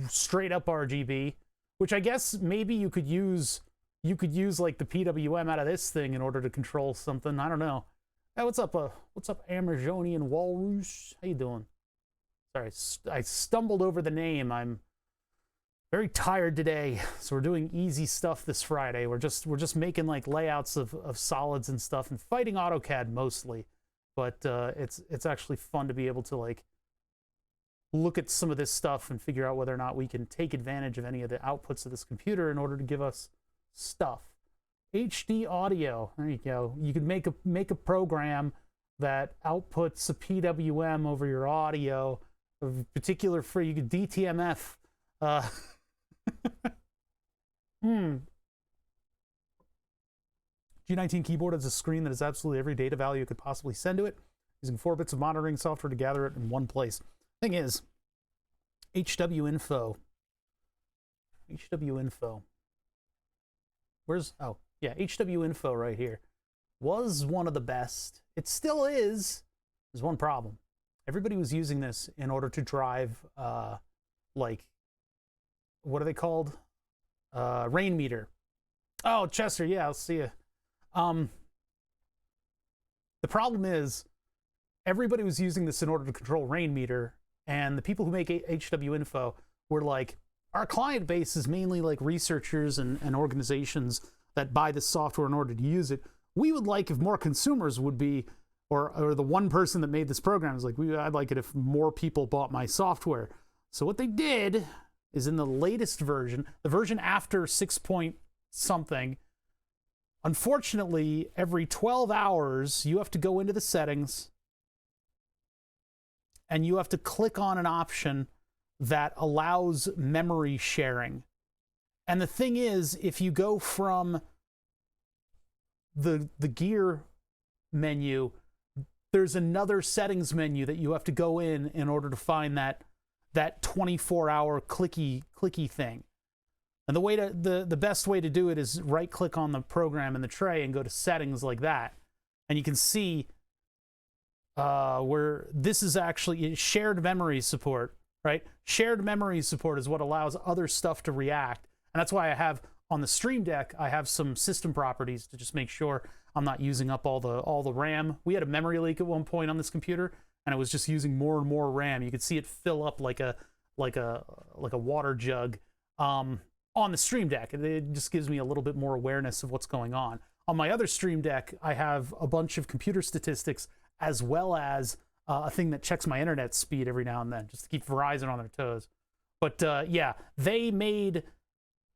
straight up RGB, which I guess maybe you could use like the PWM out of this thing in order to control something. I don't know. Hey, what's up Amazonian Walrus? How you doing? Sorry, I stumbled over the name. I'm very tired today, so we're doing easy stuff this Friday. We're just making like layouts of solids and stuff and fighting AutoCAD mostly, but it's actually fun to be able to like look at some of this stuff and figure out whether or not we can take advantage of any of the outputs of this computer in order to give us stuff. HD audio. There you go. You could make a program that outputs a PWM over your audio, of particular for you could DTMF. G19 keyboard has a screen that has absolutely every data value you could possibly send to it, using 4 bits of monitoring software to gather it in one place. Thing is, HW info. Where's, oh, yeah, HW info right here. Was one of the best. It still is. There's one problem. Everybody was using this in order to drive, like, what are they called? Rain meter. Oh, Chester, yeah, I'll see you. The problem is, everybody was using this in order to control rain meter, and the people who make HW info were like, our client base is mainly like researchers and organizations that buy this software in order to use it. We would like if more consumers would be, or the one person that made this program is like, I'd like it if more people bought my software. So what they did is in the latest version, the version after 6 point something, unfortunately, every 12 hours, you have to go into the settings and you have to click on an option that allows memory sharing. And the thing is, if you go from the gear menu, there's another settings menu that you have to go in order to find that 24-hour clicky thing. And the best way to do it is right click on the program in the tray and go to settings like that. And you can see where this is actually shared memory support, right? Shared memory support is what allows other stuff to react. And that's why I have on the Stream Deck, I have some system properties to just make sure I'm not using up all the RAM. We had a memory leak at one point on this computer, and it was just using more and more RAM. You could see it fill up like a water jug on the Stream Deck. It just gives me a little bit more awareness of what's going on. On my other Stream Deck, I have a bunch of computer statistics as well as a thing that checks my internet speed every now and then, just to keep Verizon on their toes. But yeah, they made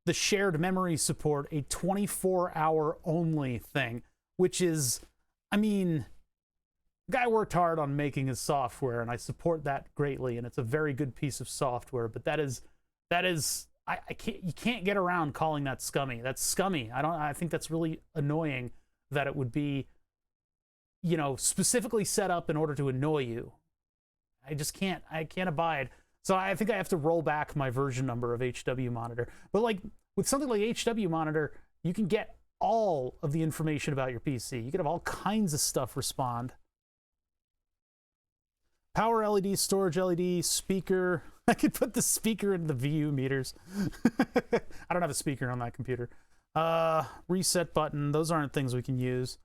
the shared memory support a 24-hour only thing, which is, I mean, the guy worked hard on making his software, and I support that greatly, and it's a very good piece of software. But that is, you can't get around calling that scummy. That's scummy. I think that's really annoying that it would be, you know, specifically set up in order to annoy you. I can't abide. So I think I have to roll back my version number of HW Monitor. But like with something like HW Monitor, you can get all of the information about your PC. You can have all kinds of stuff respond. Power LED, storage LED, speaker. I could put the speaker into the VU meters. I don't have a speaker on that computer. Reset button. Those aren't things we can use.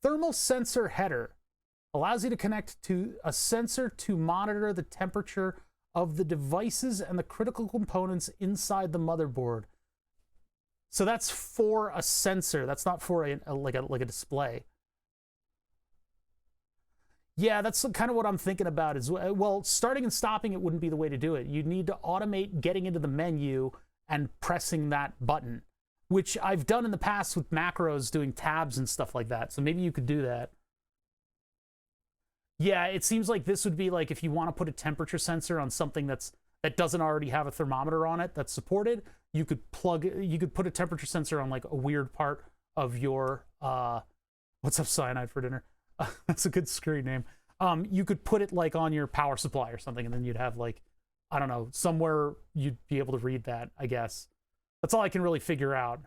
Thermal sensor header. Allows you to connect to a sensor to monitor the temperature of the devices and the critical components inside the motherboard. So that's for a sensor. That's not for like a display. Yeah, that's kind of what I'm thinking about. Is, well, starting and stopping it wouldn't be the way to do it. You'd need to automate getting into the menu and pressing that button, which I've done in the past with macros doing tabs and stuff like that. So maybe you could do that. Yeah, it seems like this would be like if you want to put a temperature sensor on something that doesn't already have a thermometer on it that's supported, you could put a temperature sensor on like a weird part of your what's up, Cyanide for dinner? That's a good screen name. You could put it like on your power supply or something, and then you'd have like, I don't know, somewhere you'd be able to read that, I guess. That's all I can really figure out.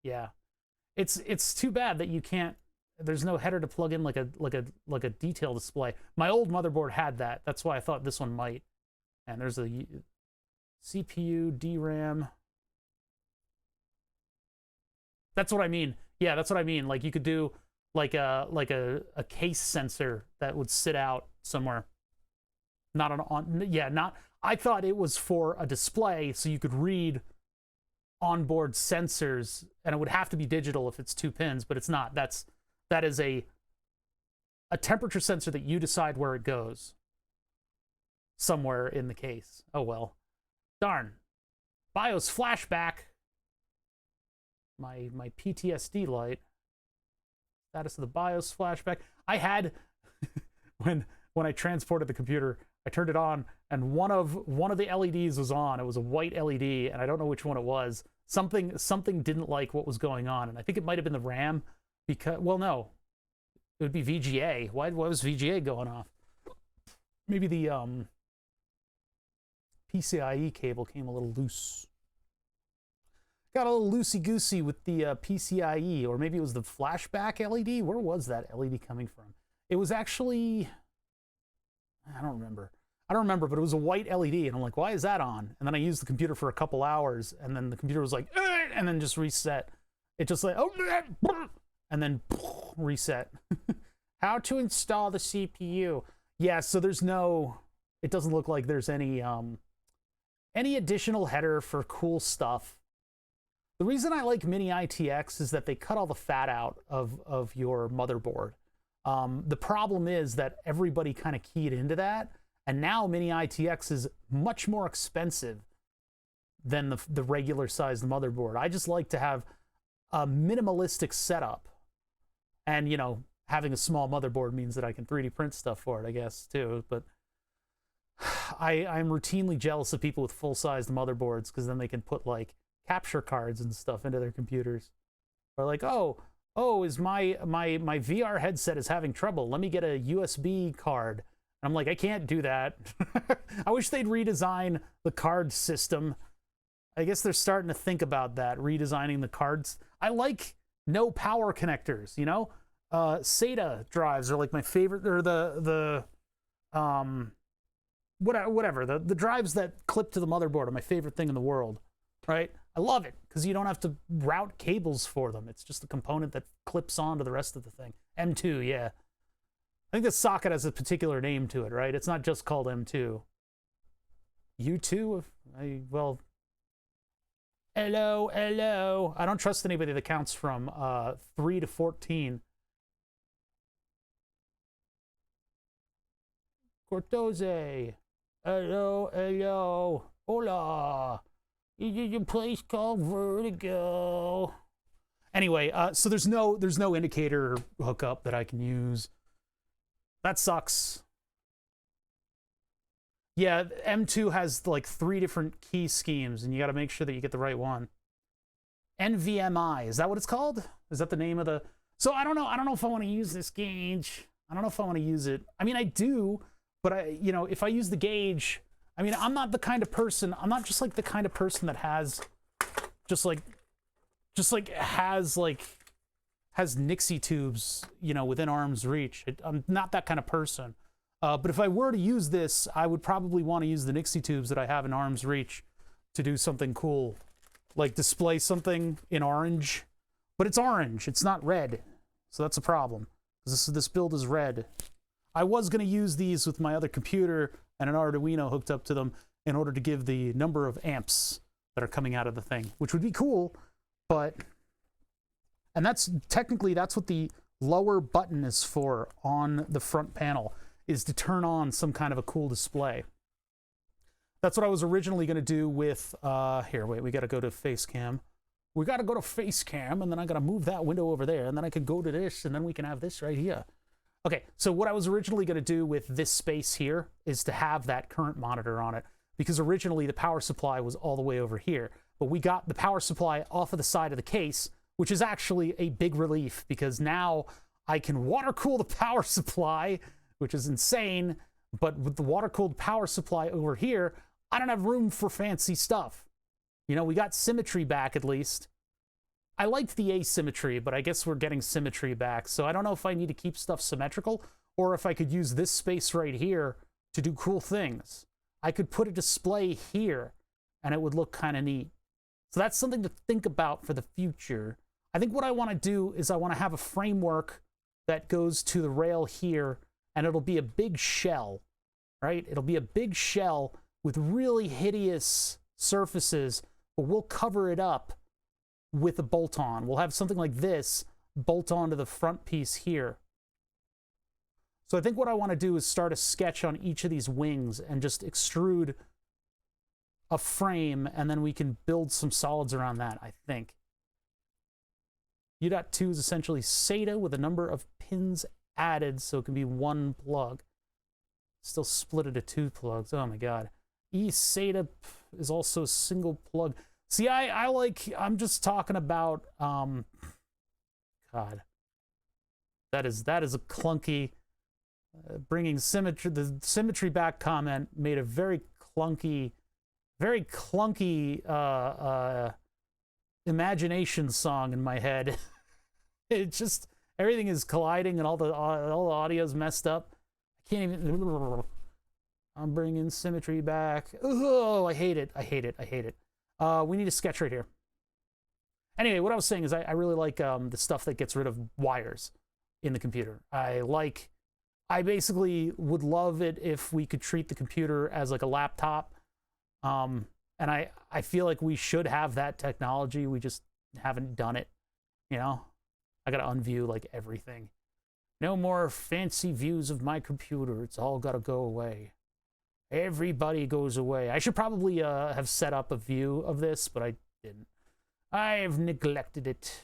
Yeah. It's too bad that you can't there's no header to plug in like a detail display. My old motherboard had that. That's why I thought this one might. And there's a CPU, DRAM. That's what I mean. Yeah, that's what I mean. Like you could do like a case sensor that would sit out somewhere. Not on yeah, not I thought it was for a display so you could read onboard sensors, and it would have to be digital if it's 2 pins, but it's not. That is a temperature sensor that you decide where it goes. Somewhere in the case. Oh well. Darn. BIOS flashback. My PTSD light. Status of the BIOS flashback. I had when I transported the computer, I turned it on, and one of the LEDs was on. It was a white LED, and I don't know which one it was. Something didn't like what was going on, and I think it might have been the RAM, because, well, no, it would be VGA. Why was VGA going off? Maybe the PCIe cable came a little loose. Got a little loosey-goosey with the PCIe, or maybe it was the flashback LED. Where was that LED coming from? It was actually, I don't remember, but it was a white LED, and I'm like, why is that on? And then I used the computer for a couple hours, and then the computer was like, and then just reset. It just like, oh, and then reset. How to install the CPU? Yeah, so there's no, it doesn't look like there's any additional header for cool stuff. The reason I like Mini ITX is that they cut all the fat out of your motherboard. The problem is that everybody kind of keyed into that, and now Mini ITX is much more expensive than the regular sized motherboard. I just like to have a minimalistic setup, and you know, having a small motherboard means that I can 3D print stuff for it, I guess, too. But I'm routinely jealous of people with full-sized motherboards, because then they can put like capture cards and stuff into their computers, or like, oh, is my VR headset is having trouble, let me get a USB card. And I'm like, I can't do that. I wish they'd redesign the card system. I guess they're starting to think about that, redesigning the cards. I like no power connectors, you know? SATA drives are like my favorite, or whatever, the drives that clip to the motherboard are my favorite thing in the world, right? I love it, because you don't have to route cables for them. It's just a component that clips onto the rest of the thing. M2, yeah. I think the socket has a particular name to it, right? It's not just called M2. U2? Well, hello. I don't trust anybody that counts from 3 to 14. Cortose. Hello. Hola. You place called Vertigo. Anyway, so there's no indicator hookup that I can use. That sucks. Yeah, M2 has like 3 different key schemes, and you got to make sure that you get the right one. NVMI, is that what it's called? Is that the name of the? So I don't know if I want to use this gauge. I don't know if I want to use it. I mean, I do, but you know, if I use the gauge, I mean, I'm not the kind of person, I'm not just like the kind of person that has has Nixie tubes, you know, within arm's reach. I'm not that kind of person. But if I were to use this, I would probably want to use the Nixie tubes that I have in arm's reach to do something cool, like display something in orange. But it's orange, it's not red. So that's a problem, because this build is red. I was going to use these with my other computer and an Arduino hooked up to them in order to give the number of amps that are coming out of the thing, which would be cool, but... And that's what the lower button is for on the front panel, is to turn on some kind of a cool display. That's what I was originally going to do with, here, wait, we got to go to Facecam. We got to go to Facecam, and then I got to move that window over there, and then I could go to this, and then we can have this right here. Okay, so what I was originally going to do with this space here is to have that current monitor on it, because originally the power supply was all the way over here, but we got the power supply off of the side of the case, which is actually a big relief, because now I can water cool the power supply, which is insane, but with the water cooled power supply over here, I don't have room for fancy stuff. You know, we got symmetry back at least. I liked the asymmetry, but I guess we're getting symmetry back. So I don't know if I need to keep stuff symmetrical or if I could use this space right here to do cool things. I could put a display here and it would look kind of neat. So that's something to think about for the future. I think what I want to do is I want to have a framework that goes to the rail here, and it'll be a big shell, right? It'll be a big shell with really hideous surfaces, but we'll cover it up with a bolt-on. We'll have something like this bolt onto the front piece here. So I think what I want to do is start a sketch on each of these wings and just extrude a frame, and then we can build some solids around that, I think. U.2 is essentially SATA with a number of pins added, so it can be one plug. Still split into two plugs. Oh my god. eSATA is also a single plug. See, I'm just talking about, God. That is a clunky, bringing symmetry, the symmetry back comment made a very clunky imagination song in my head. It just, everything is colliding and all the audio's messed up. I can't even, I'm bringing symmetry back. Oh, I hate it. I hate it. I hate it. We need a sketch right here. Anyway, what I was saying is I really like the stuff that gets rid of wires in the computer. I basically would love it if we could treat the computer as like a laptop. And I feel like we should have that technology. We just haven't done it, you know? I gotta unview like everything. No more fancy views of my computer. It's all gotta go away. Everybody goes away. I should probably have set up a view of this, but I didn't. I've neglected it.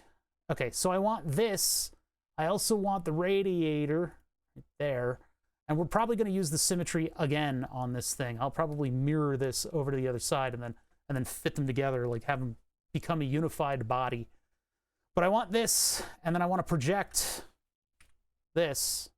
Okay, so I want this. I also want the radiator right there. And we're probably going to use the symmetry again on this thing. I'll probably mirror this over to the other side and then fit them together, like have them become a unified body. But I want this, and then I want to project this.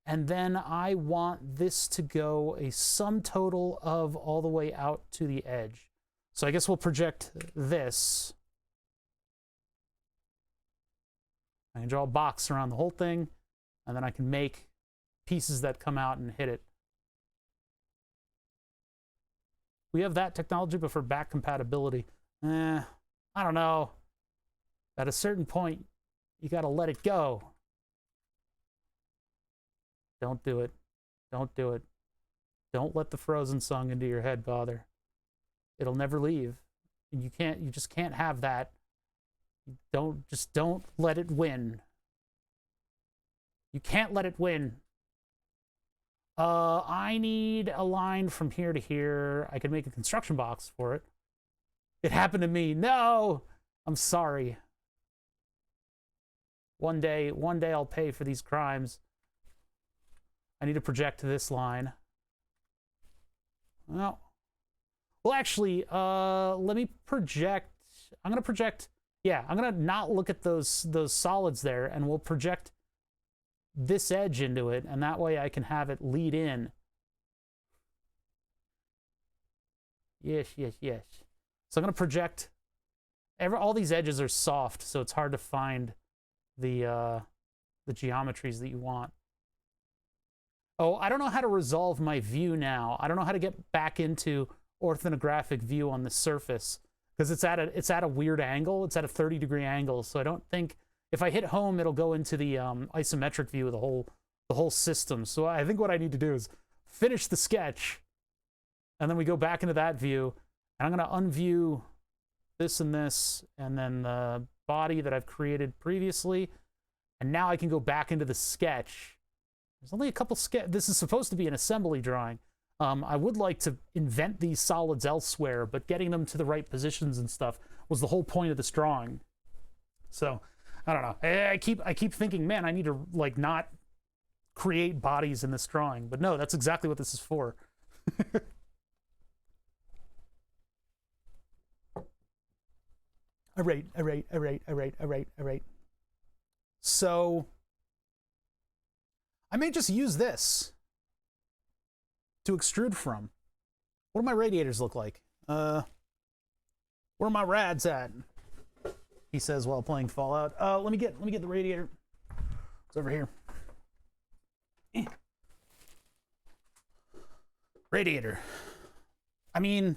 And then I want this to go a sum total of all the way out to the edge. So I guess we'll project this. I can draw a box around the whole thing, and then I can make pieces that come out and hit it. We have that technology, but for back compatibility, I don't know. At a certain point, you gotta let it go. Don't do it. Don't do it. Don't let the Frozen song into your head, bother. It'll never leave. And you just can't have that. Don't let it win. You can't let it win. I need a line from here to here. I could make a construction box for it. It happened to me. No! I'm sorry. One day I'll pay for these crimes. I need to project this line. Well, actually, let me project. I'm going to project. Yeah, I'm going to not look at those solids there, and we'll project this edge into it, and that way I can have it lead in. Yes, yes, yes. So I'm going to project. All these edges are soft, so it's hard to find the geometries that you want. Oh, I don't know how to resolve my view now. I don't know how to get back into orthographic view on the surface because it's at a weird angle. It's at a 30-degree angle, so I don't think if I hit home, it'll go into the isometric view of the whole system. So I think what I need to do is finish the sketch, and then we go back into that view, and I'm going to unview this, and then the body that I've created previously, and now I can go back into the sketch. There's only a couple this is supposed to be an assembly drawing. I would like to invent these solids elsewhere, but getting them to the right positions and stuff was the whole point of this drawing. So, I don't know. I keep thinking, man, I need to like not create bodies in this drawing. But no, that's exactly what this is for. All right. So I may just use this to extrude from. What do my radiators look like? Where my rads at? He says while playing Fallout. Let me get the radiator. It's over here. Radiator. I mean,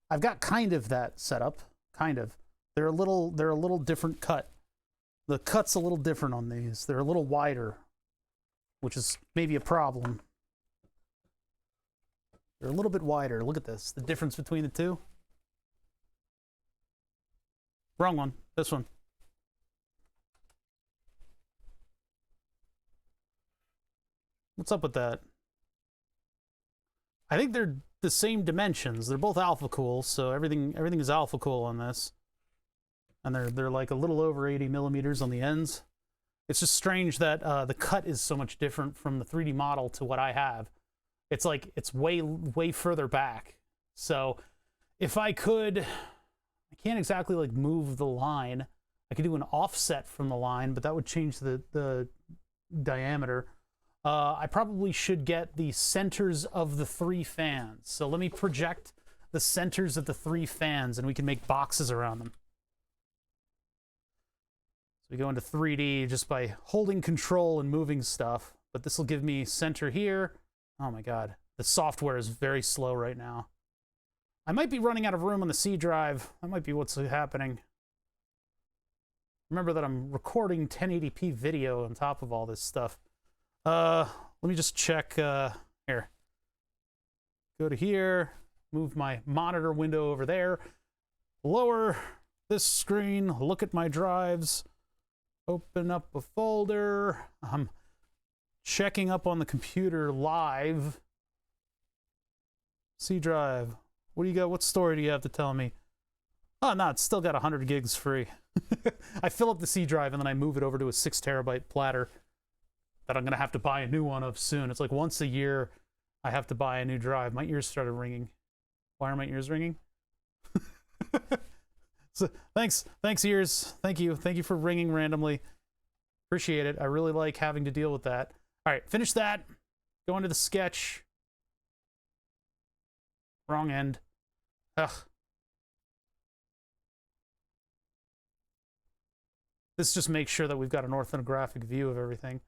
I've got kind of that set up. Kind of. They're a little different cut. The cut's a little different on these. They're a little wider, which is maybe a problem. They're a little bit wider. Look at this. The difference between the two. Wrong one. This one. What's up with that? I think they're the same dimensions. They're both alpha cool, so everything is alpha cool on this. And they're like a little over 80 millimeters on the ends. It's just strange that the cut is so much different from the 3D model to what I have. It's like it's way further back. So if I could, I can't exactly like move the line. I could do an offset from the line, but that would change the diameter. I probably should get the centers of the 3 fans. So let me project the centers of the 3 fans and we can make boxes around them. So we go into 3D just by holding control and moving stuff. But this will give me center here. Oh my God, the software is very slow right now. I might be running out of room on the C drive. That might be what's happening. Remember that I'm recording 1080p video on top of all this stuff. Let me just check, here. Go to here, move my monitor window over there, lower this screen, look at my drives, open up a folder. I'm checking up on the computer live. C drive. What do you got? What story do you have to tell me? Oh, no, it's still got 100 gigs free. I fill up the C drive and then I move it over to a 6 terabyte platter that I'm going to have to buy a new one of soon. It's like once a year I have to buy a new drive. My ears started ringing. Why are my ears ringing? So, thanks ears. Thank you for ringing randomly. Appreciate it. I really like having to deal with that. All right, finish that. Go into the sketch. Wrong end. Ugh. This just makes sure that we've got an orthographic view of everything.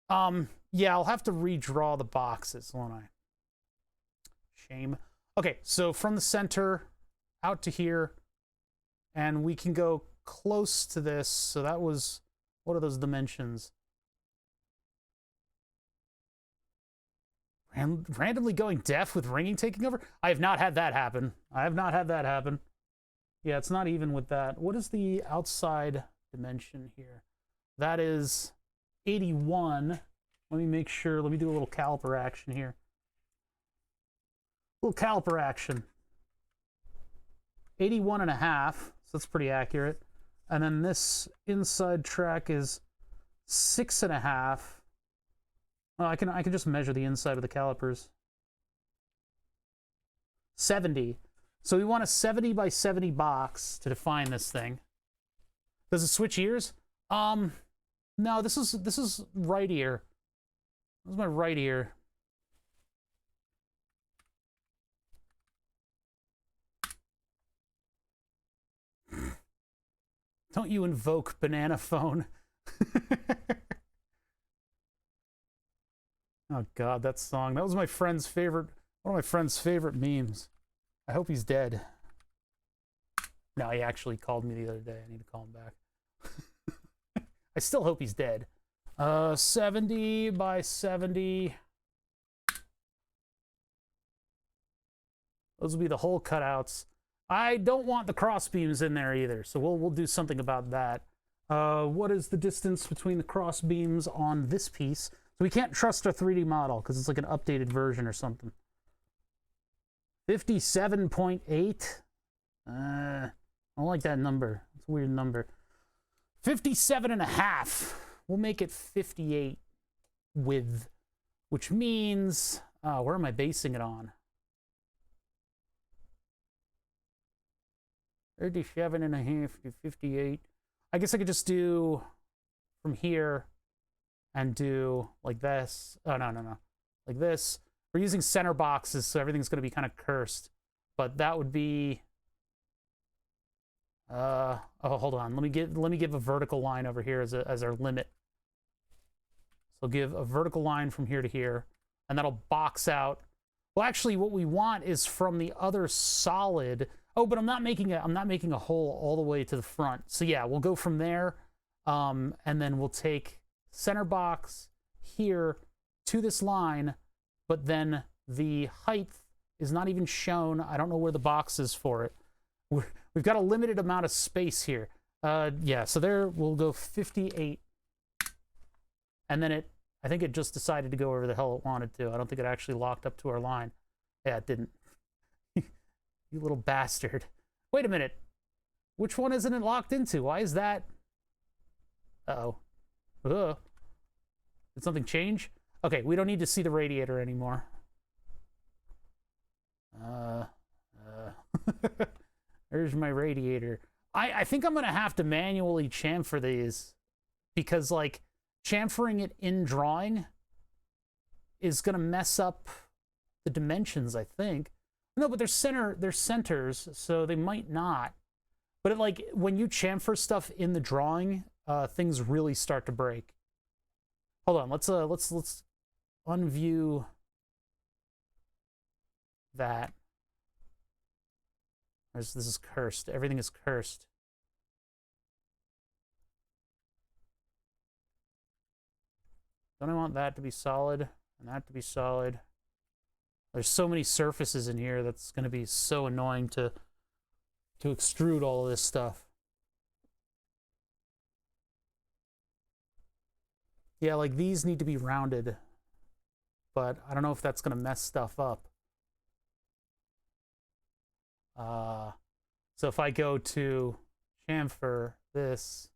Yeah, I'll have to redraw the boxes, won't I? Shame. Okay, so from the center out to here, and we can go close to this. So that was, what are those dimensions? Randomly going deaf with ringing taking over? I have not had that happen. I have not had that happen. Yeah, it's not even with that. What is the outside dimension here? That is 81. Let me make sure. Let me do a little caliper action here. Little caliper action. 81.5. So that's pretty accurate. And then this inside track is 6.5. Oh, I can just measure the inside of the calipers. 70. So we want a 70 by 70 box to define this thing. Does it switch ears? No, this is right ear. This is my right ear. Don't you invoke banana phone. Oh God, that song. That was my friend's favorite, one of my friend's favorite memes. I hope he's dead. No, he actually called me the other day. I need to call him back. I still hope he's dead. 70 by 70. Those will be the hole cutouts. I don't want the cross beams in there either, so we'll do something about that. What is the distance between the cross beams on this piece? So we can't trust our 3D model because it's like an updated version or something. 57.8. I don't like that number. It's a weird number. 57.5. We'll make it 58 width, which means, where am I basing it on? 37.5 to 58. I guess I could just do from here and do like this. Oh, no. Like this. We're using center boxes, so everything's going to be kind of cursed. But that would be Oh, hold on. Let me give a vertical line over here as our limit. So give a vertical line from here to here, and that'll box out. Well, actually, what we want is from the other solid. Oh, but I'm not making a hole all the way to the front. So yeah, we'll go from there, and then we'll take center box here to this line, but then the height is not even shown. I don't know where the box is for it. We've got a limited amount of space here. Yeah, so there we'll go 58. And then I think it just decided to go wherever the hell it wanted to. I don't think it actually locked up to our line. Yeah, it didn't. You little bastard. Wait a minute. Which one isn't it locked into? Why is that? Uh-oh. Ugh. Did something change? Okay, we don't need to see the radiator anymore. There's my radiator. I think I'm going to have to manually chamfer these because, like, chamfering it in drawing is going to mess up the dimensions, I think. No, but they're centers, so they might not. But like when you chamfer stuff in the drawing, things really start to break. Hold on, let's unview that. This is cursed. Everything is cursed. Don't I want that to be solid and that to be solid? There's so many surfaces in here that's going to be so annoying to extrude all of this stuff. Yeah, like these need to be rounded, but I don't know if that's going to mess stuff up. So if I go to chamfer this,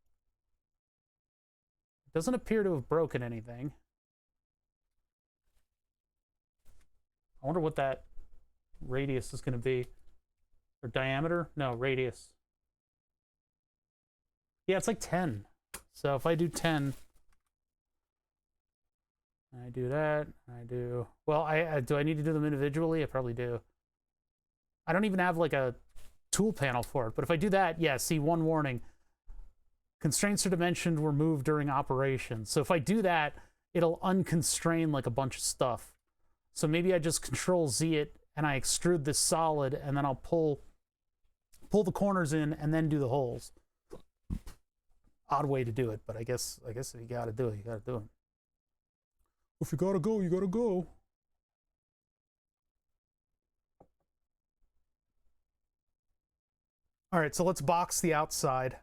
it doesn't appear to have broken anything. I wonder what that radius is going to be. Or diameter? No, radius. Yeah, it's like 10. So if I do 10, I do that, I do... Well, do I need to do them individually? I probably do. I don't even have like a tool panel for it, but if I do that, yeah, see, one warning. Constraints or dimensions were moved during operation. So if I do that, it'll unconstrain like a bunch of stuff. So maybe I just Control Z it and I extrude this solid and then I'll pull the corners in and then do the holes. Odd way to do it, but I guess if you gotta do it, you gotta do it. If you gotta go, you gotta go. All right, so let's box the outside.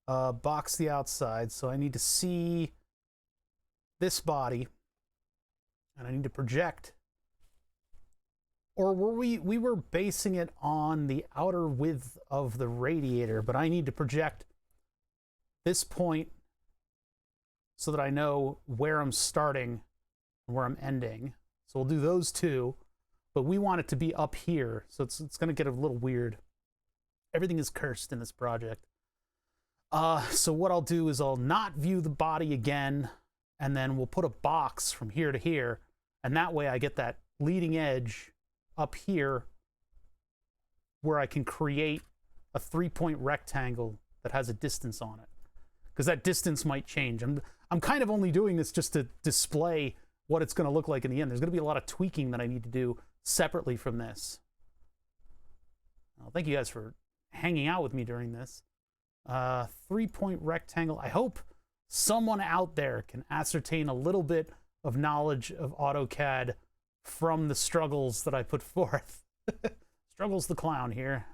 Box the outside. So I need to see this body, and I need to project. Or were we were basing it on the outer width of the radiator, but I need to project this point so that I know where I'm starting and where I'm ending. So we'll do those two, but we want it to be up here, so it's going to get a little weird. Everything is cursed in this project. So what I'll do is I'll not view the body again, and then we'll put a box from here to here, and that way I get that leading edge up here where I can create a 3-point rectangle that has a distance on it. Because that distance might change. I'm kind of only doing this just to display what it's going to look like in the end. There's going to be a lot of tweaking that I need to do separately from this. Well, thank you guys for hanging out with me during this. 3-point rectangle. I hope someone out there can ascertain a little bit of knowledge of AutoCAD from the struggles that I put forth. Struggles the clown here.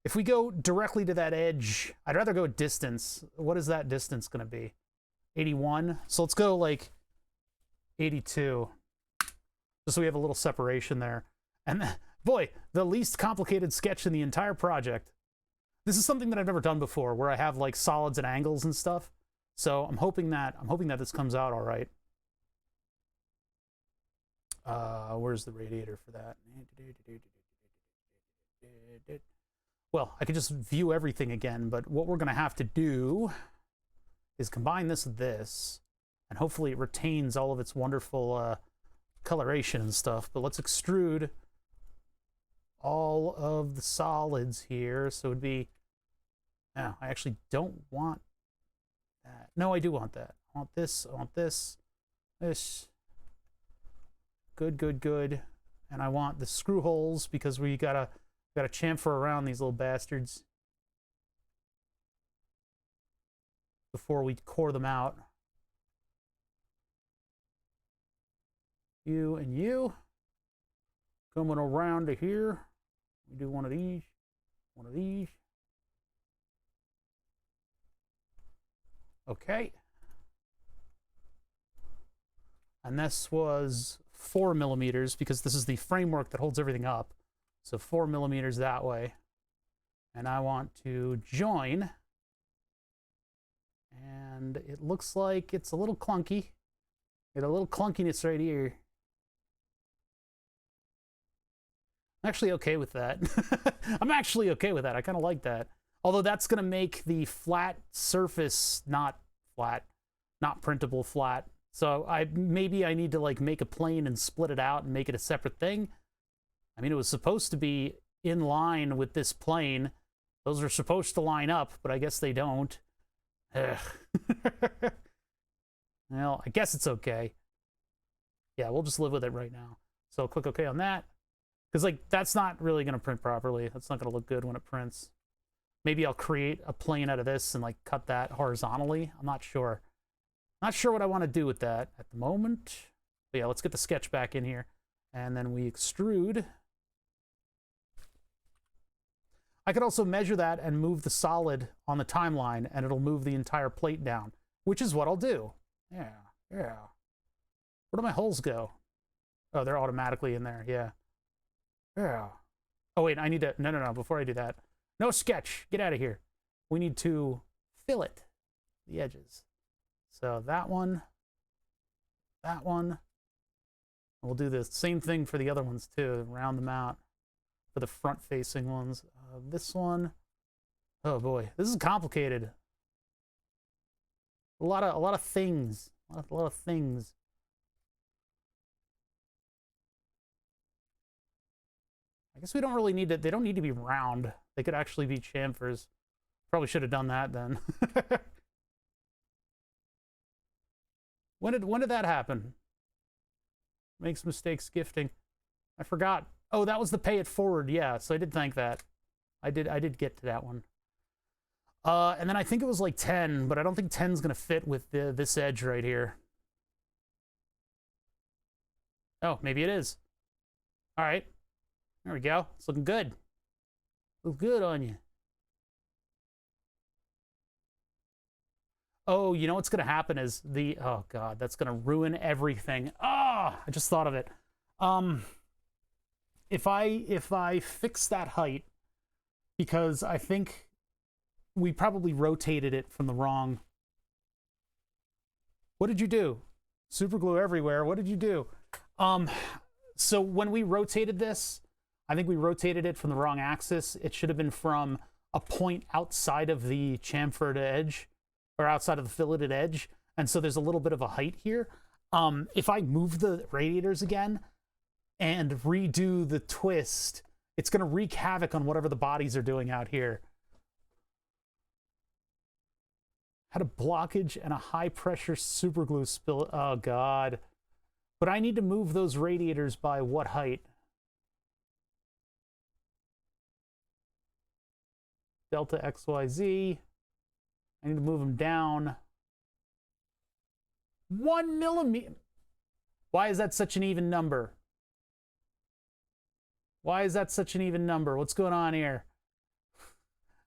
If we go directly to that edge, I'd rather go distance. What is that distance going to be? 81? So let's go like 82. Just so we have a little separation there. And boy, the least complicated sketch in the entire project. This is something that I've never done before, where I have like solids and angles and stuff. So I'm hoping that this comes out all right. Where's the radiator for that? Well, I could just view everything again, but what we're going to have to do is combine this with this, and hopefully it retains all of its wonderful coloration and stuff. But let's extrude all of the solids here. So it would be, no, I actually don't want that. No, I do want that. I want this, I want this, this. Good, good, good. And I want the screw holes because we gotta chamfer around these little bastards before we core them out. You and you. Coming around to here. We do one of these. One of these. Okay. And this was 4 millimeters because this is the framework that holds everything up. So 4 millimeters that way. And I want to join. And it looks like it's a little clunky. Get a little clunkiness right here. I'm actually okay with that. I'm actually okay with that. I kind of like that. Although that's going to make the flat surface not flat, not printable flat. So maybe I need to like make a plane and split it out and make it a separate thing. I mean, it was supposed to be in line with this plane. Those are supposed to line up, but I guess they don't. Ugh. Well, I guess it's okay. Yeah, we'll just live with it right now. So click OK on that. Because like that's not really going to print properly. That's not going to look good when it prints. Maybe I'll create a plane out of this and like cut that horizontally. I'm not sure. Not sure what I want to do with that at the moment. But yeah, let's get the sketch back in here. And then we extrude. I could also measure that and move the solid on the timeline, and it'll move the entire plate down, which is what I'll do. Yeah, yeah. Where do my holes go? Oh, they're automatically in there, yeah. Yeah. Oh, wait, I need to... No, before I do that. No sketch. Get out of here. We need to fillet the edges. So that one. That one. We'll do the same thing for the other ones, too. Round them out for the front-facing ones. This one. Oh, boy. This is complicated. A lot of things. A lot of things. I guess we don't really need to, they don't need to be round. They could actually be chamfers. Probably should have done that then. When did that happen? Makes mistakes gifting. I forgot. Oh, that was the pay it forward. Yeah, so I did thank that. I did get to that one. And then I think it was like 10, but I don't think 10's gonna fit with this edge right here. Oh, maybe it is. All right. There we go. It's looking good. Looks good on you. Oh, you know what's going to happen is the... Oh, God, that's going to ruin everything. Ah, I just thought of it. If I fix that height, because I think we probably rotated it from the wrong... What did you do? Super glue everywhere. What did you do? So when we rotated this... I think we rotated it from the wrong axis. It should have been from a point outside of the chamfered edge, or outside of the filleted edge. And so there's a little bit of a height here. If I move the radiators again and redo the twist, it's going to wreak havoc on whatever the bodies are doing out here. Had a blockage and a high pressure super glue spill. Oh, God. But I need to move those radiators by what height? Delta XYZ. I need to move them down 1 millimeter. Why is that such an even number? Why is that such an even number? What's going on here?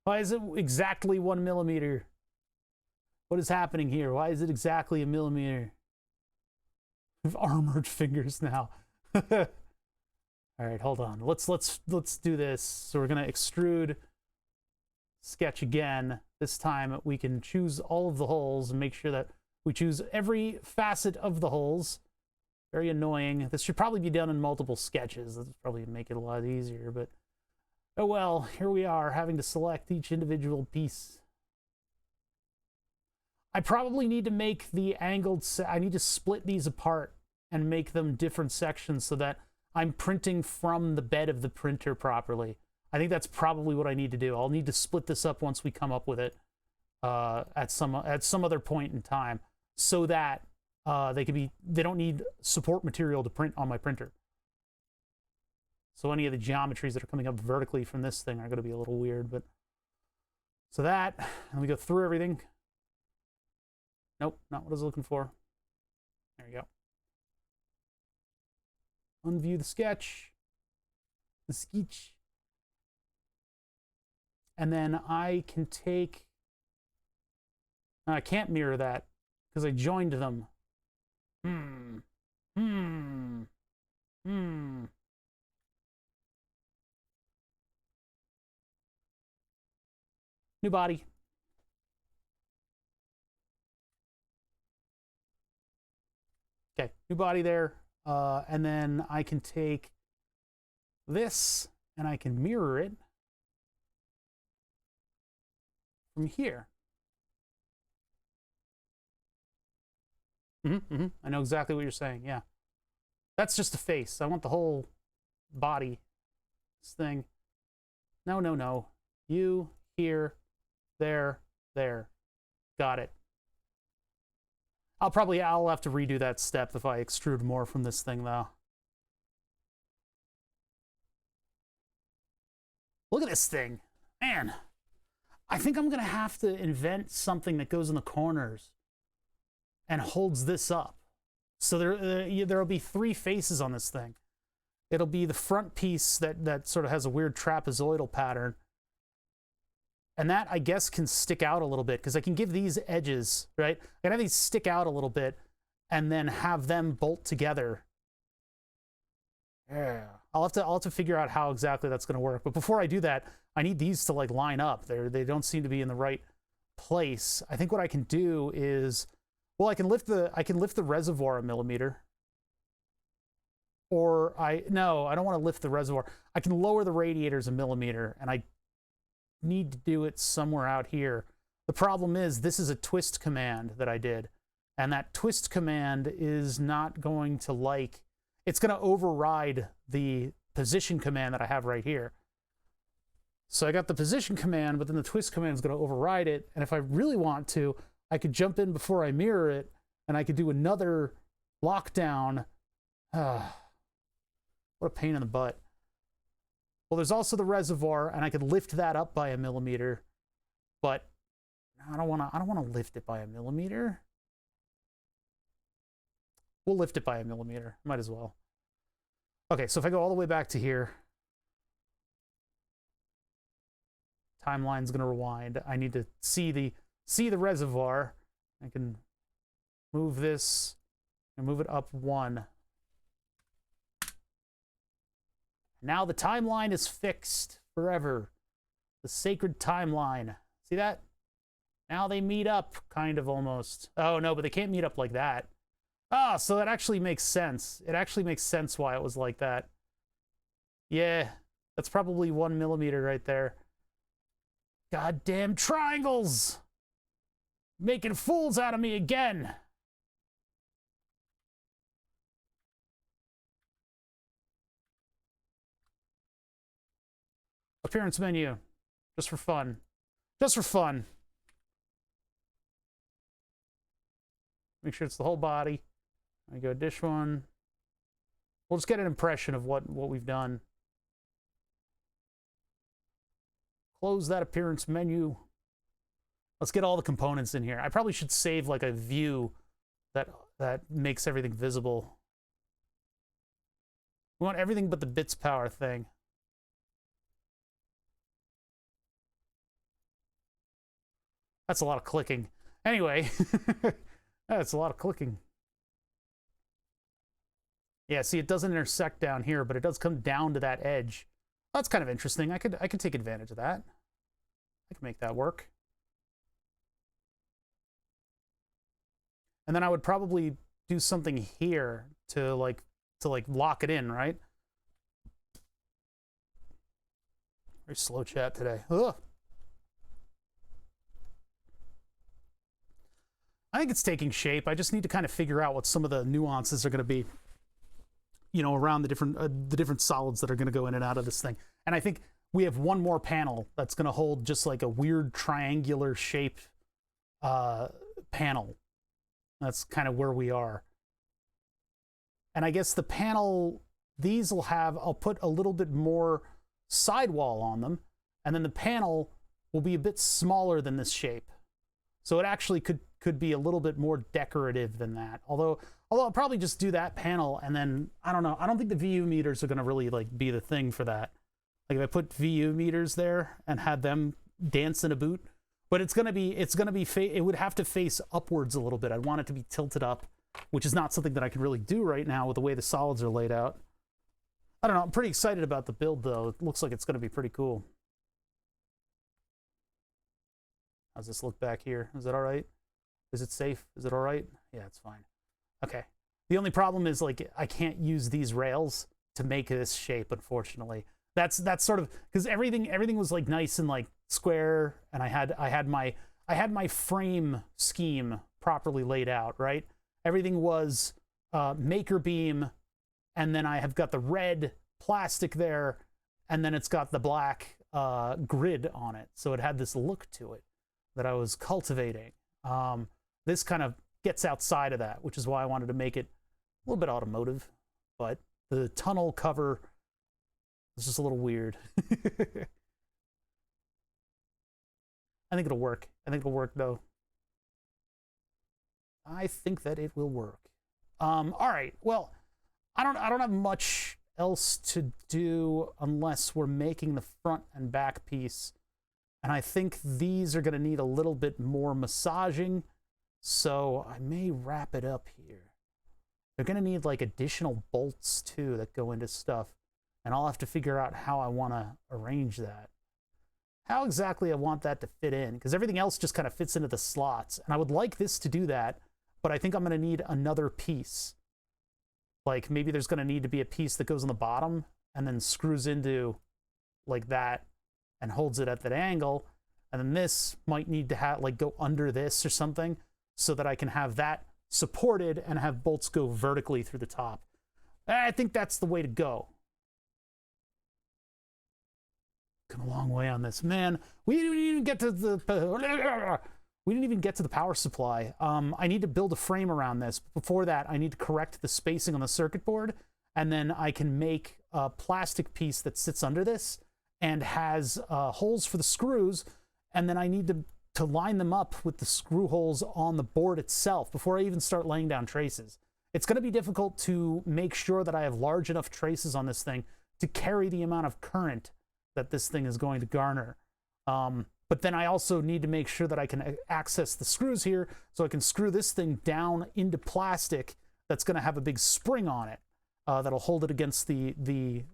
Why is it exactly 1 millimeter? What is happening here? Why is it exactly a millimeter? I have armored fingers now. All right, hold on. Let's do this. So we're gonna extrude. Sketch again. This time we can choose all of the holes and make sure that we choose every facet of the holes. Very annoying. This should probably be done in multiple sketches. That'll probably make it a lot easier, but oh well, here we are having to select each individual piece. I probably need to make the angled, I need to split these apart and make them different sections so that I'm printing from the bed of the printer properly. I think that's probably what I need to do. I'll need to split this up once we come up with it at some other point in time, so that they don't need support material to print on my printer. So any of the geometries that are coming up vertically from this thing are going to be a little weird, but so that, and we go through everything. Nope, not what I was looking for. There we go. Unview the sketch, the sketch. And then I can take, I can't mirror that because I joined them. New body. Okay, new body there. And then I can take this and I can mirror it from here. I know exactly what you're saying. Yeah. That's just a face. I want the whole body. This thing. No, no, no. You, here, there, there. Got it. I'll have to redo that step if I extrude more from this thing, though. Look at this thing. Man, I think I'm going to have to invent something that goes in the corners and holds this up. So there'll be 3 faces on this thing. It'll be the front piece that sort of has a weird trapezoidal pattern. And that, I guess, can stick out a little bit, because I can give these edges, right? I can have these stick out a little bit and then have them bolt together. Yeah. I'll have to figure out how exactly that's going to work. But before I do that, I need these to like line up. They don't seem to be in the right place. I think what I can do is, well, I can lift the reservoir a millimeter. Or no, I don't want to lift the reservoir. I can lower the radiators a millimeter, and I need to do it somewhere out here. The problem is this is a twist command that I did, and that twist command is not going to it's going to override the position command that I have right here. So I got the position command, but then the twist command is going to override it, and if I really want to, I could jump in before I mirror it, and I could do another lockdown. What a pain in the butt. Well, there's also the reservoir, and I could lift that up by a millimeter, but I don't want to lift it by a millimeter. We'll lift it by a millimeter. Might as well. Okay, so if I go all the way back to here, timeline's going to rewind. I need to see the reservoir. I can move this and move it up 1. Now the timeline is fixed forever. The sacred timeline. See that? Now they meet up, kind of, almost. Oh, no, but they can't meet up like that. Ah, so that actually makes sense. It actually makes sense why it was like that. Yeah, that's probably 1 millimeter right there. Goddamn triangles! Making fools out of me again! Appearance menu. Just for fun. Just for fun. Make sure it's the whole body. I go dish one. We'll just get an impression of what we've done. Close that appearance menu. Let's get all the components in here. I probably should save like a view that makes everything visible. We want everything but the bits power thing. That's a lot of clicking. Anyway, that's a lot of clicking. Yeah, see, it doesn't intersect down here, but it does come down to that edge. That's kind of interesting. I could take advantage of that. I could make that work. And then I would probably do something here to lock it in, right? Very slow chat today. Ugh. I think it's taking shape. I just need to kind of figure out what some of the nuances are going to be. you know, around the different solids that are going to go in and out of this thing. And I think we have one more panel that's going to hold just like a weird triangular shaped panel. That's kind of where we are. And I guess the panel, these will have, I'll put a little bit more sidewall on them, and then the panel will be a bit smaller than this shape. So it actually could be a little bit more decorative than that. Although I'll probably just do that panel, and then I don't know. I don't think the VU meters are going to really like be the thing for that. Like if I put VU meters there and had them dance in a boot, but it would have to face upwards a little bit. I'd want it to be tilted up, which is not something that I can really do right now with the way the solids are laid out. I don't know. I'm pretty excited about the build though. It looks like it's going to be pretty cool. How's this look back here? Is that all right? Is it safe? Is it all right? Yeah, it's fine. Okay. The only problem is like I can't use these rails to make this shape, unfortunately. That's sort of because everything was like nice and like square, and I had my frame scheme properly laid out, right? Everything was maker beam, and then I have got the red plastic there, and then it's got the black grid on it, so it had this look to it that I was cultivating. This kind of gets outside of that, which is why I wanted to make it a little bit automotive, but the tunnel cover is just a little weird. I think it'll work. I think it'll work though. I think that it will work. All right. Well, I don't have much else to do unless we're making the front and back piece. And I think these are going to need a little bit more massaging. So I may wrap it up here. They're going to need like additional bolts too that go into stuff. And I'll have to figure out how I want to arrange that. How exactly I want that to fit in, because everything else just kind of fits into the slots. And I would like this to do that, but I think I'm going to need another piece. Like maybe there's going to need to be a piece that goes on the bottom and then screws into like that and holds it at that angle. And then this might need to have like go under this or something so that I can have that supported and have bolts go vertically through the top. I think that's the way to go. Come a long way on this, man. We didn't even get to the power supply. I need to build a frame around this. Before that, I need to correct the spacing on the circuit board, and then I can make a plastic piece that sits under this and has holes for the screws, and then I need to line them up with the screw holes on the board itself before I even start laying down traces. It's going to be difficult to make sure that I have large enough traces on this thing to carry the amount of current that this thing is going to garner. But then I also need to make sure that I can access the screws here so I can screw this thing down into plastic that's going to have a big spring on it that'll hold it against the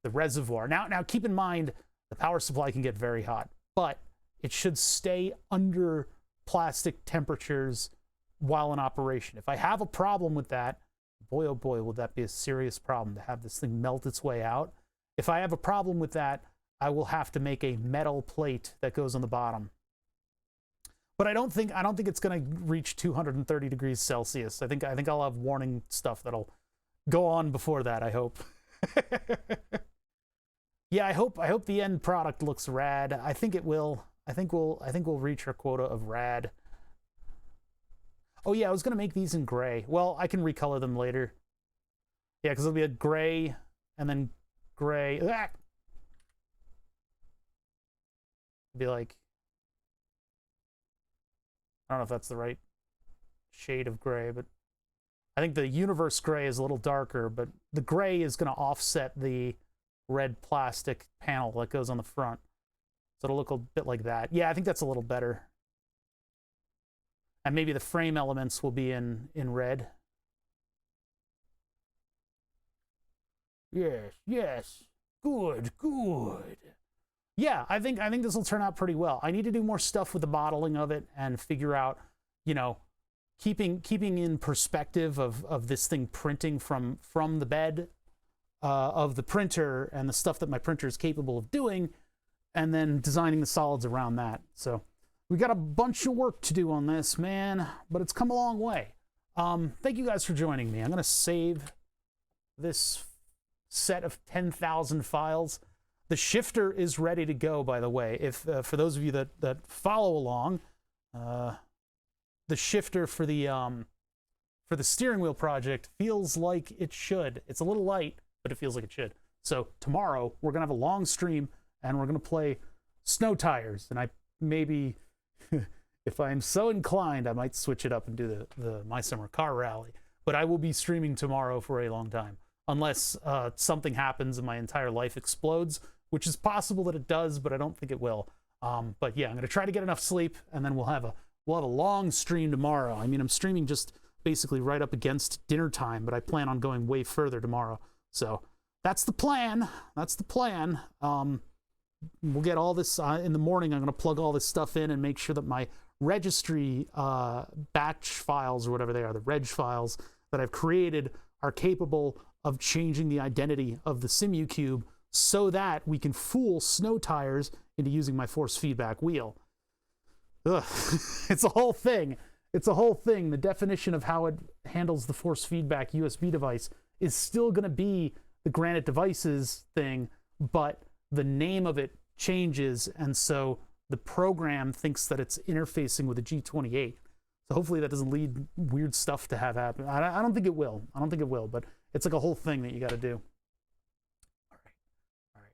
reservoir. Now keep in mind the power supply can get very hot, but it should stay under plastic temperatures while in operation. If I have a problem with that, boy oh boy, will that be a serious problem to have this thing melt its way out. If I have a problem with that, I will have to make a metal plate that goes on the bottom. But I don't think it's going to reach 230 degrees Celsius. I think I'll have warning stuff that'll go on before that, I hope. Yeah, I hope the end product looks rad. I think it will. I think we'll reach our quota of rad. Oh yeah, I was going to make these in gray. Well, I can recolor them later. Yeah, because it'll be a gray and then gray. Ah! Be like, I don't know if that's the right shade of gray, but I think the universe gray is a little darker, but the gray is going to offset the red plastic panel that goes on the front. So it'll look a bit like that. Yeah, I think that's a little better. And maybe the frame elements will be in red. Yes. Good. Yeah, I think this will turn out pretty well. I need to do more stuff with the modeling of it and figure out, you know, keeping in perspective of this thing printing from the bed of the printer and the stuff that my printer is capable of doing, and then designing the solids around that. So we got a bunch of work to do on this, man, but it's come a long way. Thank you guys for joining me. I'm going to save this set of 10,000 files. The shifter is ready to go, by the way. If for those of you that follow along, the shifter for the steering wheel project feels like it should. It's a little light, but it feels like it should. So tomorrow we're gonna have a long stream and we're gonna play Snow Tires. And I maybe, if I'm so inclined, I might switch it up and do the My Summer Car Rally. But I will be streaming tomorrow for a long time, unless something happens and my entire life explodes, which is possible that it does, but I don't think it will. But yeah, I'm gonna try to get enough sleep, and then we'll have a long stream tomorrow. I mean, I'm streaming just basically right up against dinner time, but I plan on going way further tomorrow. So that's the plan. That's the plan. We'll get all this in the morning. I'm going to plug all this stuff in and make sure that my registry batch files, or whatever they are, the reg files that I've created, are capable of changing the identity of the Simu cube so that we can fool Snow Tires into using my force feedback wheel. Ugh. It's a whole thing. It's a whole thing. The definition of how it handles the force feedback USB device is still going to be the Granite Devices thing, but the name of it changes, and so the program thinks that it's interfacing with a G28. So hopefully that doesn't lead weird stuff to have happen. I don't think it will. I don't think it will, but it's like a whole thing that you got to do. All right.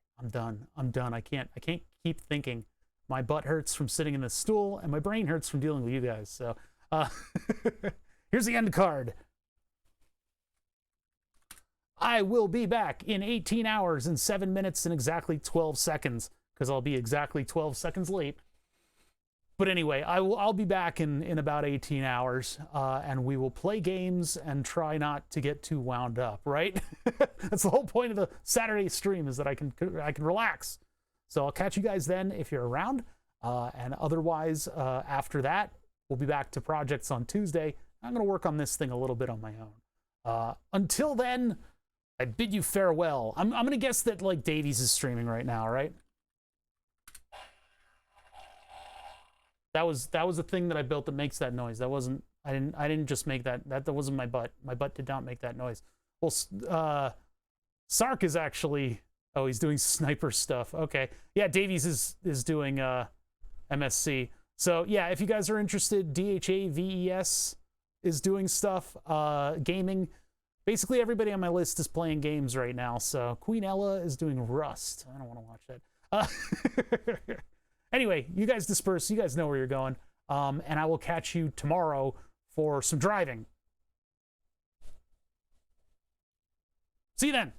I'm done. I can't keep thinking. My butt hurts from sitting in this stool, and my brain hurts from dealing with you guys. So here's the end card. I will be back in 18 hours and 7 minutes and exactly 12 seconds, because I'll be exactly 12 seconds late. But anyway, I'll be back in about 18 hours, and we will play games and try not to get too wound up, right? That's the whole point of the Saturday stream, is that I can relax. So I'll catch you guys then if you're around, and otherwise, after that, we'll be back to projects on Tuesday. I'm going to work on this thing a little bit on my own. Until then, I bid you farewell. I'm going to guess that, like, Davies is streaming right now, right? That was a thing that I built that makes that noise. That wasn't, I didn't just make that. That wasn't my butt. My butt did not make that noise. Well, Sark is actually, oh, he's doing sniper stuff. Okay. Yeah, Davies is doing MSC. So yeah, if you guys are interested, DHAVES is doing stuff, gaming. Basically everybody on my list is playing games right now. So Queen Ella is doing Rust. I don't want to watch that. Anyway, you guys disperse. You guys know where you're going. And I will catch you tomorrow for some driving. See you then.